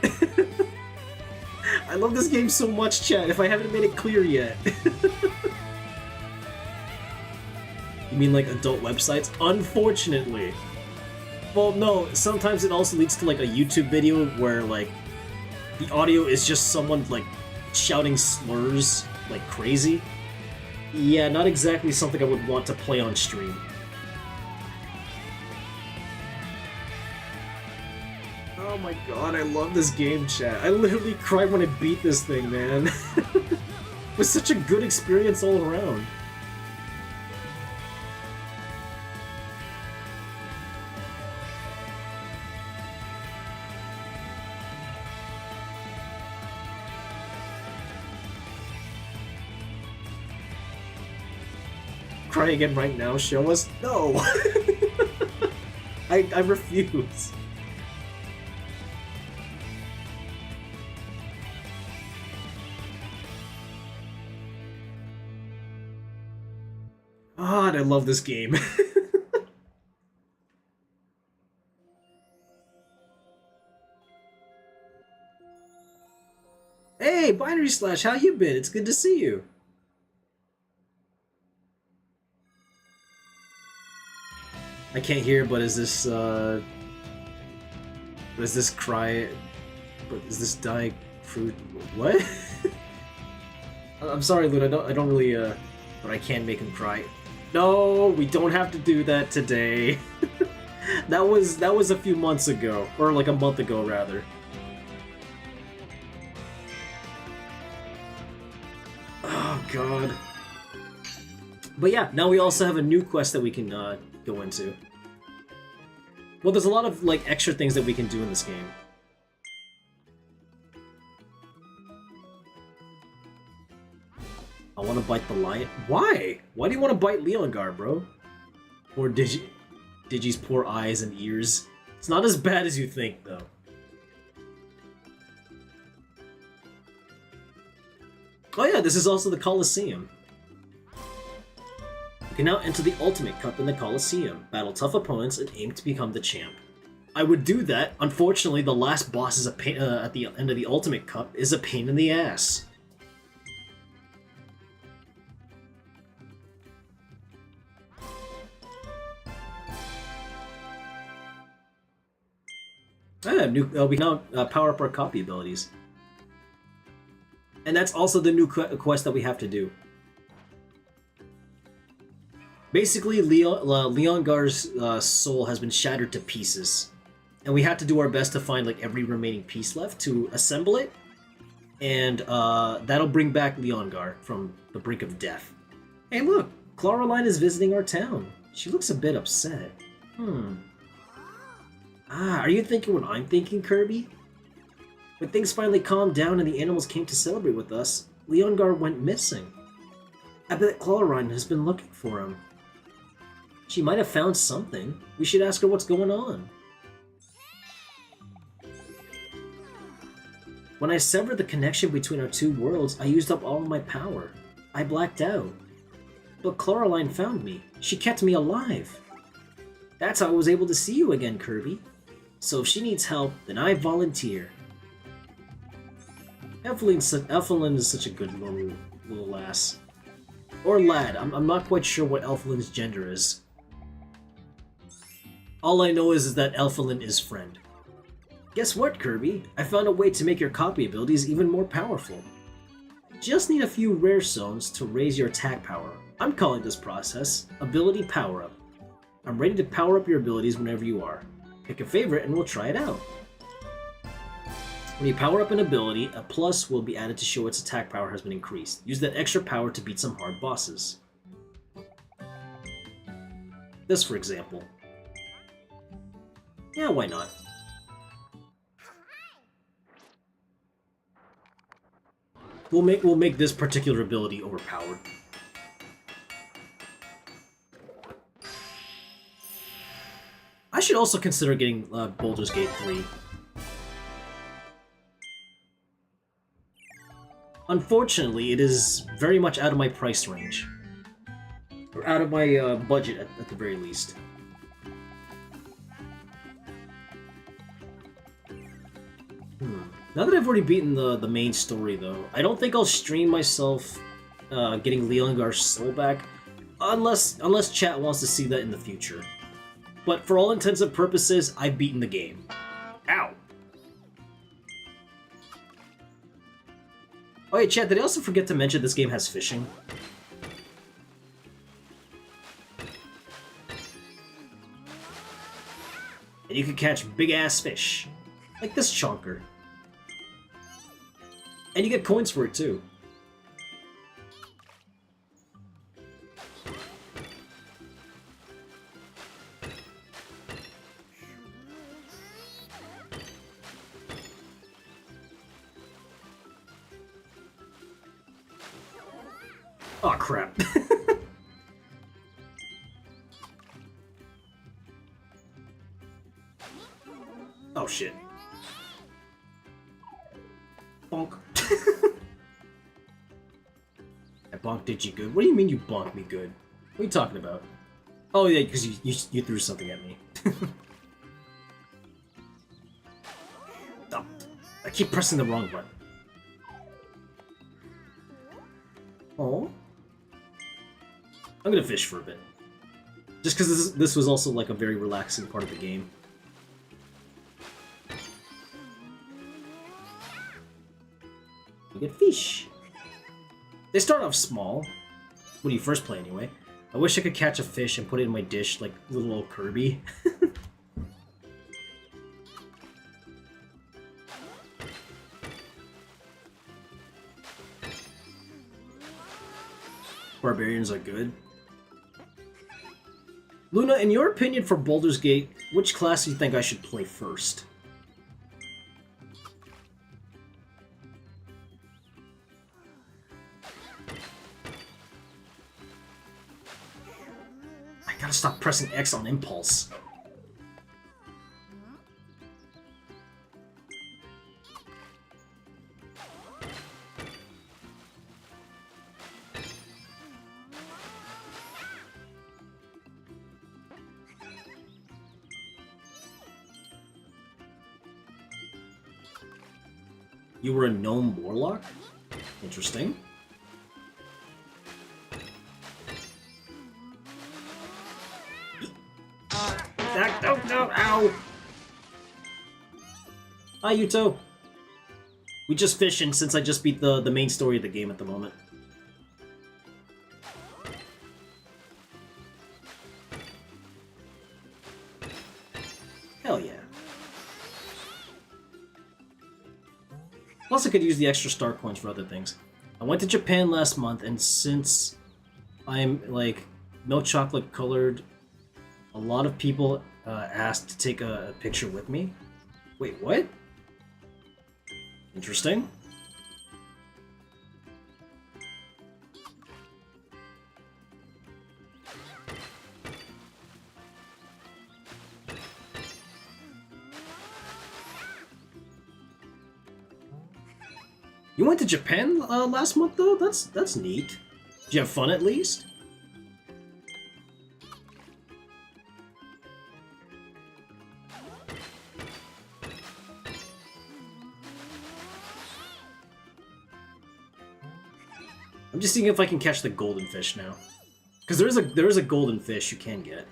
I love this game so much, chat, if I haven't made it clear yet. You mean like adult websites? Unfortunately. Well, no, sometimes it also leads to like a YouTube video where like the audio is just someone like shouting slurs like crazy. Yeah, not exactly something I would want to play on stream. Oh my god, I love this game, chat. I literally cried when I beat this thing, man. It was such a good experience all around. Cry again right now, show us? No! I refuse. God, I love this game. Hey, Binary Slash, how you been? It's good to see you. I can't hear, but is this cry? But is this die fruit? What? I'm sorry, Luna. I don't really. But I can make him cry. No, we don't have to do that today. that was a few months ago, or like a month ago, rather. Oh God. But yeah, now we also have a new quest that we can go into. Well, there's a lot of like extra things that we can do in this game. I want to bite the lion. Why? Why do you want to bite Leongar, bro? Or Digi's poor eyes and ears. It's not as bad as you think, though. Oh yeah, this is also the Colosseum. You can now enter the Ultimate Cup in the Colosseum, battle tough opponents, and aim to become the champ. I would do that. Unfortunately, the last boss is a pain, at the end of the Ultimate Cup is a pain in the ass. We can now power up our copy abilities. And that's also the new quest that we have to do. Basically, Leongar's soul has been shattered to pieces. And we had to do our best to find like every remaining piece left to assemble it. And that'll bring back Leongar from the brink of death. Hey look, Claraline is visiting our town. She looks a bit upset. Ah, are you thinking what I'm thinking, Kirby? When things finally calmed down and the animals came to celebrate with us, Leongar went missing. I bet Chlorine has been looking for him. She might have found something. We should ask her what's going on. When I severed the connection between our two worlds, I used up all of my power. I blacked out. But Coraline found me. She kept me alive. That's how I was able to see you again, Kirby. So if she needs help, then I volunteer. Elflin is such a good little lass. Or lad, I'm not quite sure what Elflin's gender is. All I know is that Elflin is friend. Guess what, Kirby? I found a way to make your copy abilities even more powerful. Just need a few rare stones to raise your attack power. I'm calling this process Ability Power Up. I'm ready to power up your abilities whenever you are. Pick a favorite and we'll try it out. When you power up an ability, a plus will be added to show its attack power has been increased. Use that extra power to beat some hard bosses. This, for example. Yeah, why not? We'll make this particular ability overpowered. I should also consider getting Baldur's Gate 3. Unfortunately, it is very much out of my price range. Or out of my budget, at the very least. Now that I've already beaten the main story, though, I don't think I'll stream myself getting Leongar's soul back, unless chat wants to see that in the future. But for all intents and purposes, I've beaten the game. Ow! Oh yeah, chat, did I also forget to mention this game has fishing? And you can catch big-ass fish. Like this chonker. And you get coins for it, too. Oh crap. Oh shit. Bonk. I bonked did you good? What do you mean you bonked me good? What are you talking about? Oh yeah, because you threw something at me. Oh, I keep pressing the wrong button. Oh. I'm gonna fish for a bit. Just because this was also like a very relaxing part of the game. You get fish. They start off small, when you first play anyway. I wish I could catch a fish and put it in my dish like little old Kirby. Barbarians are good. Luna, in your opinion for Baldur's Gate, which class do you think I should play first? I gotta stop pressing X on impulse. You were a gnome warlock? Interesting. No, ow! Hi, Yuto. We just fishing since I just beat the main story of the game at the moment. Hell yeah. Plus I could use the extra star coins for other things. I went to Japan last month, and since I'm, like, milk chocolate colored, a lot of people asked to take a picture with me. Wait, what? Interesting. You went to Japan last month though? That's neat. Did you have fun at least? I'm just seeing if I can catch the golden fish now. Because there is a golden fish you can get.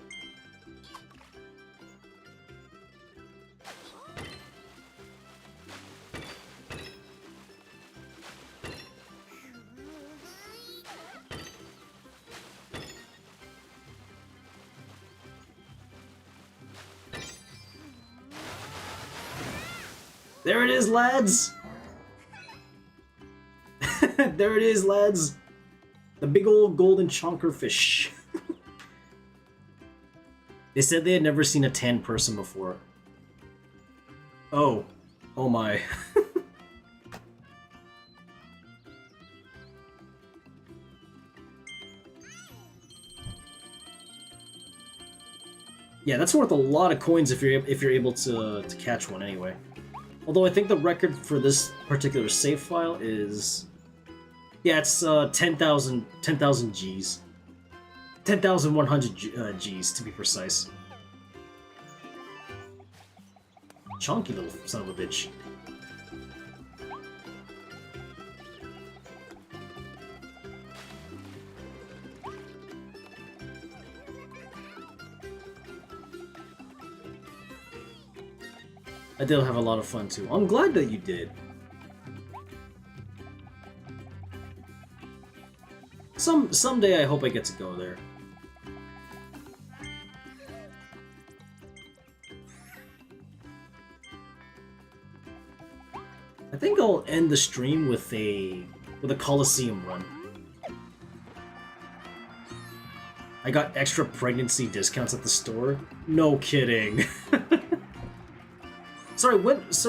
There it is, lads! There it is, lads! The big old golden chonker fish. They said they had never seen a tan person before. Oh. Oh my. Yeah, that's worth a lot of coins if you're able to catch one anyway. Although I think the record for this particular save file is... Yeah, it's 10,000 Gs. 10,100 Gs, to be precise. Chonky little son of a bitch. I did have a lot of fun too. I'm glad that you did. Someday I hope I get to go there. I think I'll end the stream with a Coliseum run. I got extra pregnancy discounts at the store. No kidding. Sorry, when's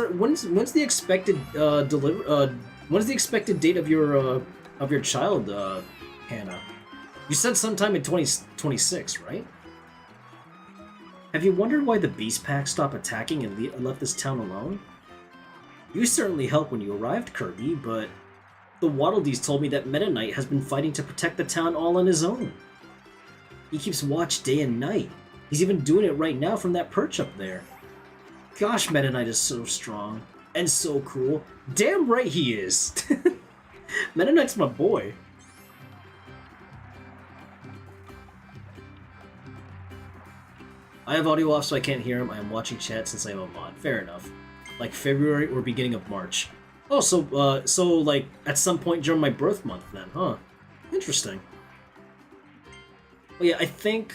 the expected when's the expected date of your child, Hannah? You said sometime in 2026, right? Have you wondered why the Beast Pack stopped attacking and left this town alone? You certainly helped when you arrived, Kirby, but the Waddle Dees told me that Meta Knight has been fighting to protect the town all on his own. He keeps watch day and night. He's even doing it right now from that perch up there. Gosh, Meta Knight is so strong. And so cool. Damn right he is! Meta Knight's my boy. I have audio off so I can't hear him. I am watching chat since I am a mod. Fair enough. Like February or beginning of March. Oh, so like at some point during my birth month then, huh? Interesting. Well, yeah, I think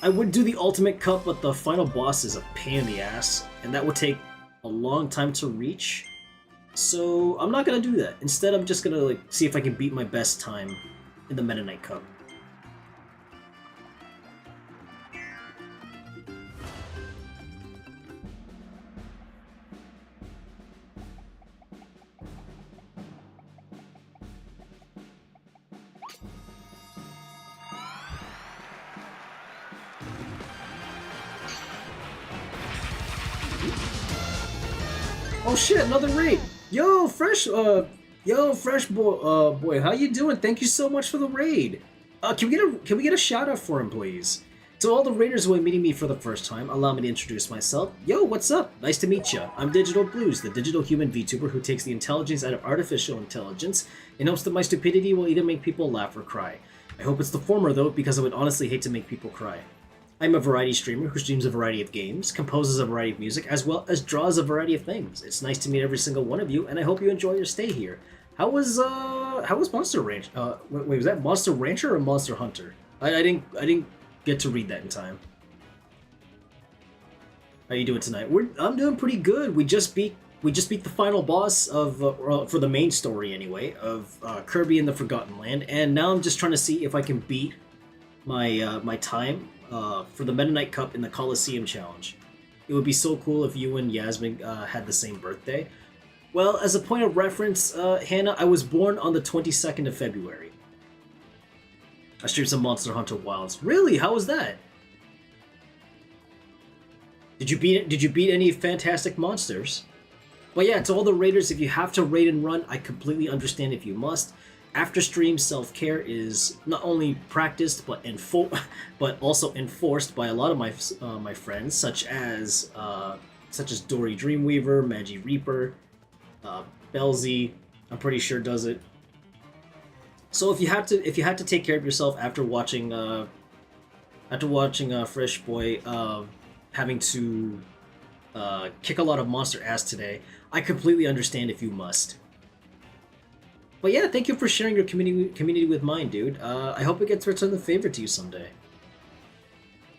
I would do the Ultimate Cup, but the final boss is a pain in the ass, and that would take a long time to reach. So I'm not gonna do that. Instead, I'm just gonna like see if I can beat my best time in the Meta Knight Cup. Oh shit, another raid! Yo, Fresh boy, how you doing? Thank you so much for the raid. Can we get a shout out for him, please? To all the raiders who are meeting me for the first time, allow me to introduce myself. Yo, what's up? Nice to meet ya. I'm Digital-Bluez, the digital human VTuber who takes the intelligence out of artificial intelligence and hopes that my stupidity will either make people laugh or cry. I hope it's the former though, because I would honestly hate to make people cry. I'm a variety streamer who streams a variety of games, composes a variety of music, as well as draws a variety of things. It's nice to meet every single one of you, and I hope you enjoy your stay here. How was Monster Ranch? Wait, was that Monster Rancher or Monster Hunter? I didn't get to read that in time. How you doing tonight? I'm doing pretty good. We just beat the final boss of for the main story anyway of Kirby and the Forgotten Land, and now I'm just trying to see if I can beat my my time for the Meta Knight Cup in the Coliseum Challenge. It would be so cool if you and Yasmin had the same birthday. Well, as a point of reference, Hannah, I was born on the 22nd of February. I streamed some Monster Hunter Wilds. Really? How was that? Did you beat any fantastic monsters? But yeah, to all the raiders, if you have to raid and run, I completely understand if you must. After stream, self-care is not only practiced but also enforced by a lot of my friends, such as Dory Dreamweaver, Magi Reaper, Belzy. I'm pretty sure does it. So if you had to take care of yourself after watching Fresh Boy having to kick a lot of monster ass today, I completely understand if you must. But yeah, thank you for sharing your community with mine, dude. I hope it gets returned the favor to you someday.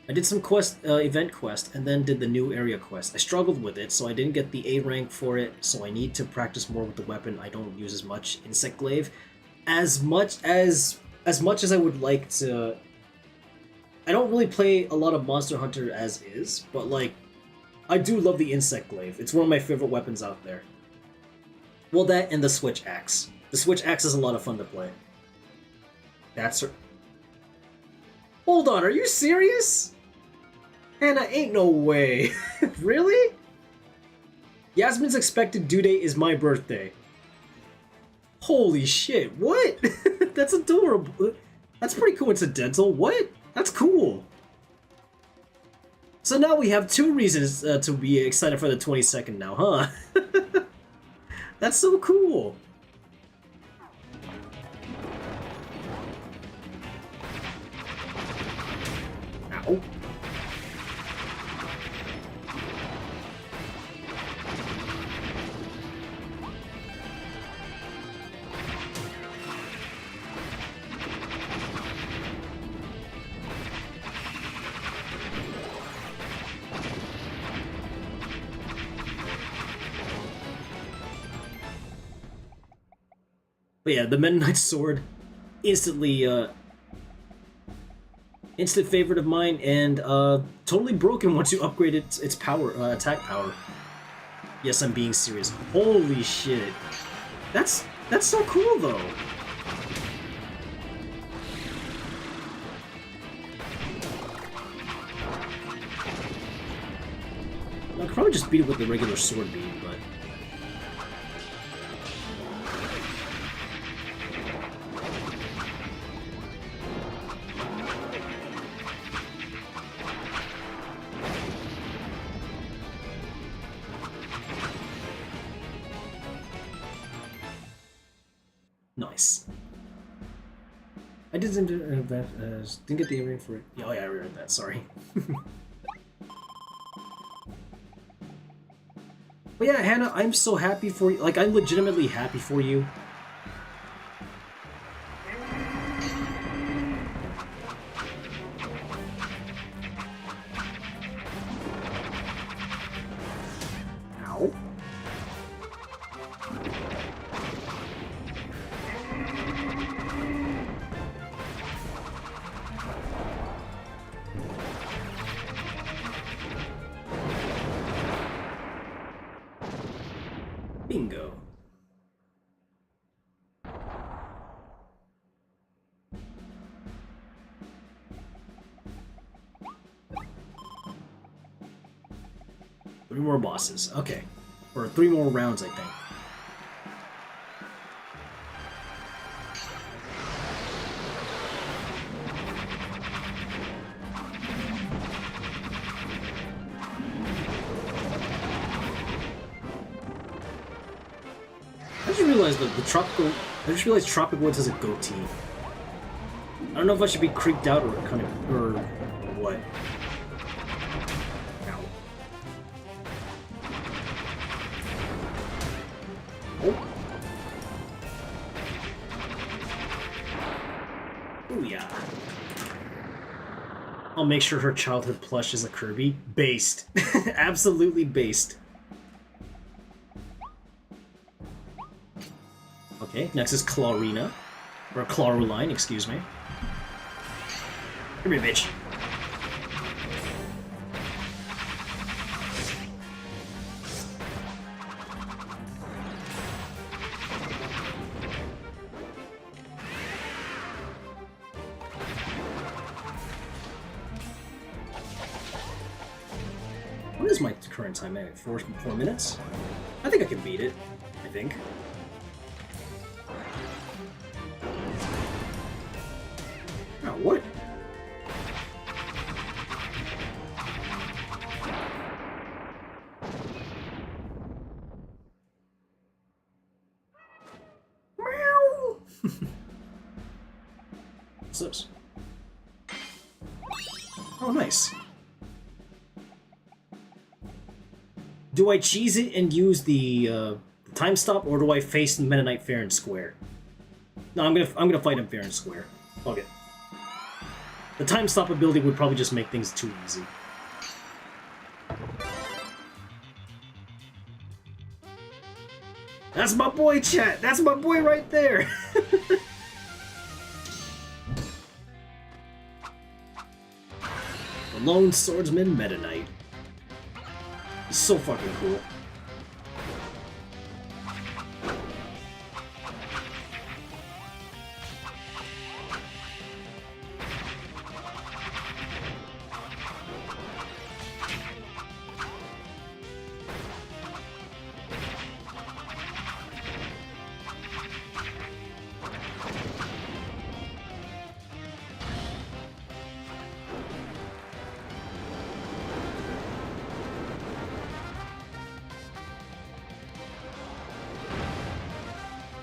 I did some event quest, and then did the new area quest. I struggled with it, so I didn't get the A rank for it, so I need to practice more with the weapon I don't use as much, Insect Glaive. As much as I would like to... I don't really play a lot of Monster Hunter as is, but like, I do love the Insect Glaive. It's one of my favorite weapons out there. Well, that and the Switch Axe. The Switch Axe is a lot of fun to play. That's her. Hold on, are you serious? Hannah, ain't no way. Really? Yasmin's expected due date is my birthday. Holy shit, what? That's adorable. That's pretty coincidental. What? That's cool. So now we have 2 reasons to be excited for the 22nd now, huh? That's so cool. Ow. But yeah, the Meta Knight's sword, instantly, instant favorite of mine, and totally broken once you upgrade its power, attack power. Yes, I'm being serious. Holy shit, that's so cool though. I could probably just beat it with the regular sword beam, but. Nice. I didn't get the earring for it. Oh yeah, I read that. Sorry. But yeah, Hannah, I'm so happy for you. Like, I'm legitimately happy for you. Ow. Bingo. Three more bosses. Okay. Or 3 more rounds, I think. I just realized that I just realized Tropic Woods has a goatee. I don't know if I should be creeped out or what. Ow. Oh. Booyah. I'll make sure her childhood plush is a Kirby. Based. Absolutely based. Okay, next is Clawrina. Or Clawruline, excuse me. Come here, bitch. is my current time anyway? 4 minutes? I think I can beat it. I think. Oh, what? Meow! What's this? Oh, nice. Do I cheese it and use the time stop, or do I face Meta Knight fair and square? No, I'm gonna fight him fair and square. Okay. The time stop ability would probably just make things too easy. That's my boy, chat! That's my boy right there! The Lone Swordsman Meta Knight. He's so fucking cool.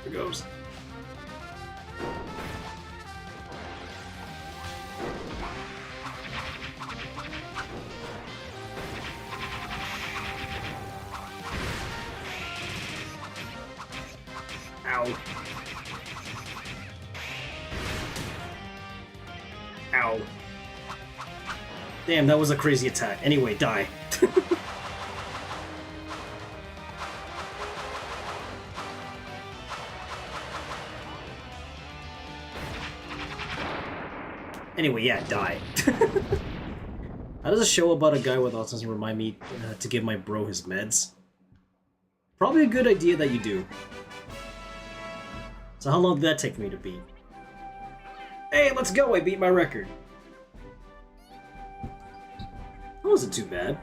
Here goes. Ow. Ow. Damn, that was a crazy attack. Anyway, die. Anyway, yeah, die. How does a show about a guy with autism remind me to give my bro his meds? Probably a good idea that you do. So how long did that take me to beat? Hey, let's go! I beat my record. That wasn't too bad.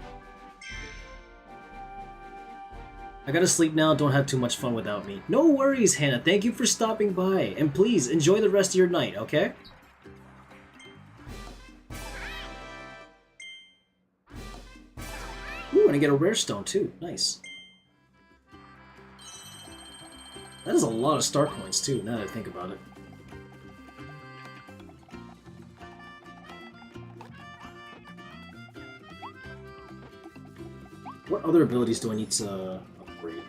I gotta sleep now, don't have too much fun without me. No worries, Hannah, thank you for stopping by. And please, enjoy the rest of your night, okay? Ooh, and I get a rare stone too. Nice. That is a lot of star coins too, now that I think about it. What other abilities do I need to upgrade?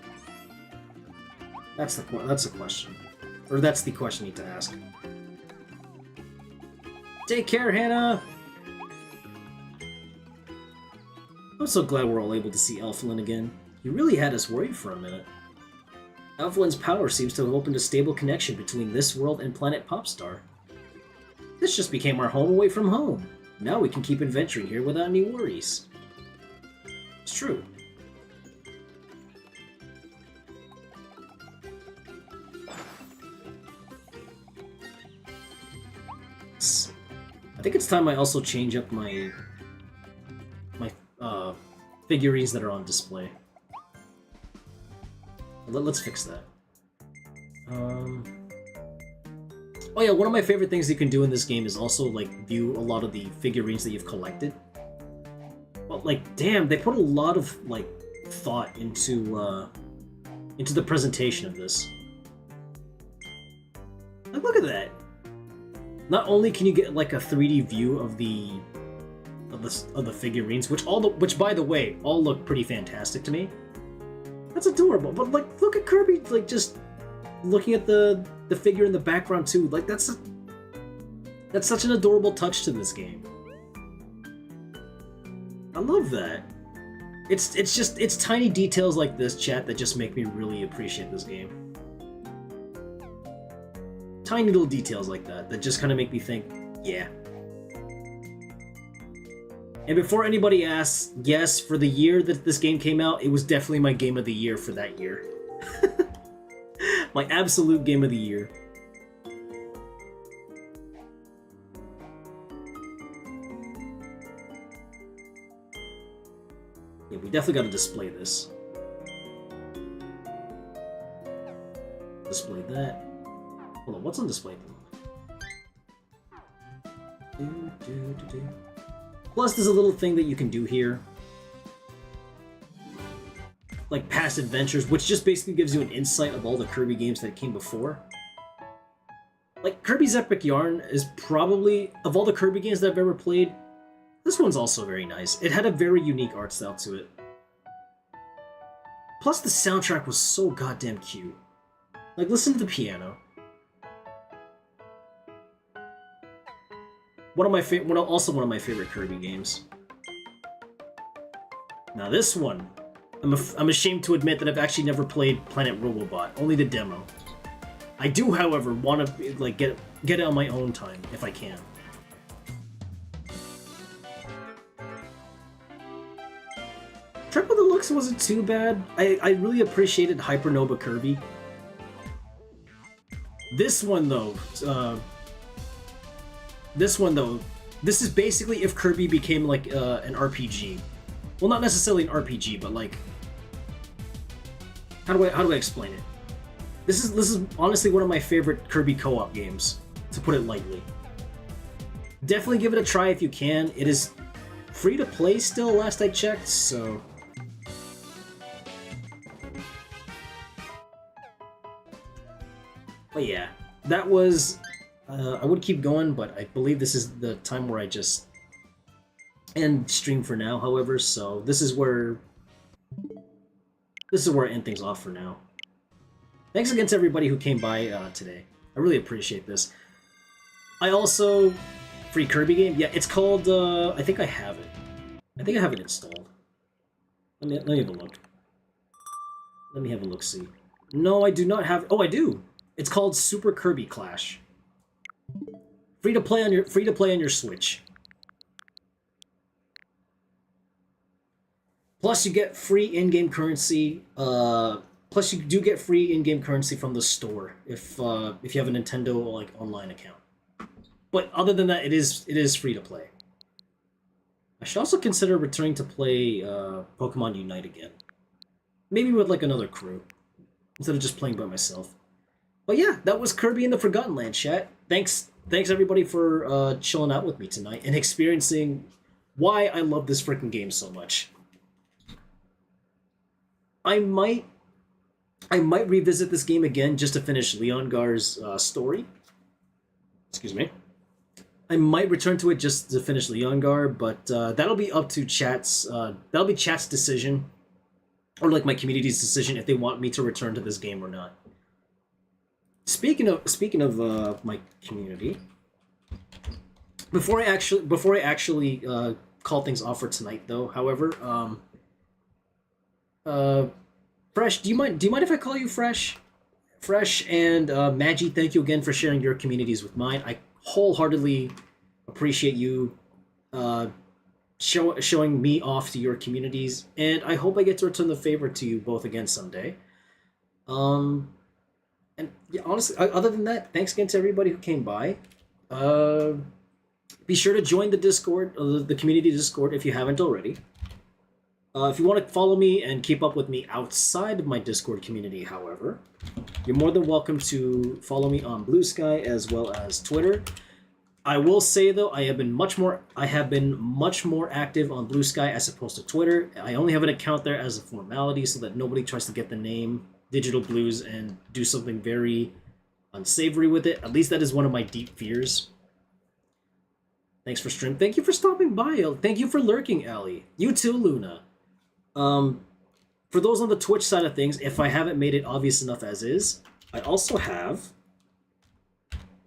That's the question. Or that's the question I need to ask. Take care, Hannah! I'm so glad we're all able to see Elflin again. You really had us worried for a minute. Elflin's power seems to have opened a stable connection between this world and planet Popstar. This just became our home away from home. Now we can keep adventuring here without any worries. It's true. I think it's time I also change up my figurines that are on display. Let's fix that. Oh yeah, one of my favorite things you can do in this game is also like view a lot of the figurines that you've collected. But like, damn, they put a lot of like thought into the presentation of this. Like, look at that. Not only can you get like a 3D view of the figurines, which by the way all look pretty fantastic to me. That's adorable. But like, look at Kirby, like just looking at the figure in the background too. Like that's such an adorable touch to this game. I love that. It's tiny details like this, chat, that just make me really appreciate this game. Tiny little details like that just kind of make me think, yeah. And before anybody asks, yes, for the year that this game came out, it was definitely my game of the year for that year. My absolute game of the year. Yeah, we definitely got to display this. Display that. Hold on, what's on display at the moment? Plus, there's a little thing that you can do here, like past adventures, which just basically gives you an insight of all the Kirby games that came before. Like, Kirby's Epic Yarn is probably, of all the Kirby games that I've ever played, this one's also very nice. It had a very unique art style to it. Plus, the soundtrack was so goddamn cute. Like, listen to the piano. Also one of my favorite Kirby games. Now this one, I'm ashamed to admit that I've actually never played Planet Robobot, only the demo. I do, however, want to like get it on my own time if I can. Trouble the looks wasn't too bad. I really appreciated Hypernova Kirby. This one though, this is basically if Kirby became like an RPG. Well, not necessarily an RPG, but like, how do I explain it? This is honestly one of my favorite Kirby co-op games, to put it lightly. Definitely give it a try if you can. It is free to play still, last I checked, so. But yeah, that was. I would keep going, but I believe this is the time where I just end stream for now. However, so this is where I end things off for now. Thanks again to everybody who came by today. I really appreciate this. I also free Kirby game. Yeah, it's called. I think I have it. I think I have it installed. Let me have a look. Let me have a look. See. No, I do not have. Oh, I do. It's called Super Kirby Clash. Free to play on your Switch. Plus, you get free in-game currency. Plus, you do get free in-game currency from the store if you have a Nintendo like online account. But other than that, it is free to play. I should also consider returning to play Pokemon Unite again. Maybe with like another crew instead of just playing by myself. But yeah, that was Kirby in the Forgotten Land, chat. Thanks everybody for chilling out with me tonight and experiencing why I love this freaking game so much. I might revisit this game again just to finish Leongar's story. Excuse me. I might return to it just to finish Leongar, but that'll be up to chat's. That'll be chat's decision, or like my community's decision if they want me to return to this game or not. Speaking of my community, before I actually call things off for tonight, though, however, Fresh, do you mind if I call you Fresh? Fresh and Maggie, thank you again for sharing your communities with mine. I wholeheartedly appreciate you showing me off to your communities, and I hope I get to return the favor to you both again someday. And yeah, honestly, other than that, thanks again to everybody who came by. Be sure to join the Discord, the community Discord, if you haven't already. If you want to follow me and keep up with me outside of my Discord community, however, you're more than welcome to follow me on Blue Sky as well as Twitter. I will say though, I have been much more active on Blue Sky as opposed to Twitter. I only have an account there as a formality so that nobody tries to get the name Digital-Bluez and do something very unsavory with it. At least that is one of my deep fears. Thanks for stream. Thank you for stopping by. Thank you for lurking, Ellie. You too, Luna. For those on the Twitch side of things, if I haven't made it obvious enough as is, I also have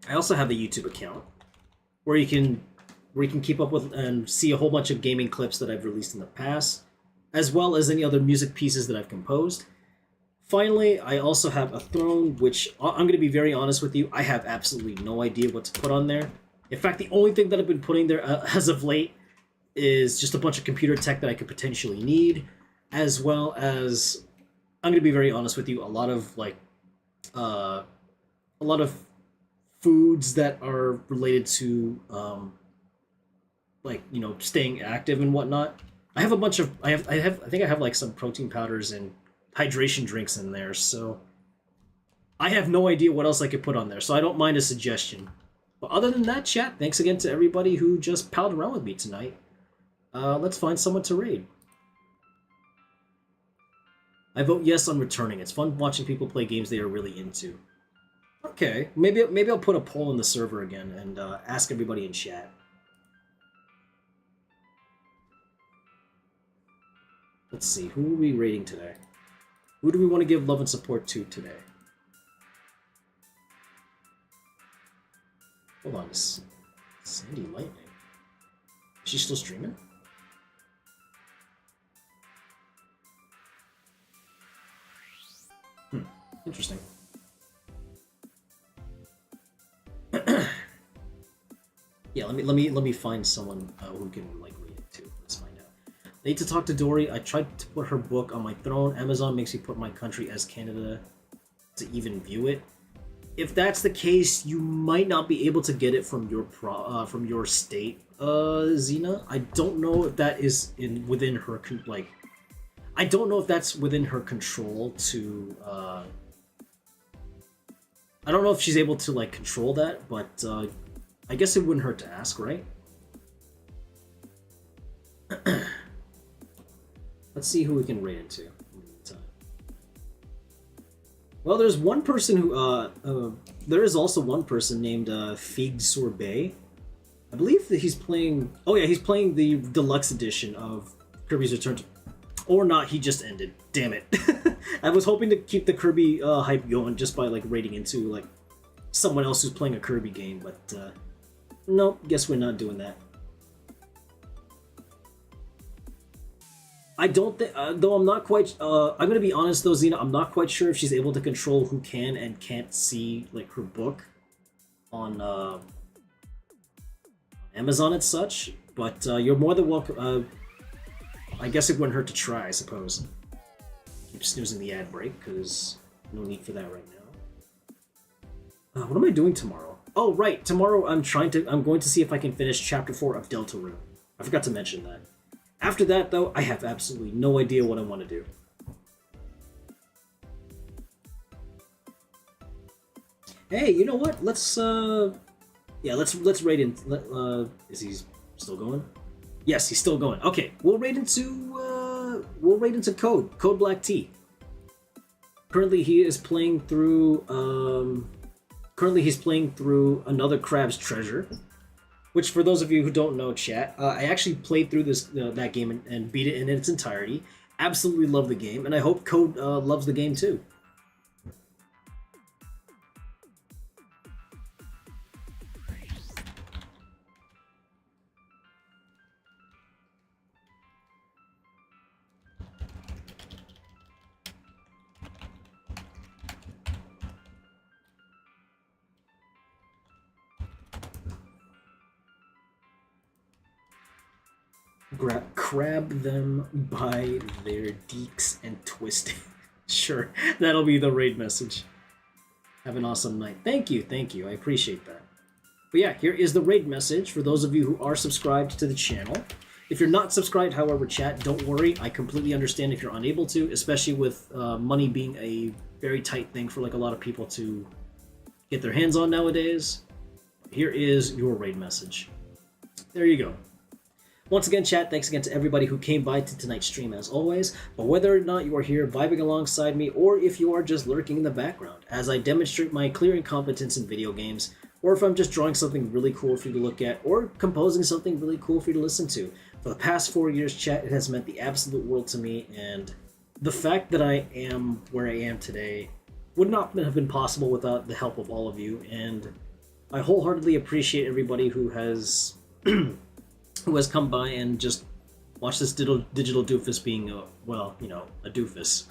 the YouTube account where you can keep up with and see a whole bunch of gaming clips that I've released in the past, as well as any other music pieces that I've composed. Finally, I also have a throne, which I'm going to be very honest with you, I have absolutely no idea what to put on there. In fact, the only thing that I've been putting there as of late is just a bunch of computer tech that I could potentially need, as well as, I'm going to be very honest with you, a lot of foods that are related to, staying active and whatnot. I have a bunch of I think I have like some protein powders and hydration drinks in there, so I have no idea what else I could put on there, so I don't mind a suggestion. But other than that, chat, thanks again to everybody who just palled around with me tonight. Let's find someone to raid. I vote yes on returning. It's fun watching people play games they are really into. Okay, maybe I'll put a poll in the server again and ask everybody in chat. Let's see, who are we rating today? Who do we want to give love and support to today? Hold on, is Sandy Lightning? Is she still streaming? Interesting. Yeah, let me find someone who can like read it too. Let's find out. I need to talk to Dory. I tried to put her book on my throne. Amazon makes me put my country as Canada to even view it. If that's the case, you might not be able to get it from your state, Xena. I don't know if that is within her I don't know if that's within her control to. I don't know if she's able to like control that, but I guess it wouldn't hurt to ask, right? Let's see who we can raid into. Well, there's one person who there is also one person named Fig Sorbet. I believe that he's playing. Oh yeah, he's playing the deluxe edition of Kirby's Return to. Or not, he just ended. Damn it. I was hoping to keep the Kirby hype going just by like raiding into like someone else who's playing a Kirby game, but nope, guess we're not doing that. I don't think, though I'm not quite, I'm gonna be honest though, Xena, I'm not quite sure if she's able to control who can and can't see like her book on Amazon and such, but you're more than welcome. I guess it wouldn't hurt to try, I suppose. Keep snoozing the ad break, because no need for that right now. What am I doing tomorrow? Oh, right, tomorrow I'm going to see if I can finish Chapter 4 of Deltarune. I forgot to mention that. After that, though, I have absolutely no idea what I want to do. Hey, you know what? Let's raid in. Is he still going? Yes, he's still going. Okay, we'll raid into Code Black Tea. Currently, he is playing through. He's playing through Another Crab's Treasure, which, for those of you who don't know, chat, I actually played through that game and beat it in its entirety. Absolutely love the game, and I hope Code loves the game too. Grab them by their deeks and twist it. Sure, that'll be the raid message. Have an awesome night. Thank you, I appreciate that. But yeah, here is the raid message for those of you who are subscribed to the channel. If you're not subscribed, however, chat, don't worry. I completely understand if you're unable to, especially with money being a very tight thing for like a lot of people to get their hands on nowadays. Here is your raid message. There you go. Once again, chat, thanks again to everybody who came by to tonight's stream as always, but whether or not you are here vibing alongside me, or if you are just lurking in the background as I demonstrate my clear incompetence in video games, or if I'm just drawing something really cool for you to look at, or composing something really cool for you to listen to. For the past 4 years, chat, it has meant the absolute world to me, and the fact that I am where I am today would not have been possible without the help of all of you, and I wholeheartedly appreciate everybody who has come by and just watched this digital doofus being, a doofus.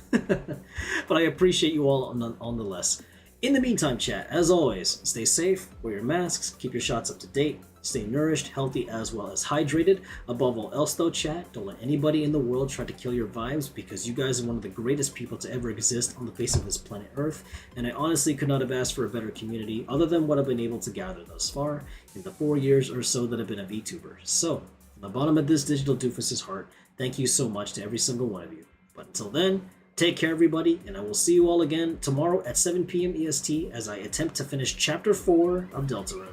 But I appreciate you all nonetheless. In the meantime, chat, as always, stay safe, wear your masks, keep your shots up to date, stay nourished, healthy, as well as hydrated. Above all else, though, chat, don't let anybody in the world try to kill your vibes, because you guys are one of the greatest people to ever exist on the face of this planet Earth, and I honestly could not have asked for a better community other than what I've been able to gather thus far in the 4 years or so that I've been a VTuber. So, from the bottom of this digital doofus's heart, Thank you so much to every single one of you. But until then, take care everybody, and I will see you all again tomorrow at 7 p.m. EST as I attempt to finish Chapter 4 of Deltarune.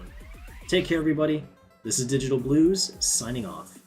Take care everybody. This is Digital-Bluez, signing off.